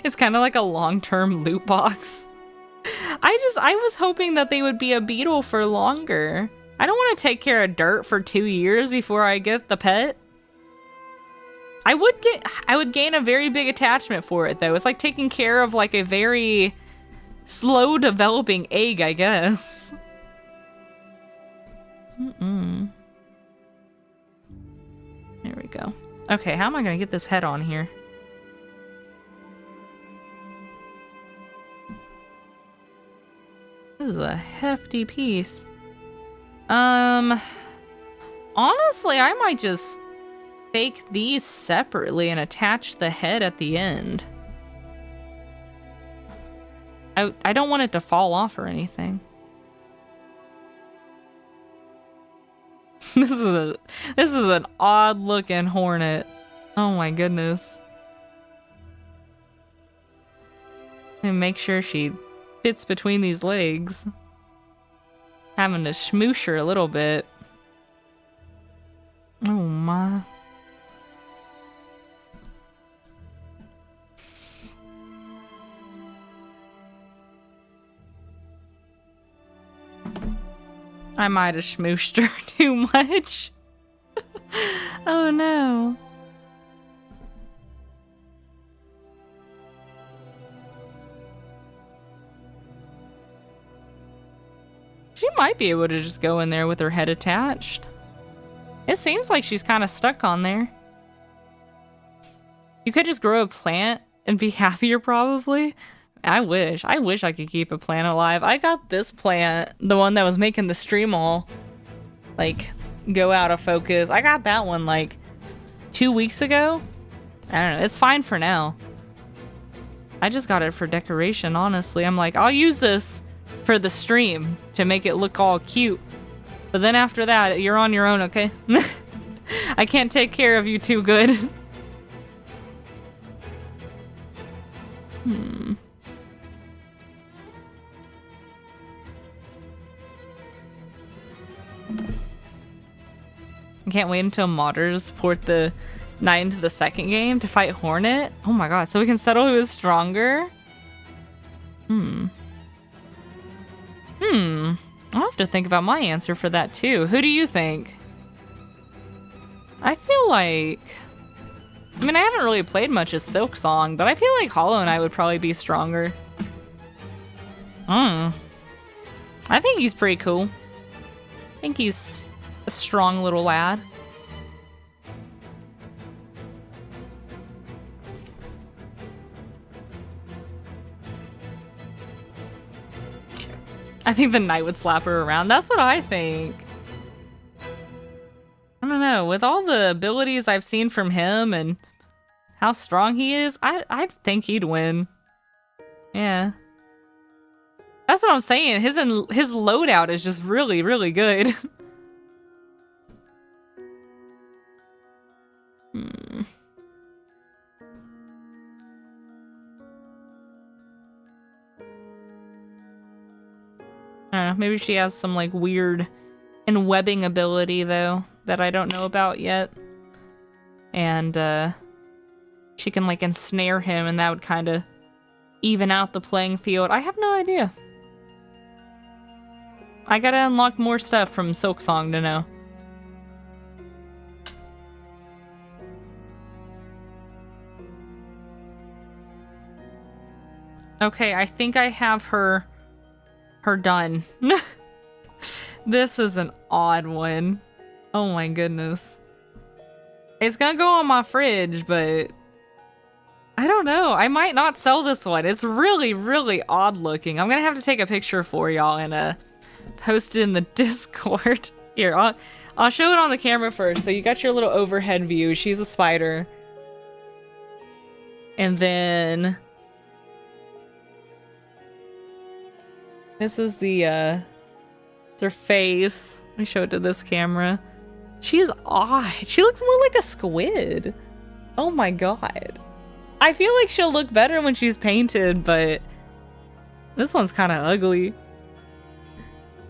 Speaker 1: It's kind of like a long-term loot box. I was hoping that they would be a beetle for longer. I don't want to take care of dirt for 2 years before I get the pet. I would gain a very big attachment for it though. It's like taking care of like a very slow developing egg, I guess. There we go. Okay, how am I gonna get this head on here? This is a hefty piece. Honestly, I might just fake these separately and attach the head at the end. I don't want it to fall off or anything. This is an odd looking hornet. Oh my goodness. And make sure she fits between these legs. Having to smoosh her a little bit. Oh my. I might have smooshed her too much. Oh no. She might be able to just go in there with her head attached. It seems like she's kind of stuck on there. You could just grow a plant and be happier probably. I wish I could keep a plant alive. I got this plant, the one that was making the stream all like go out of focus. I got that one like 2 weeks ago. I don't know, it's fine for now. I just got it for decoration, honestly. I'm like, I'll use this for the stream to make it look all cute. But then after that, you're on your own, okay? I can't take care of you too good. I can't wait until modders port the knight into the second game to fight Hornet. Oh my god, so we can settle who is stronger? I'll have to think about my answer for that too. Who do you think? I feel like... I mean, I haven't really played much as Silksong, but I feel like Hollow Knight would probably be stronger. I think he's pretty cool. I think he's a strong little lad. I think the knight would slap her around. That's what I think. I don't know. With all the abilities I've seen from him and how strong he is, I think he'd win. Yeah. That's what I'm saying. His loadout is just really, really good. I don't know, maybe she has some like weird enwebbing ability though that I don't know about yet. And she can like ensnare him and that would kind of even out the playing field. I have no idea. I gotta unlock more stuff from Silksong to know. Okay, I think I have her done. This is an odd one. Oh my goodness. It's gonna go on my fridge, but I don't know. I might not sell this one. It's really, really odd looking. I'm gonna have to take a picture for y'all and post it in the Discord. Here, I'll show it on the camera first. So you got your little overhead view. She's a spider. And then this is the it's her face. Let me show it to this camera. She is odd. She looks more like a squid. Oh my god. I feel like she'll look better when she's painted, but this one's kind of ugly.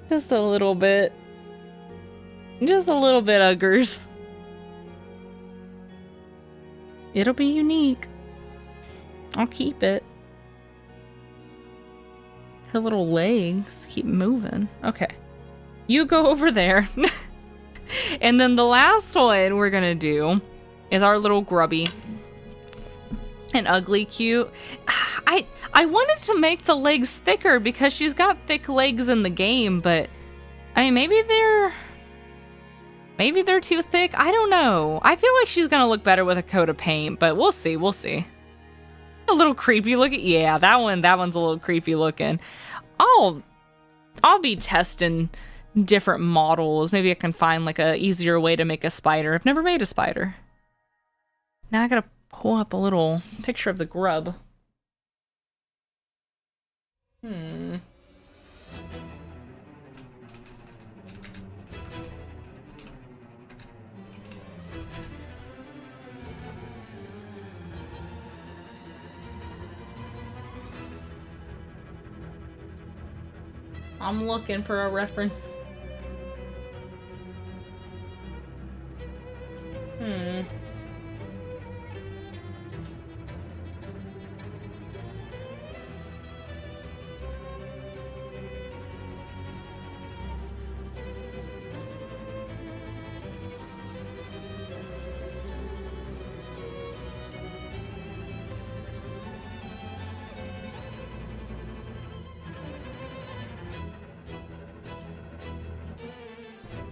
Speaker 1: Just a little bit. Just a little bit uggers. It'll be unique. I'll keep it. Her little legs keep moving. Okay. You go over there. And then the last one we're gonna do is our little grubby. And ugly cute. I wanted to make the legs thicker because she's got thick legs in the game, but I mean maybe they're too thick. I don't know. I feel like she's gonna look better with a coat of paint, but we'll see. We'll see. A little creepy looking. Yeah, that one's a little creepy looking. I'll be testing different models. Maybe I can find like a easier way to make a spider. I've never made a spider. Now I gotta pull up a little picture of the grub. I'm looking for a reference.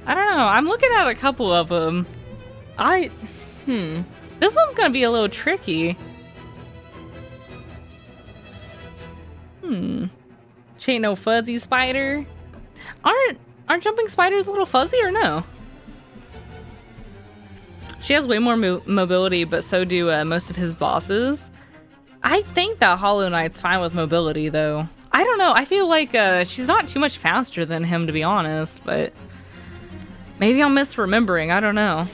Speaker 1: I don't know. I'm looking at a couple of them. This one's gonna be a little tricky. She ain't no fuzzy spider. Aren't jumping spiders a little fuzzy or no? She has way more mobility, but so do most of his bosses. I think that Hollow Knight's fine with mobility, though. I don't know. I feel like she's not too much faster than him, to be honest, but maybe I'm misremembering. I don't know.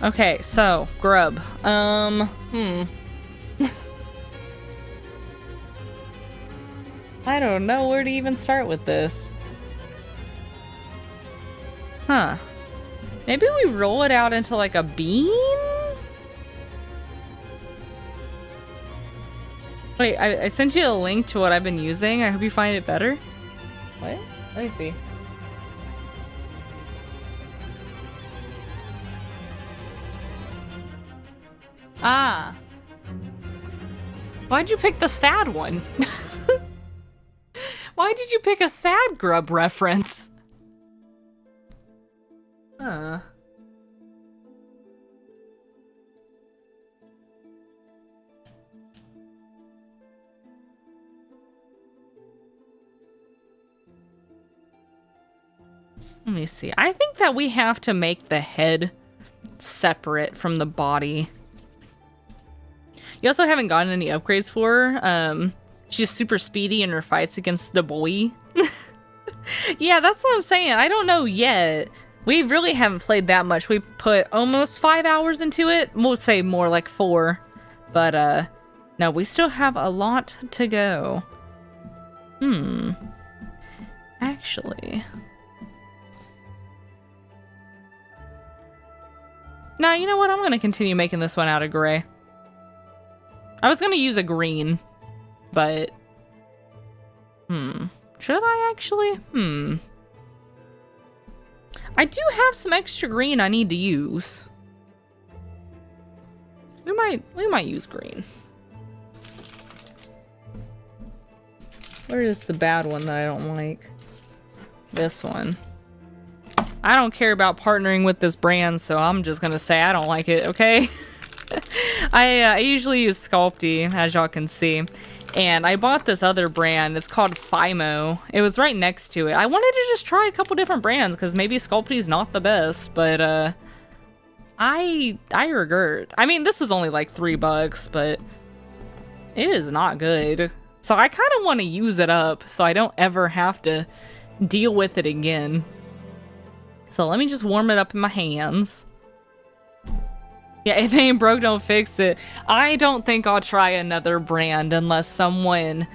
Speaker 1: Okay, so grub. I don't know where to even start with this. Huh. Maybe we roll it out into like a bean? Wait, I sent you a link to what I've been using. I hope you find it better. What? Let me see. Ah. Why'd you pick the sad one? Why did you pick a sad grub reference? Huh. Let me see. I think that we have to make the head separate from the body. You also haven't gotten any upgrades for her. She's super speedy in her fights against the boy. Yeah, that's what I'm saying. I don't know yet. We really haven't played that much. We put almost 5 hours into it. We'll say more like 4. But, no, we still have a lot to go. Actually. Now, you know what? I'm going to continue making this one out of gray. I was going to use a green, but... Should I actually? I do have some extra green I need to use. We might use green. Where is the bad one that I don't like? This one. I don't care about partnering with this brand, so I'm just gonna say I don't like it, okay? I usually use Sculpty, as y'all can see. And I bought this other brand. It's called Fimo. It was right next to it. I wanted to just try a couple different brands, because maybe Sculpty's not the best, but I regret. I mean, this is only like $3, but it is not good. So I kind of want to use it up so I don't ever have to deal with it again. So let me just warm it up in my hands. Yeah, if it ain't broke, don't fix it. I don't think I'll try another brand unless someone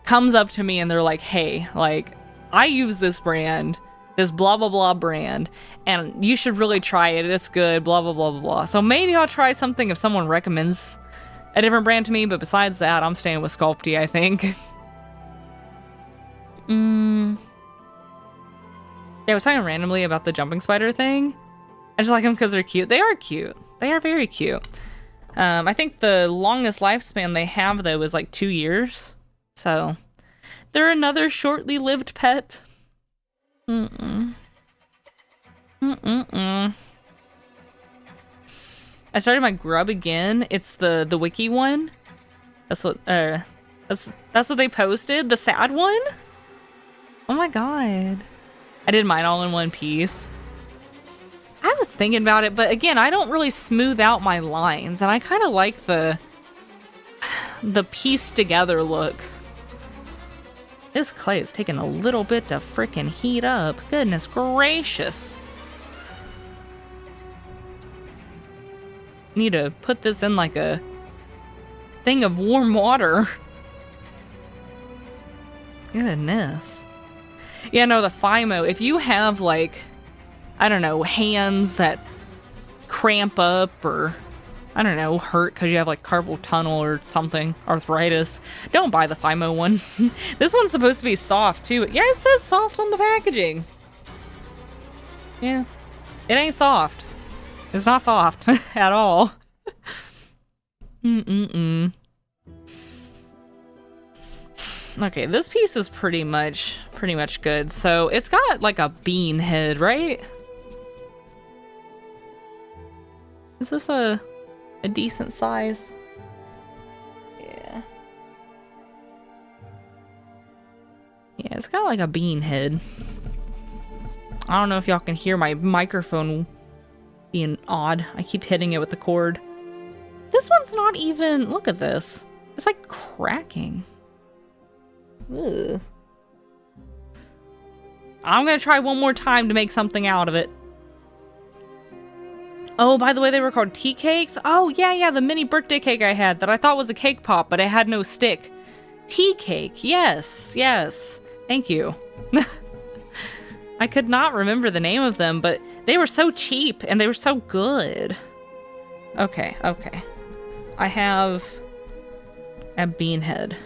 Speaker 1: comes up to me and they're like, hey, like, I use this brand, this blah, blah, blah brand, and you should really try it. It's good, blah, blah, blah, blah, blah. So maybe I'll try something if someone recommends a different brand to me, but besides that, I'm staying with Sculpty, I think. Yeah, I was talking randomly about the jumping spider thing. I just like them because they're cute. They are cute. They are very cute. I think the longest lifespan they have, though, is like 2 years. So, they're another shortly lived pet. I started my grub again. It's the wiki one. That's what that's what they posted. The sad one. Oh my god. I did mine all in one piece. I was thinking about it, but again, I don't really smooth out my lines, and I kind of like the piece together look. This clay is taking a little bit to freaking heat up. Goodness gracious. Need to put this in like a thing of warm water. Goodness. Yeah, no, the FIMO, if you have like, I don't know, hands that cramp up or, I don't know, hurt because you have like carpal tunnel or something, arthritis, don't buy the FIMO one. This one's supposed to be soft too. Yeah, it says soft on the packaging. Yeah, it ain't soft. It's not soft at all. Okay, this piece is pretty much good. So it's got like a bean head, right? Is this a decent size? Yeah. Yeah, it's got like a bean head. I don't know if y'all can hear my microphone being odd. I keep hitting it with the cord. This one's not even... Look at this. It's like cracking. Ugh. I'm gonna try one more time to make something out of it. Oh, by the way, they were called tea cakes? Oh, yeah, the mini birthday cake I had that I thought was a cake pop, but it had no stick. Tea cake, yes. Thank you. I could not remember the name of them, but they were so cheap and they were so good. Okay. I have a bean head.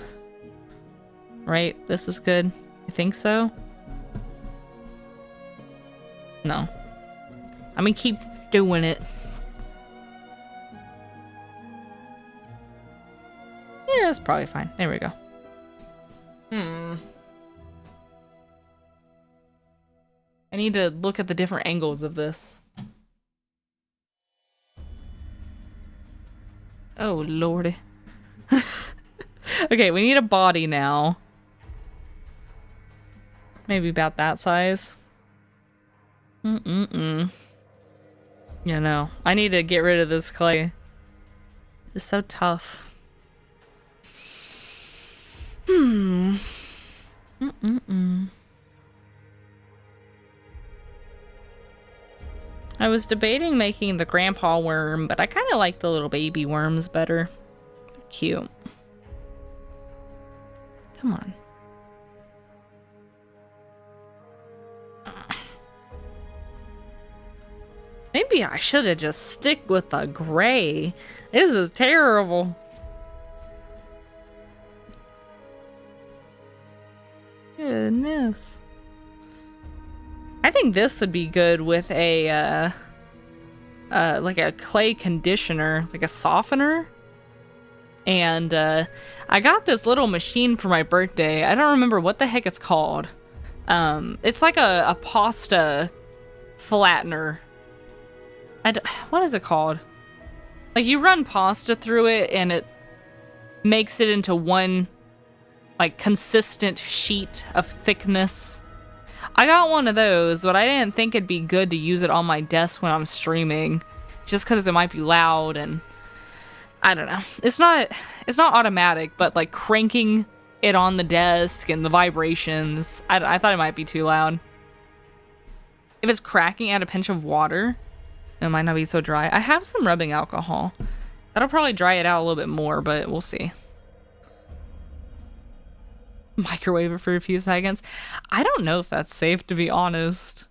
Speaker 1: Right? This is good. I think so. No. I'm gonna keep doing it. Yeah, that's probably fine. There we go. I need to look at the different angles of this. Oh, lordy. Okay, we need a body now. Maybe about that size. You know, I need to get rid of this clay. It's so tough. I was debating making the grandpa worm, but I kind of like the little baby worms better. They're cute. Come on. Maybe I should have just stick with the gray. This is terrible. Goodness. I think this would be good with a like a clay conditioner, like a softener. And I got this little machine for my birthday. I don't remember what the heck it's called. It's like a pasta flattener. What is it called? Like you run pasta through it and it makes it into one like consistent sheet of thickness. I got one of those, but I didn't think it'd be good to use it on my desk when I'm streaming, just because it might be loud and I don't know. It's not automatic, but like cranking it on the desk and the vibrations, I thought it might be too loud. If it's cracking, add a pinch of water. It might not be so dry. I have some rubbing alcohol. That'll probably dry it out a little bit more, but we'll see. Microwave it for a few seconds. I don't know if that's safe, to be honest.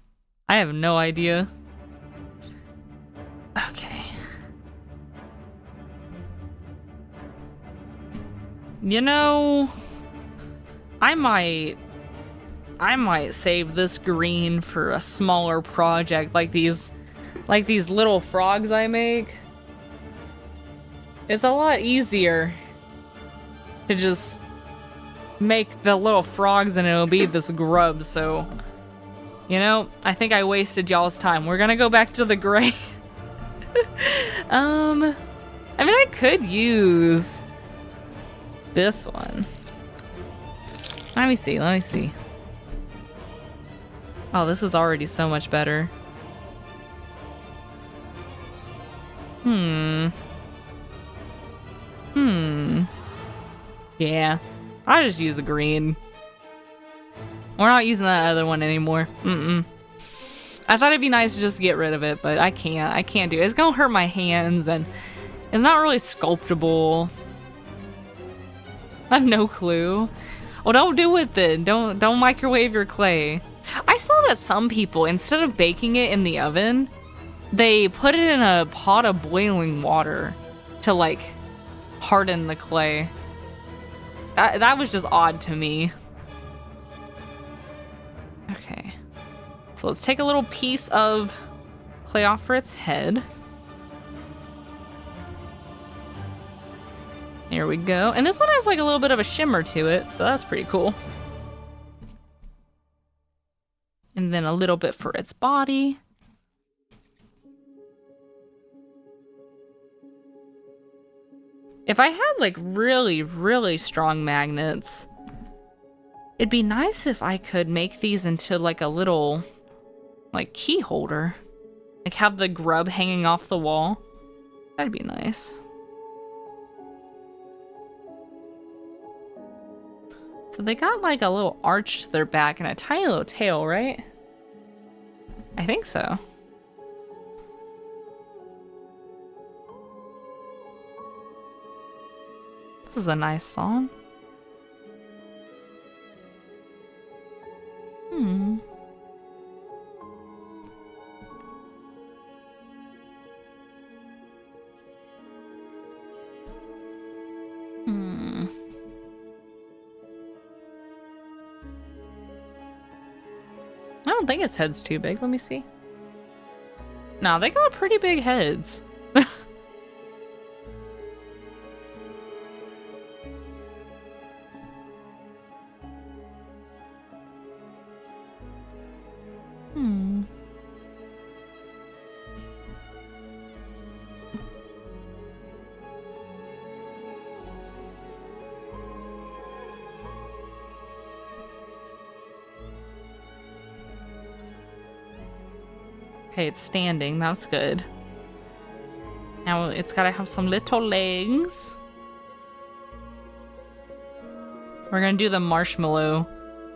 Speaker 1: I have no idea. Okay. You know, I might save this green for a smaller project like these little frogs I make. It's a lot easier to just make the little frogs and it'll be this grub, so you know, I think I wasted y'all's time. We're gonna go back to the gray. I mean, I could use this one. Let me see. Oh, this is already so much better. Yeah, I'll just use the green. We're not using that other one anymore. I thought it'd be nice to just get rid of it, but I can't do it. It's gonna hurt my hands, and it's not really sculptable. I have no clue. Well, don't do it then. Don't microwave your clay. I saw that some people, instead of baking it in the oven, they put it in a pot of boiling water to like harden the clay. That was just odd to me. Okay. So let's take a little piece of clay off for its head. Here we go. And this one has like a little bit of a shimmer to it, so that's pretty cool. And then a little bit for its body. If I had like really, really strong magnets, it'd be nice if I could make these into like a little like key holder. Like have the grub hanging off the wall. That'd be nice. So they got like a little arch to their back and a tiny little tail, right? I think so. This is a nice song. I don't think its head's too big. Let me see. No, they got pretty big heads. Okay, it's standing. That's good. Now it's gotta have some little legs. We're gonna do the marshmallow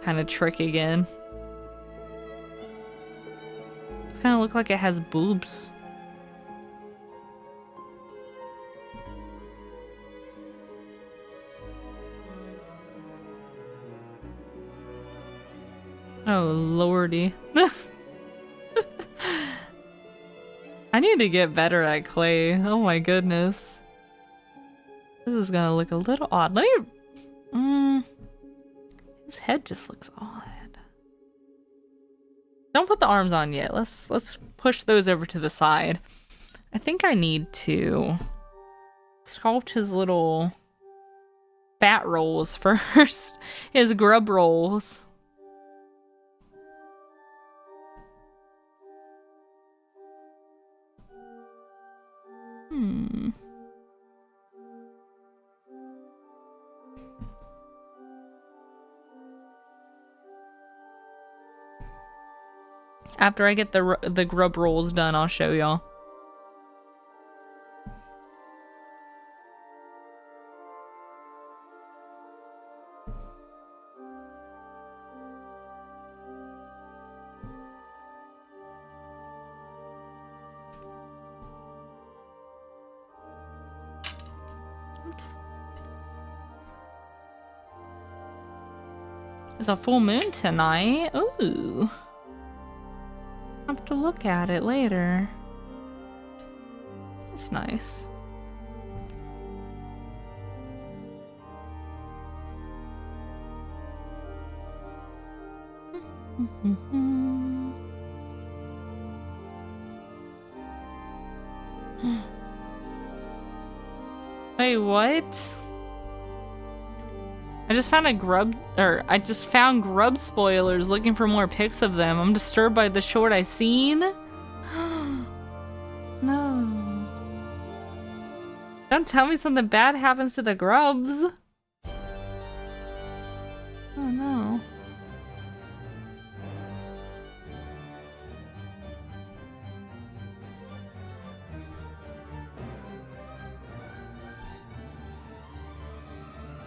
Speaker 1: kind of trick again. It's gonna look like it has boobs. Oh, lordy. I need to get better at clay. Oh my goodness. This is gonna look a little odd. Let me... his head just looks odd. Don't put the arms on yet. Let's push those over to the side. I think I need to sculpt his little fat rolls first. His grub rolls. After I get the grub rolls done, I'll show y'all. Oops. It's a full moon tonight. Ooh. I'll have to look at it later. It's nice. Wait, what? I just found grub spoilers looking for more pics of them. I'm disturbed by the short I seen. No. Don't tell me something bad happens to the grubs. Oh no.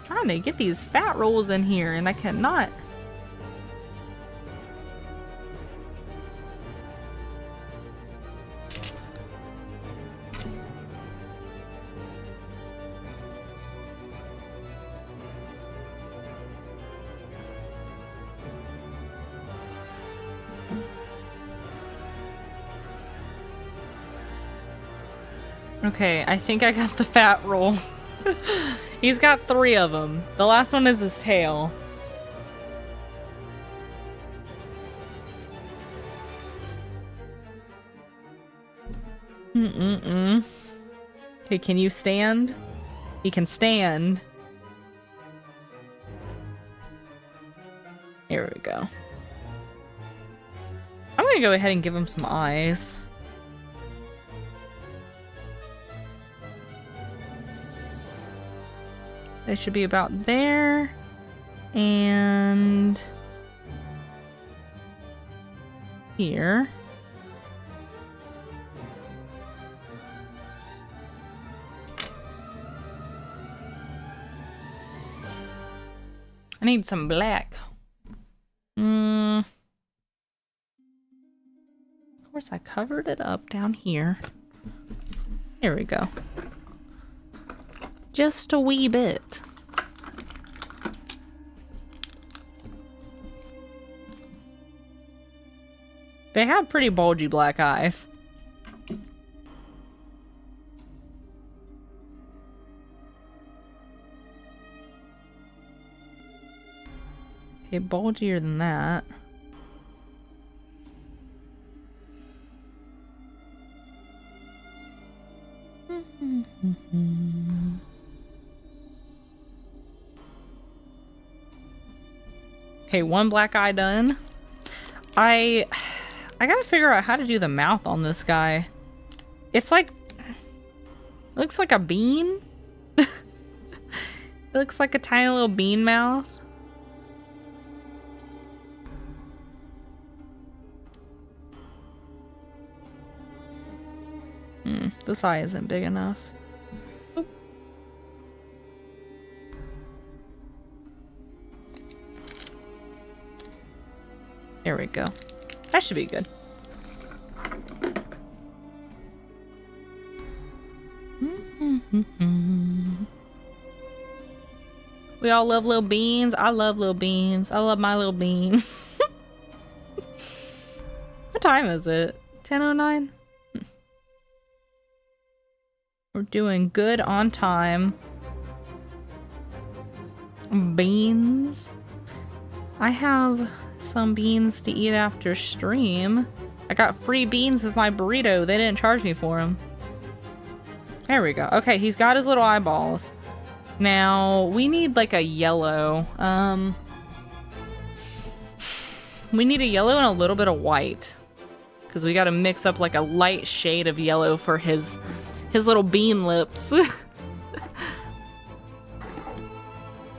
Speaker 1: Trying to get these fat rolls in here and I cannot. Okay, I think I got the fat roll. He's got 3 of them. The last one is his tail. Okay, can you stand? He can stand. Here we go. I'm gonna go ahead and give him some eyes. They should be about there. And here. I need some black. Of course, I covered it up down here. Here we go. Just a wee bit. They have pretty bulgy black eyes. Okay, bulgier than that. Okay, one black eye done. I gotta figure out how to do the mouth on this guy. It's like, looks like a bean. It looks like a tiny little bean mouth. This eye isn't big enough. Oop. There we go. That should be good. We all love little beans. I love little beans. I love my little bean. What time is it? 10:09? We're doing good on time. Beans. I have some beans to eat after stream. I got free beans with my burrito. They didn't charge me for them. There we go. Okay, he's got his little eyeballs. Now, we need like a yellow. We need a yellow and a little bit of white. Because we got to mix up like a light shade of yellow for his little bean lips. There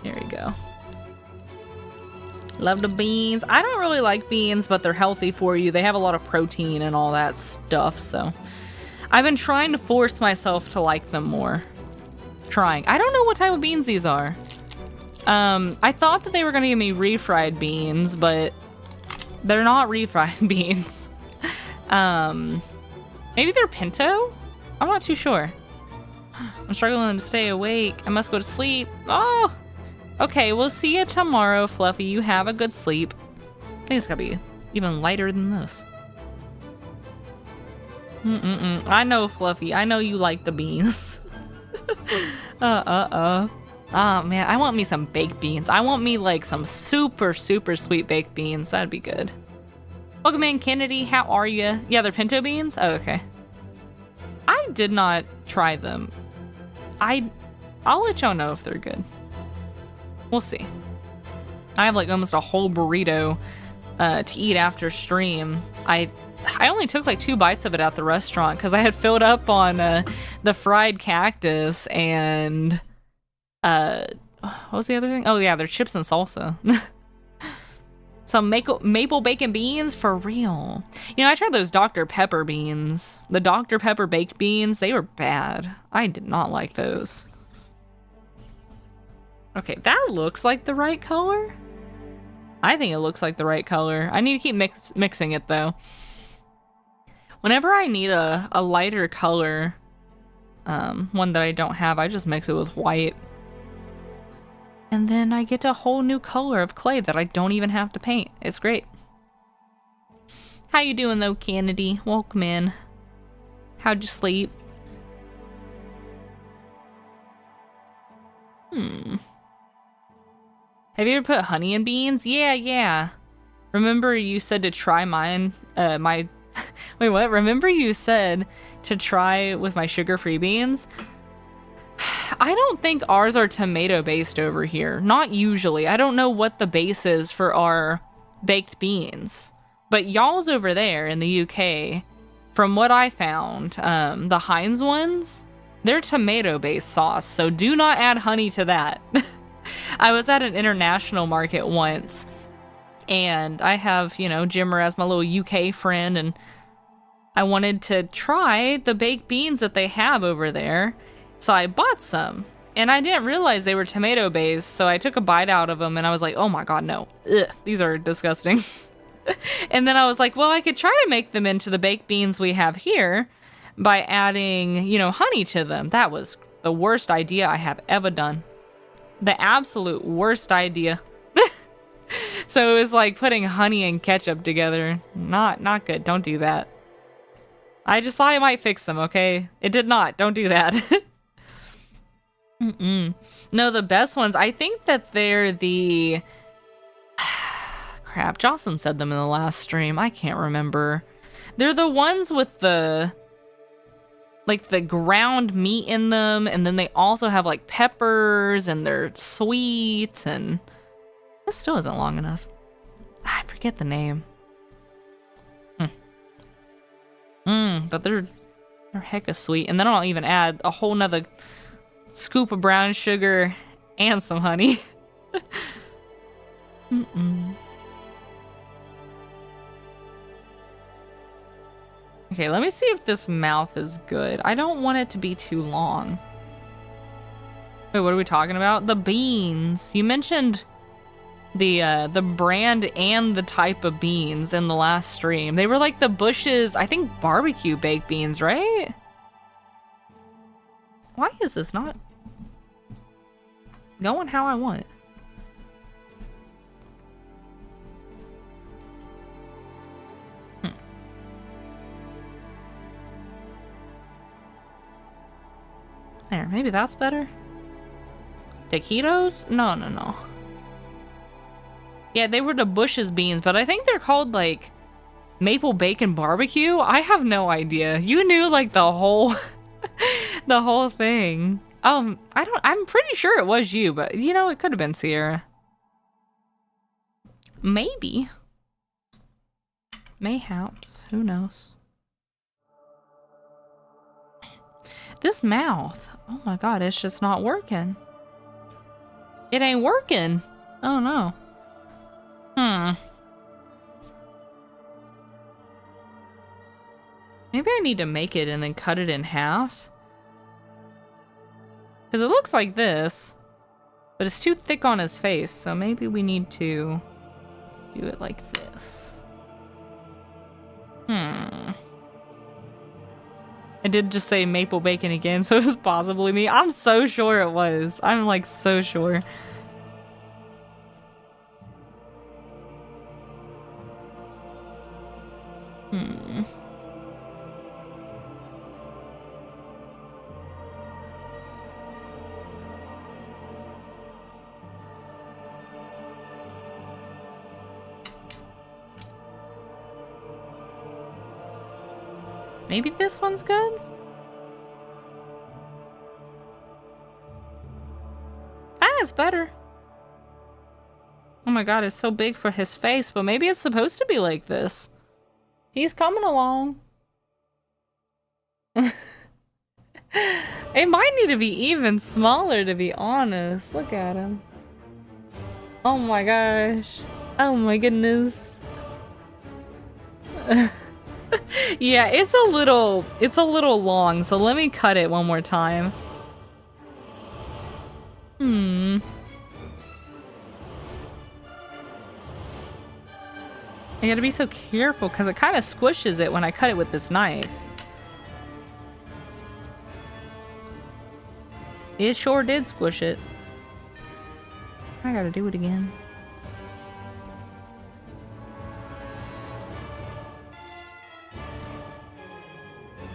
Speaker 1: we go. Love the beans. I don't really like beans, but they're healthy for you. They have a lot of protein and all that stuff, so I've been trying to force myself to like them more. Trying. I don't know what type of beans these are. I thought that they were gonna give me refried beans, but they're not refried beans. Maybe they're pinto? I'm not too sure. I'm struggling to stay awake. I must go to sleep. Oh! Okay, we'll see you tomorrow, Fluffy. You have a good sleep. I think it's gotta be even lighter than this. I know, Fluffy. I know you like the beans. Oh, man. I want me some baked beans. I want me, like, some super, super sweet baked beans. That'd be good. Welcome in, Kennedy. How are you? Yeah, they're pinto beans? Oh, okay. I did not try them. I'll let y'all know if they're good. We'll see. I have, like, almost a whole burrito to eat after stream. I only took like 2 bites of it at the restaurant because I had filled up on the fried cactus and what was the other thing? Oh yeah, they're chips and salsa. Some maple bacon beans for real. You know, I tried those Dr. Pepper beans. The Dr. Pepper baked beans, they were bad. I did not like those. Okay, that looks like the right color. I think it looks like the right color. I need to keep mixing it though. Whenever I need a lighter color, one that I don't have, I just mix it with white. And then I get a whole new color of clay that I don't even have to paint. It's great. How you doing though, Kennedy? Welcome in. How'd you sleep? Have you ever put honey in beans? Yeah. Remember you said to try mine, wait, what? Remember you said to try with my sugar-free beans? I don't think ours are tomato-based over here. Not usually. I don't know what the base is for our baked beans. But y'all's over there in the UK, from what I found, the Heinz ones, they're tomato-based sauce, so do not add honey to that. I was at an international market once, and I have, you know, Jimmer as my little UK friend, and I wanted to try the baked beans that they have over there, so I bought some. And I didn't realize they were tomato-based, so I took a bite out of them, and I was like, oh my god, no. Ugh, these are disgusting. And then I was like, well, I could try to make them into the baked beans we have here by adding, you know, honey to them. That was the worst idea I have ever done. The absolute worst idea. So it was like putting honey and ketchup together. Not good. Don't do that. I just thought I might fix them, okay? It did not. Don't do that. No, the best ones, I think that they're the... Crap, Jocelyn said them in the last stream. I can't remember. They're the ones with the... like the ground meat in them, and then they also have like peppers, and they're sweet, and... This still isn't long enough. I forget the name. But they're hecka sweet. And then I'll even add a whole nother scoop of brown sugar and some honey. Okay, let me see if this mouth is good. I don't want it to be too long. Wait, what are we talking about? The beans. You mentioned the brand and the type of beans in the last stream. They were like the Bush's, I think, barbecue baked beans, right? Why is this not going how I want it? There, maybe that's better. Taquitos? No. Yeah, they were the Bush's beans, but I think they're called, like, maple bacon barbecue? I have no idea. You knew, like, the whole... the whole thing. I'm pretty sure it was you, but, you know, it could have been Sierra. Maybe. Mayhaps. Who knows? This mouth. Oh my god, it's just not working. It ain't working. Oh no. Maybe I need to make it and then cut it in half. Because it looks like this, but it's too thick on his face, so maybe we need to do it like this. I did just say maple bacon again, so it was possibly me. I'm so sure it was. I'm like so sure. Maybe this one's good? Ah, it's better. Oh my god, it's so big for his face, but maybe it's supposed to be like this. He's coming along. It might need to be even smaller, to be honest. Look at him. Oh my gosh. Oh my goodness. Yeah, it's a little long, so let me cut it one more time. I gotta be so careful because it kind of squishes it when I cut it with this knife. It sure did squish it. I gotta do it again.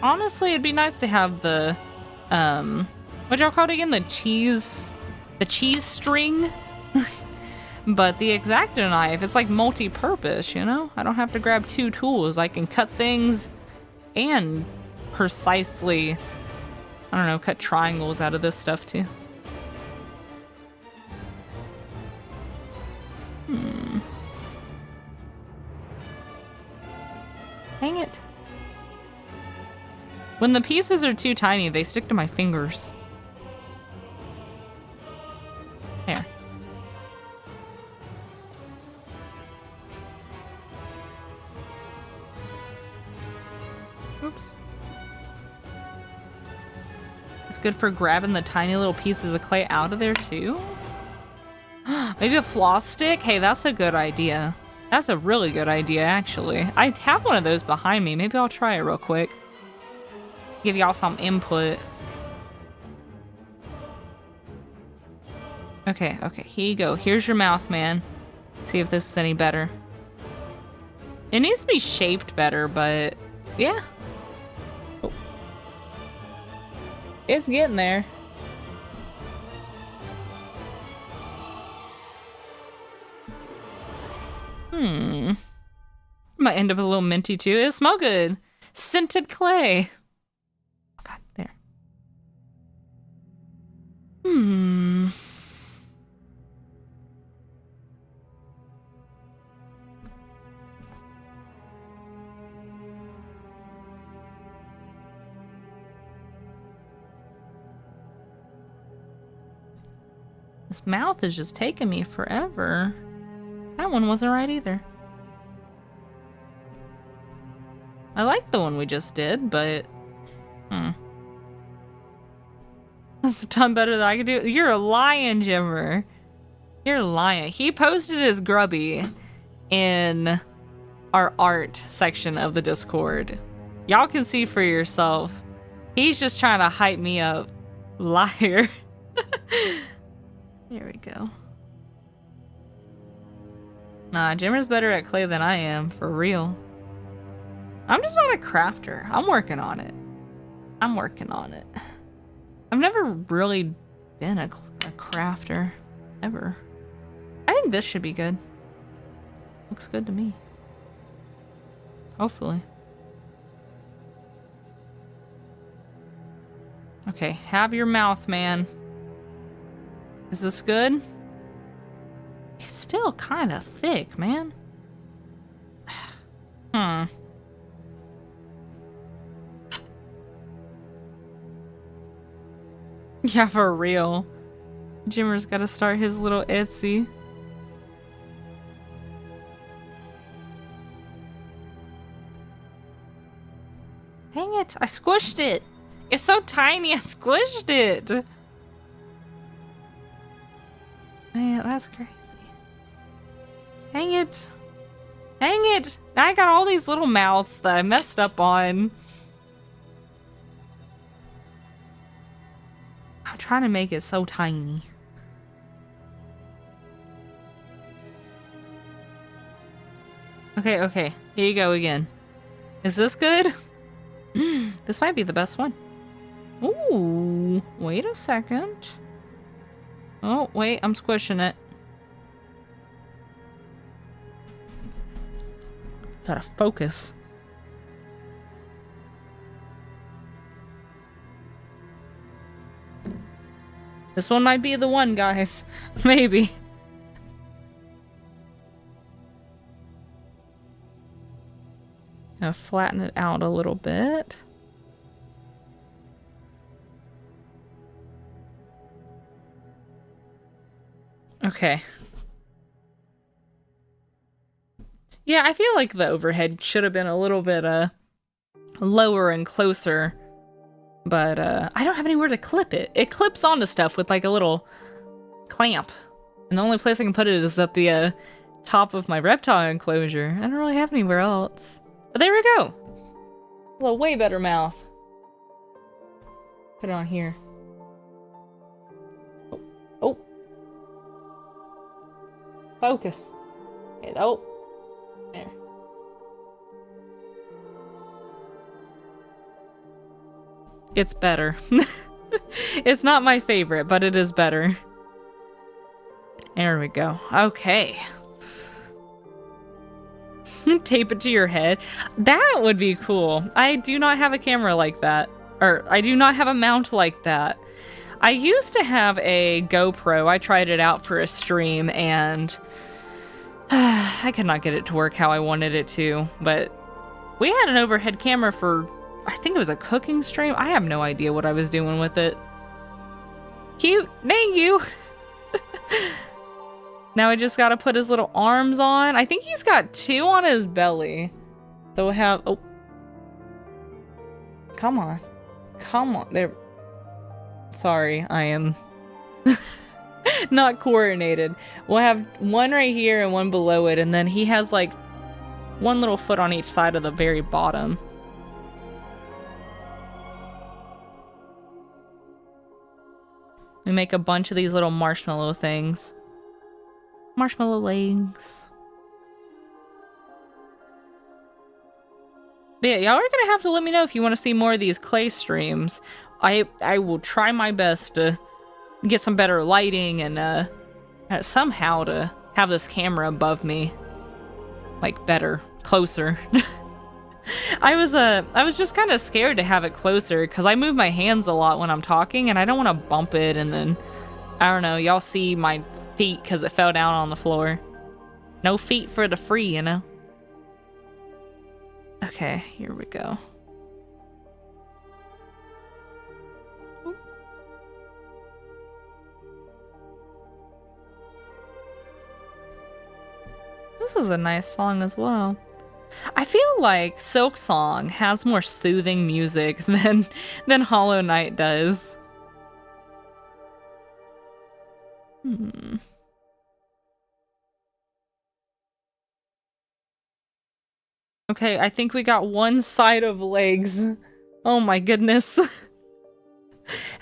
Speaker 1: Honestly, it'd be nice to have the, what y'all call it again? The cheese string? But the X-Acto knife, it's like multi-purpose, you know? I don't have to grab two tools. I can cut things and precisely, I don't know, cut triangles out of this stuff too. Dang it. When the pieces are too tiny, they stick to my fingers. There. Oops. It's good for grabbing the tiny little pieces of clay out of there too. Maybe a floss stick? Hey, that's a good idea. That's a really good idea, actually. I have one of those behind me. Maybe I'll try it real quick. Give y'all some input. Okay, here you go. Here's your mouth, man. See if this is any better. It needs to be shaped better, but yeah. Oh. It's getting there. Might end up with a little minty too. It smells good. Scented clay. God, there. This mouth is just taking me forever. That one wasn't right either. I like the one we just did, but that's a ton better than I could do. You're a lion, Jimmer. You're lying. He posted his grubby in our art section of the Discord. Y'all can see for yourself. He's just trying to hype me up. Liar. There we go. Nah, Jimmer's better at clay than I am, for real. I'm just not a crafter. I'm working on it. I'm working on it. I've never really been a crafter, ever. I think this should be good. Looks good to me. Hopefully. Okay, have your mouth, man. Is this good? It's still kind of thick, man. Yeah, for real. Jimmer's got to start his little Etsy. Dang it, I squished it. It's so tiny, I squished it. Man, that's crazy. Dang it. Dang it. Now I got all these little mouths that I messed up on. trying to make it so tiny. Okay, okay. Here you go again. Is this good? This might be the best one. Ooh, wait a second. Oh, wait, I'm squishing it. Gotta focus. This one might be the one, guys. Maybe. Gonna flatten it out a little bit. Okay. Yeah, I feel like the overhead should have been a little bit lower and closer. But I don't have anywhere to clip it. It clips onto stuff with like a little clamp. And the only place I can put it is at the top of my reptile enclosure. I don't really have anywhere else. But there we go. A way better mouth. Put it on here. Oh. Oh. Focus. Oh. There. It's better. It's not my favorite, but it is better. There we go. Okay. Tape it to your head. That would be cool. I do not have a camera like that. Or, I do not have a mount like that. I used to have a GoPro. I tried it out for a stream, and I could not get it to work how I wanted it to. But we had an overhead camera for, I think it was a cooking stream. I have no idea what I was doing with it. Cute. Thank you. Now I just gotta put his little arms on. I think he's got 2 on his belly. So we'll have... Oh. Come on. Come on. There. Sorry, I am not coordinated. We'll have one right here and one below it. And then he has like 1 little foot on each side of the very bottom. We make a bunch of these little marshmallow things. Marshmallow legs. But yeah, y'all are gonna have to let me know if you want to see more of these clay streams. I will try my best to get some better lighting and somehow to have this camera above me. Like better, closer. I was just kind of scared to have it closer because I move my hands a lot when I'm talking and I don't want to bump it and then, I don't know, y'all see my feet because it fell down on the floor. No feet for the free, you know? Okay, here we go. This is a nice song as well. I feel like Silksong has more soothing music than Hollow Knight does. Okay, I think we got 1 side of legs. Oh my goodness. How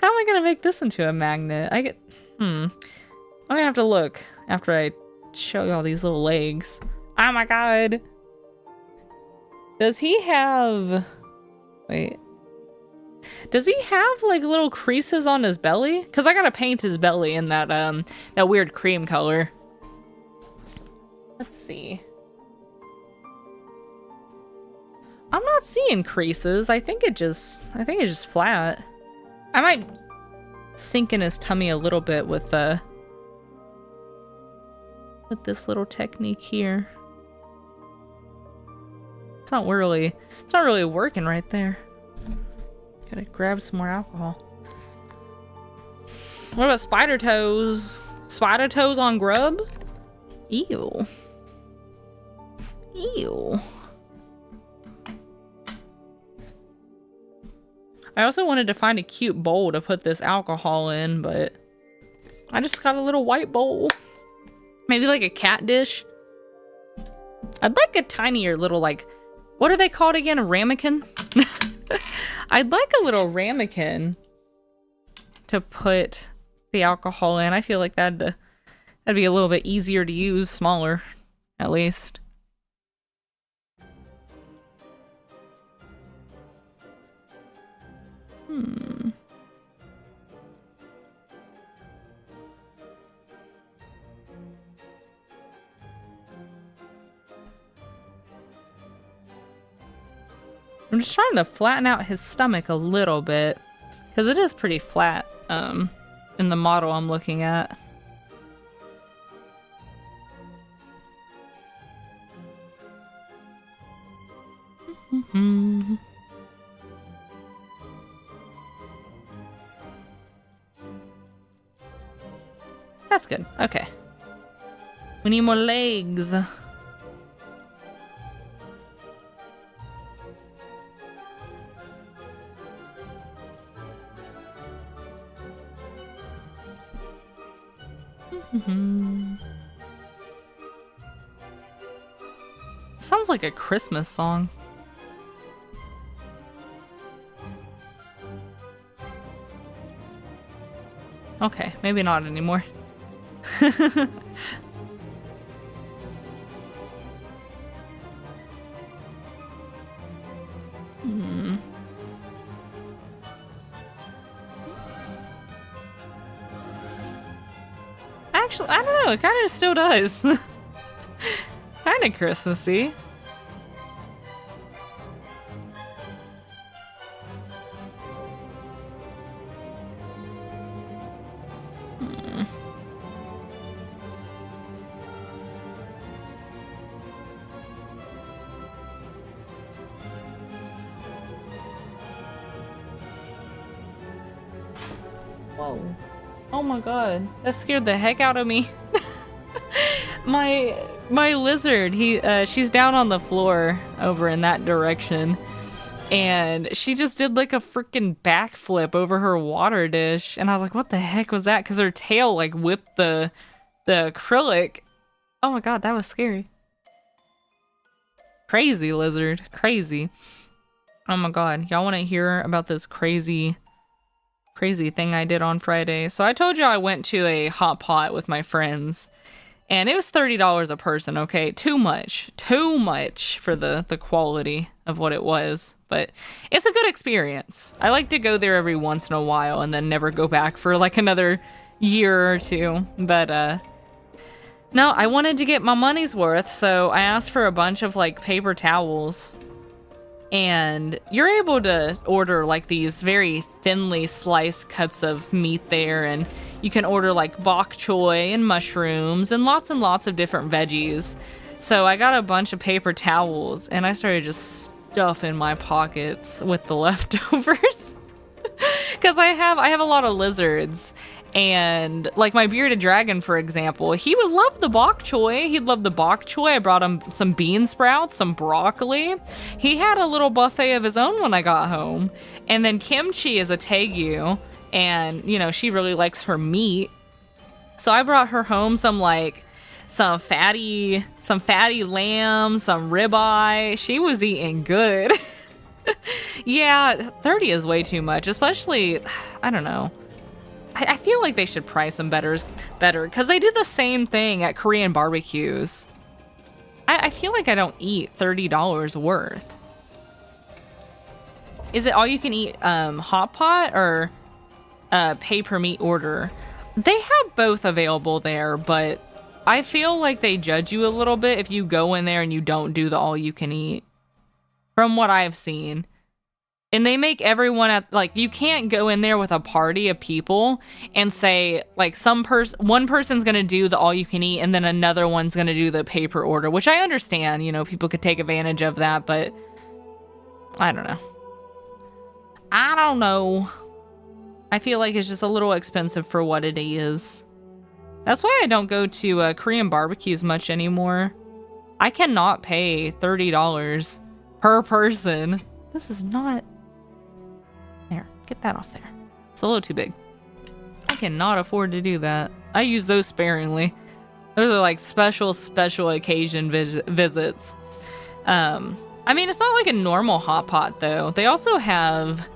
Speaker 1: am I gonna make this into a magnet? I'm gonna have to look after I show you all these little legs. Oh my god. Does he have... Wait. Does he have, like, little creases on his belly? Because I gotta paint his belly in that, that weird cream color. Let's see. I'm not seeing creases. I think it's just flat. I might sink in his tummy a little bit with this little technique here. It's not really working right there. Gotta grab some more alcohol. What about spider toes? Spider toes on grub? Ew. Ew. I also wanted to find a cute bowl to put this alcohol in, but I just got a little white bowl. Maybe like a cat dish. I'd like a tinier little, like, what are they called again? A ramekin? I'd like a little ramekin to put the alcohol in. I feel like that'd be a little bit easier to use, smaller, at least. I'm just trying to flatten out his stomach a little bit, because it is pretty flat in the model I'm looking at. That's good. Okay. We need more legs. Sounds like a Christmas song. Okay, maybe not anymore. Actually, I don't know. It kind of still does. Kind of Christmassy. Whoa. Oh my god. That scared the heck out of me. My lizard, she's down on the floor over in that direction. And she just did like a freaking backflip over her water dish. And I was like, what the heck was that? Because her tail like whipped the acrylic. Oh my god, that was scary. Crazy lizard. Crazy. Oh my god. Y'all want to hear about this crazy thing I did on Friday? So I told you I went to a hot pot with my friends. And it was $30 a person, okay? Too much for the quality of what it was. But it's a good experience. I like to go there every once in a while and then never go back for like another year or two. But no, I wanted to get my money's worth, so I asked for a bunch of like paper towels. And you're able to order like these very thinly sliced cuts of meat there, and you can order like bok choy and mushrooms and lots of different veggies. So I got a bunch of paper towels and I started just stuffing my pockets with the leftovers. Because I have a lot of lizards. And like my bearded dragon, for example, he would love the bok choy. He'd love the bok choy. I brought him some bean sprouts, some broccoli. He had a little buffet of his own when I got home. And then Kimchi is a tegu, and you know, she really likes her meat. So I brought her home some fatty lamb, some ribeye. She was eating good. Yeah, 30 is way too much, especially, I don't know. I feel like they should price them better because they do the same thing at Korean barbecues. I feel like I don't eat $30 worth. Is it all you can eat hot pot or pay per meat order? They have both available there, but I feel like they judge you a little bit if you go in there and you don't do the all you can eat. From what I've seen. And they make everyone you can't go in there with a party of people and say like one person's gonna do the all you can eat and then another one's gonna do the paper order, which I understand, you know, people could take advantage of that, but I don't know. I feel like it's just a little expensive for what it is. That's why I don't go to Korean barbecues much anymore. I cannot pay $30 per person. This is not... There, get that off there. It's a little too big. I cannot afford to do that. I use those sparingly. Those are like special occasion visits. I mean, it's not like a normal hot pot though. They also have...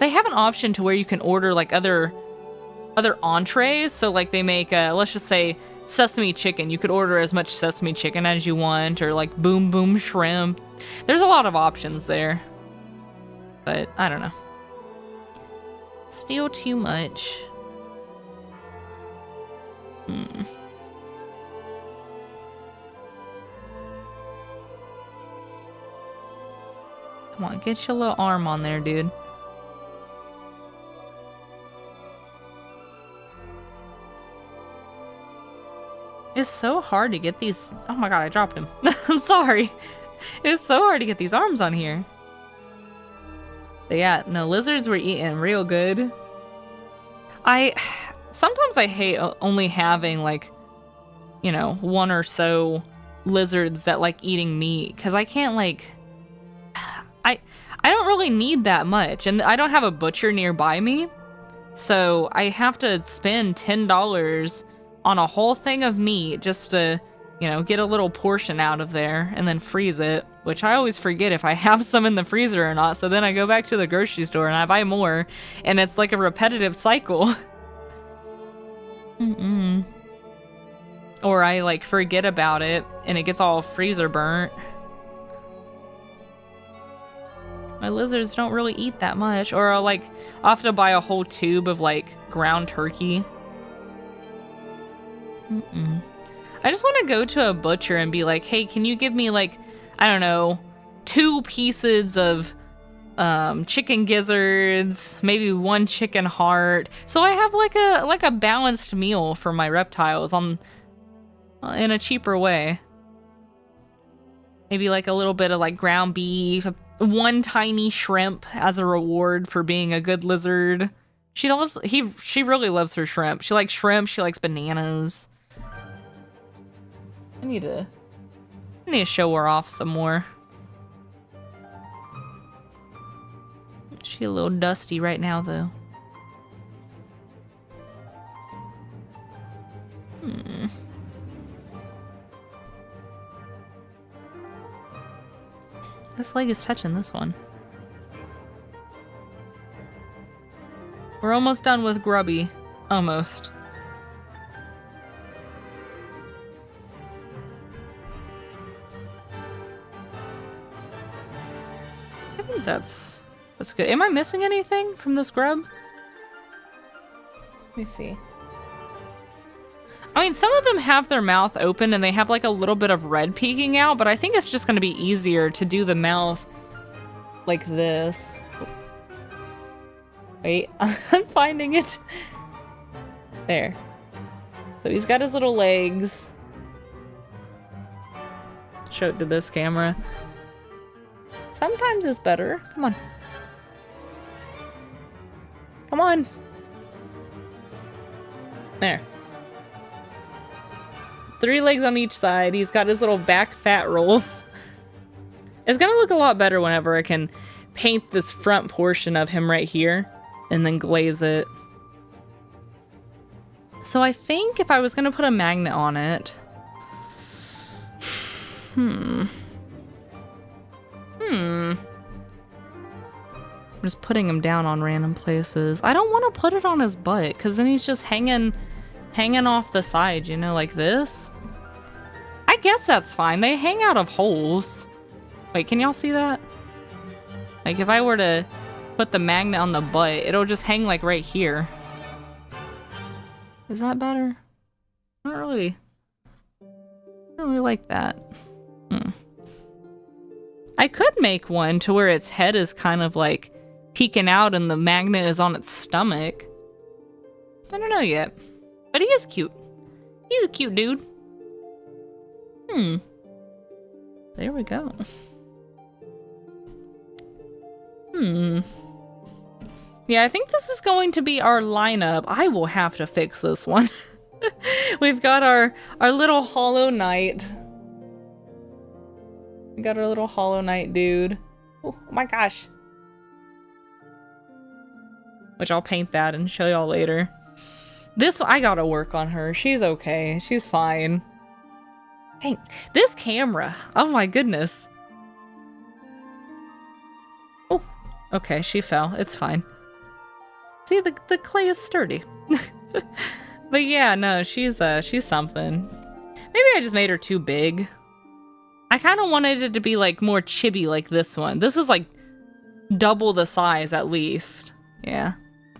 Speaker 1: They have an option to where you can order like other entrees. So like they make let's just say sesame chicken. You could order as much sesame chicken as you want, or like boom boom shrimp. There's a lot of options there. But I don't know. Still too much. Come on, get your little arm on there, dude. It's so hard to get these. Oh my god, I dropped him. I'm sorry. It's so hard to get these arms on here. But yeah, no, lizards were eating real good. Sometimes I hate only having like, you know, one or so lizards that like eating meat, because I can't like, I don't really need that much, and I don't have a butcher nearby me, so I have to spend $10 on a whole thing of meat just to, you know, get a little portion out of there and then freeze it, which I always forget if I have some in the freezer or not, so then I go back to the grocery store and I buy more, and it's like a repetitive cycle. Or I like forget about it and it gets all freezer burnt. My lizards don't really eat that much. Or I'll have to buy a whole tube of like ground turkey. I just want to go to a butcher and be like, hey, can you give me like, I don't know, 2 pieces of chicken gizzards, maybe 1 chicken heart, so I have like a balanced meal for my reptiles in a cheaper way. Maybe like a little bit of like ground beef, 1 tiny shrimp as a reward for being a good lizard. She really loves her shrimp. She likes shrimp, she likes bananas. I need to show her off some more. She's a little dusty right now, though. This leg is touching this one. We're almost done with Grubby. Almost. I think that's good. Am I missing anything from this grub? Let me see. I mean, some of them have their mouth open and they have like a little bit of red peeking out, but I think it's just going to be easier to do the mouth like this. Wait, I'm finding it. There. So he's got his little legs. Show it to this camera. Sometimes it's better. Come on. Come on. There. 3 legs on each side. He's got his little back fat rolls. It's gonna look a lot better whenever I can paint this front portion of him right here and then glaze it. So I think if I was gonna put a magnet on it... I'm just putting him down on random places. I don't want to put it on his butt, because then he's just hanging off the side, you know, like this. I guess that's fine. They hang out of holes. Wait, can y'all see that? Like, if I were to put the magnet on the butt, it'll just hang, like, right here. Is that better? Not really. I don't really like that. I could make one to where its head is kind of, like, peeking out and the magnet is on its stomach. I don't know yet. But he is cute. He's a cute dude. There we go. Yeah, I think this is going to be our lineup. I will have to fix this one. We've got our little Hollow Knight. We got our little Hollow Knight dude. Oh my gosh. Which I'll paint that and show y'all later. This, I gotta work on her. She's okay. She's fine. Dang, this camera. Oh my goodness. Oh, okay, she fell. It's fine. See, the clay is sturdy. But yeah, no, she's something. Maybe I just made her too big. I kind of wanted it to be like more chibi like this one. This is like double the size at least. Yeah.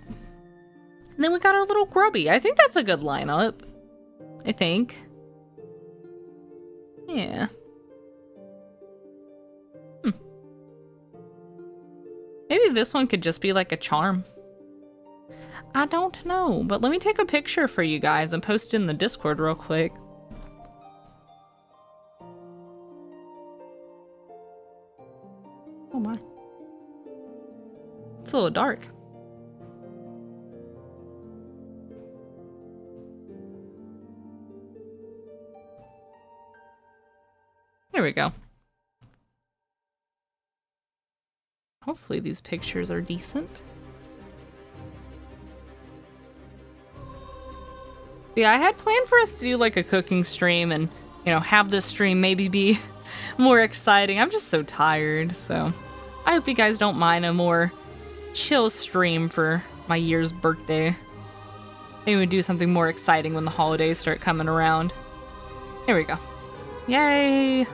Speaker 1: And then we got our little grubby. I think that's a good lineup. I think. Yeah. Maybe this one could just be like a charm. I don't know, but let me take a picture for you guys and post it in the Discord real quick. Oh my. It's a little dark. There we go. Hopefully these pictures are decent. Yeah, I had planned for us to do like a cooking stream and, you know, have this stream maybe be more exciting. I'm just so tired, so I hope you guys don't mind a more chill stream for my year's birthday. Maybe we do something more exciting when the holidays start coming around. Here we go. Yay!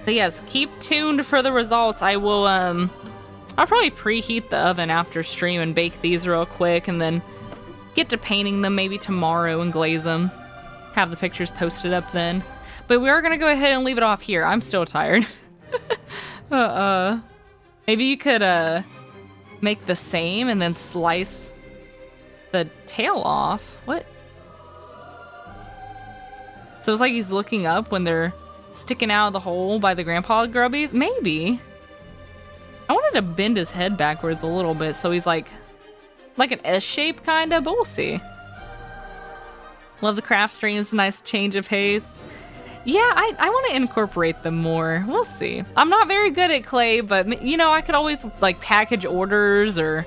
Speaker 1: But yes, keep tuned for the results. I will, I'll probably preheat the oven after stream and bake these real quick and then get to painting them maybe tomorrow and glaze them. Have the pictures posted up then. But we are gonna go ahead and leave it off here. I'm still tired. Maybe you could, make the same and then slice the tail off. What? So it's like he's looking up when they're sticking out of the hole by the grandpa grubbies? Maybe. I wanted to bend his head backwards a little bit so he's like an S shape kinda, but we'll see. Love the craft streams, nice change of pace. Yeah, I want to incorporate them more. We'll see. I'm not very good at clay, but you know, I could always like package orders, or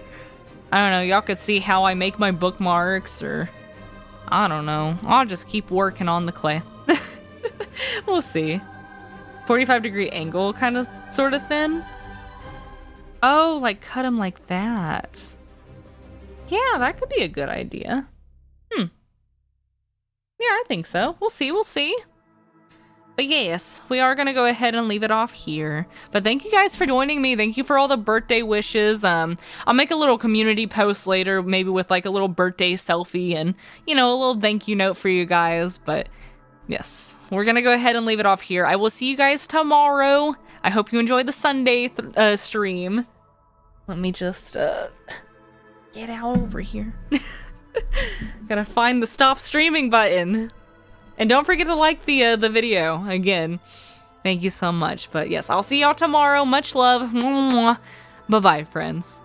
Speaker 1: I don't know, y'all could see how I make my bookmarks, or I don't know. I'll just keep working on the clay. We'll see. 45-degree angle kind of sort of thin. Oh, like cut them like that. Yeah, that could be a good idea. Yeah, I think so. We'll see, we'll see. But yes, we are going to go ahead and leave it off here. But thank you guys for joining me. Thank you for all the birthday wishes. I'll make a little community post later, maybe with like a little birthday selfie and, you know, a little thank you note for you guys. But yes, we're going to go ahead and leave it off here. I will see you guys tomorrow. I hope you enjoyed the Sunday stream. Let me just get out over here. Gotta find the stop streaming button. And don't forget to like the video again. Thank you so much. But yes, I'll see y'all tomorrow. Much love. Bye-bye, friends.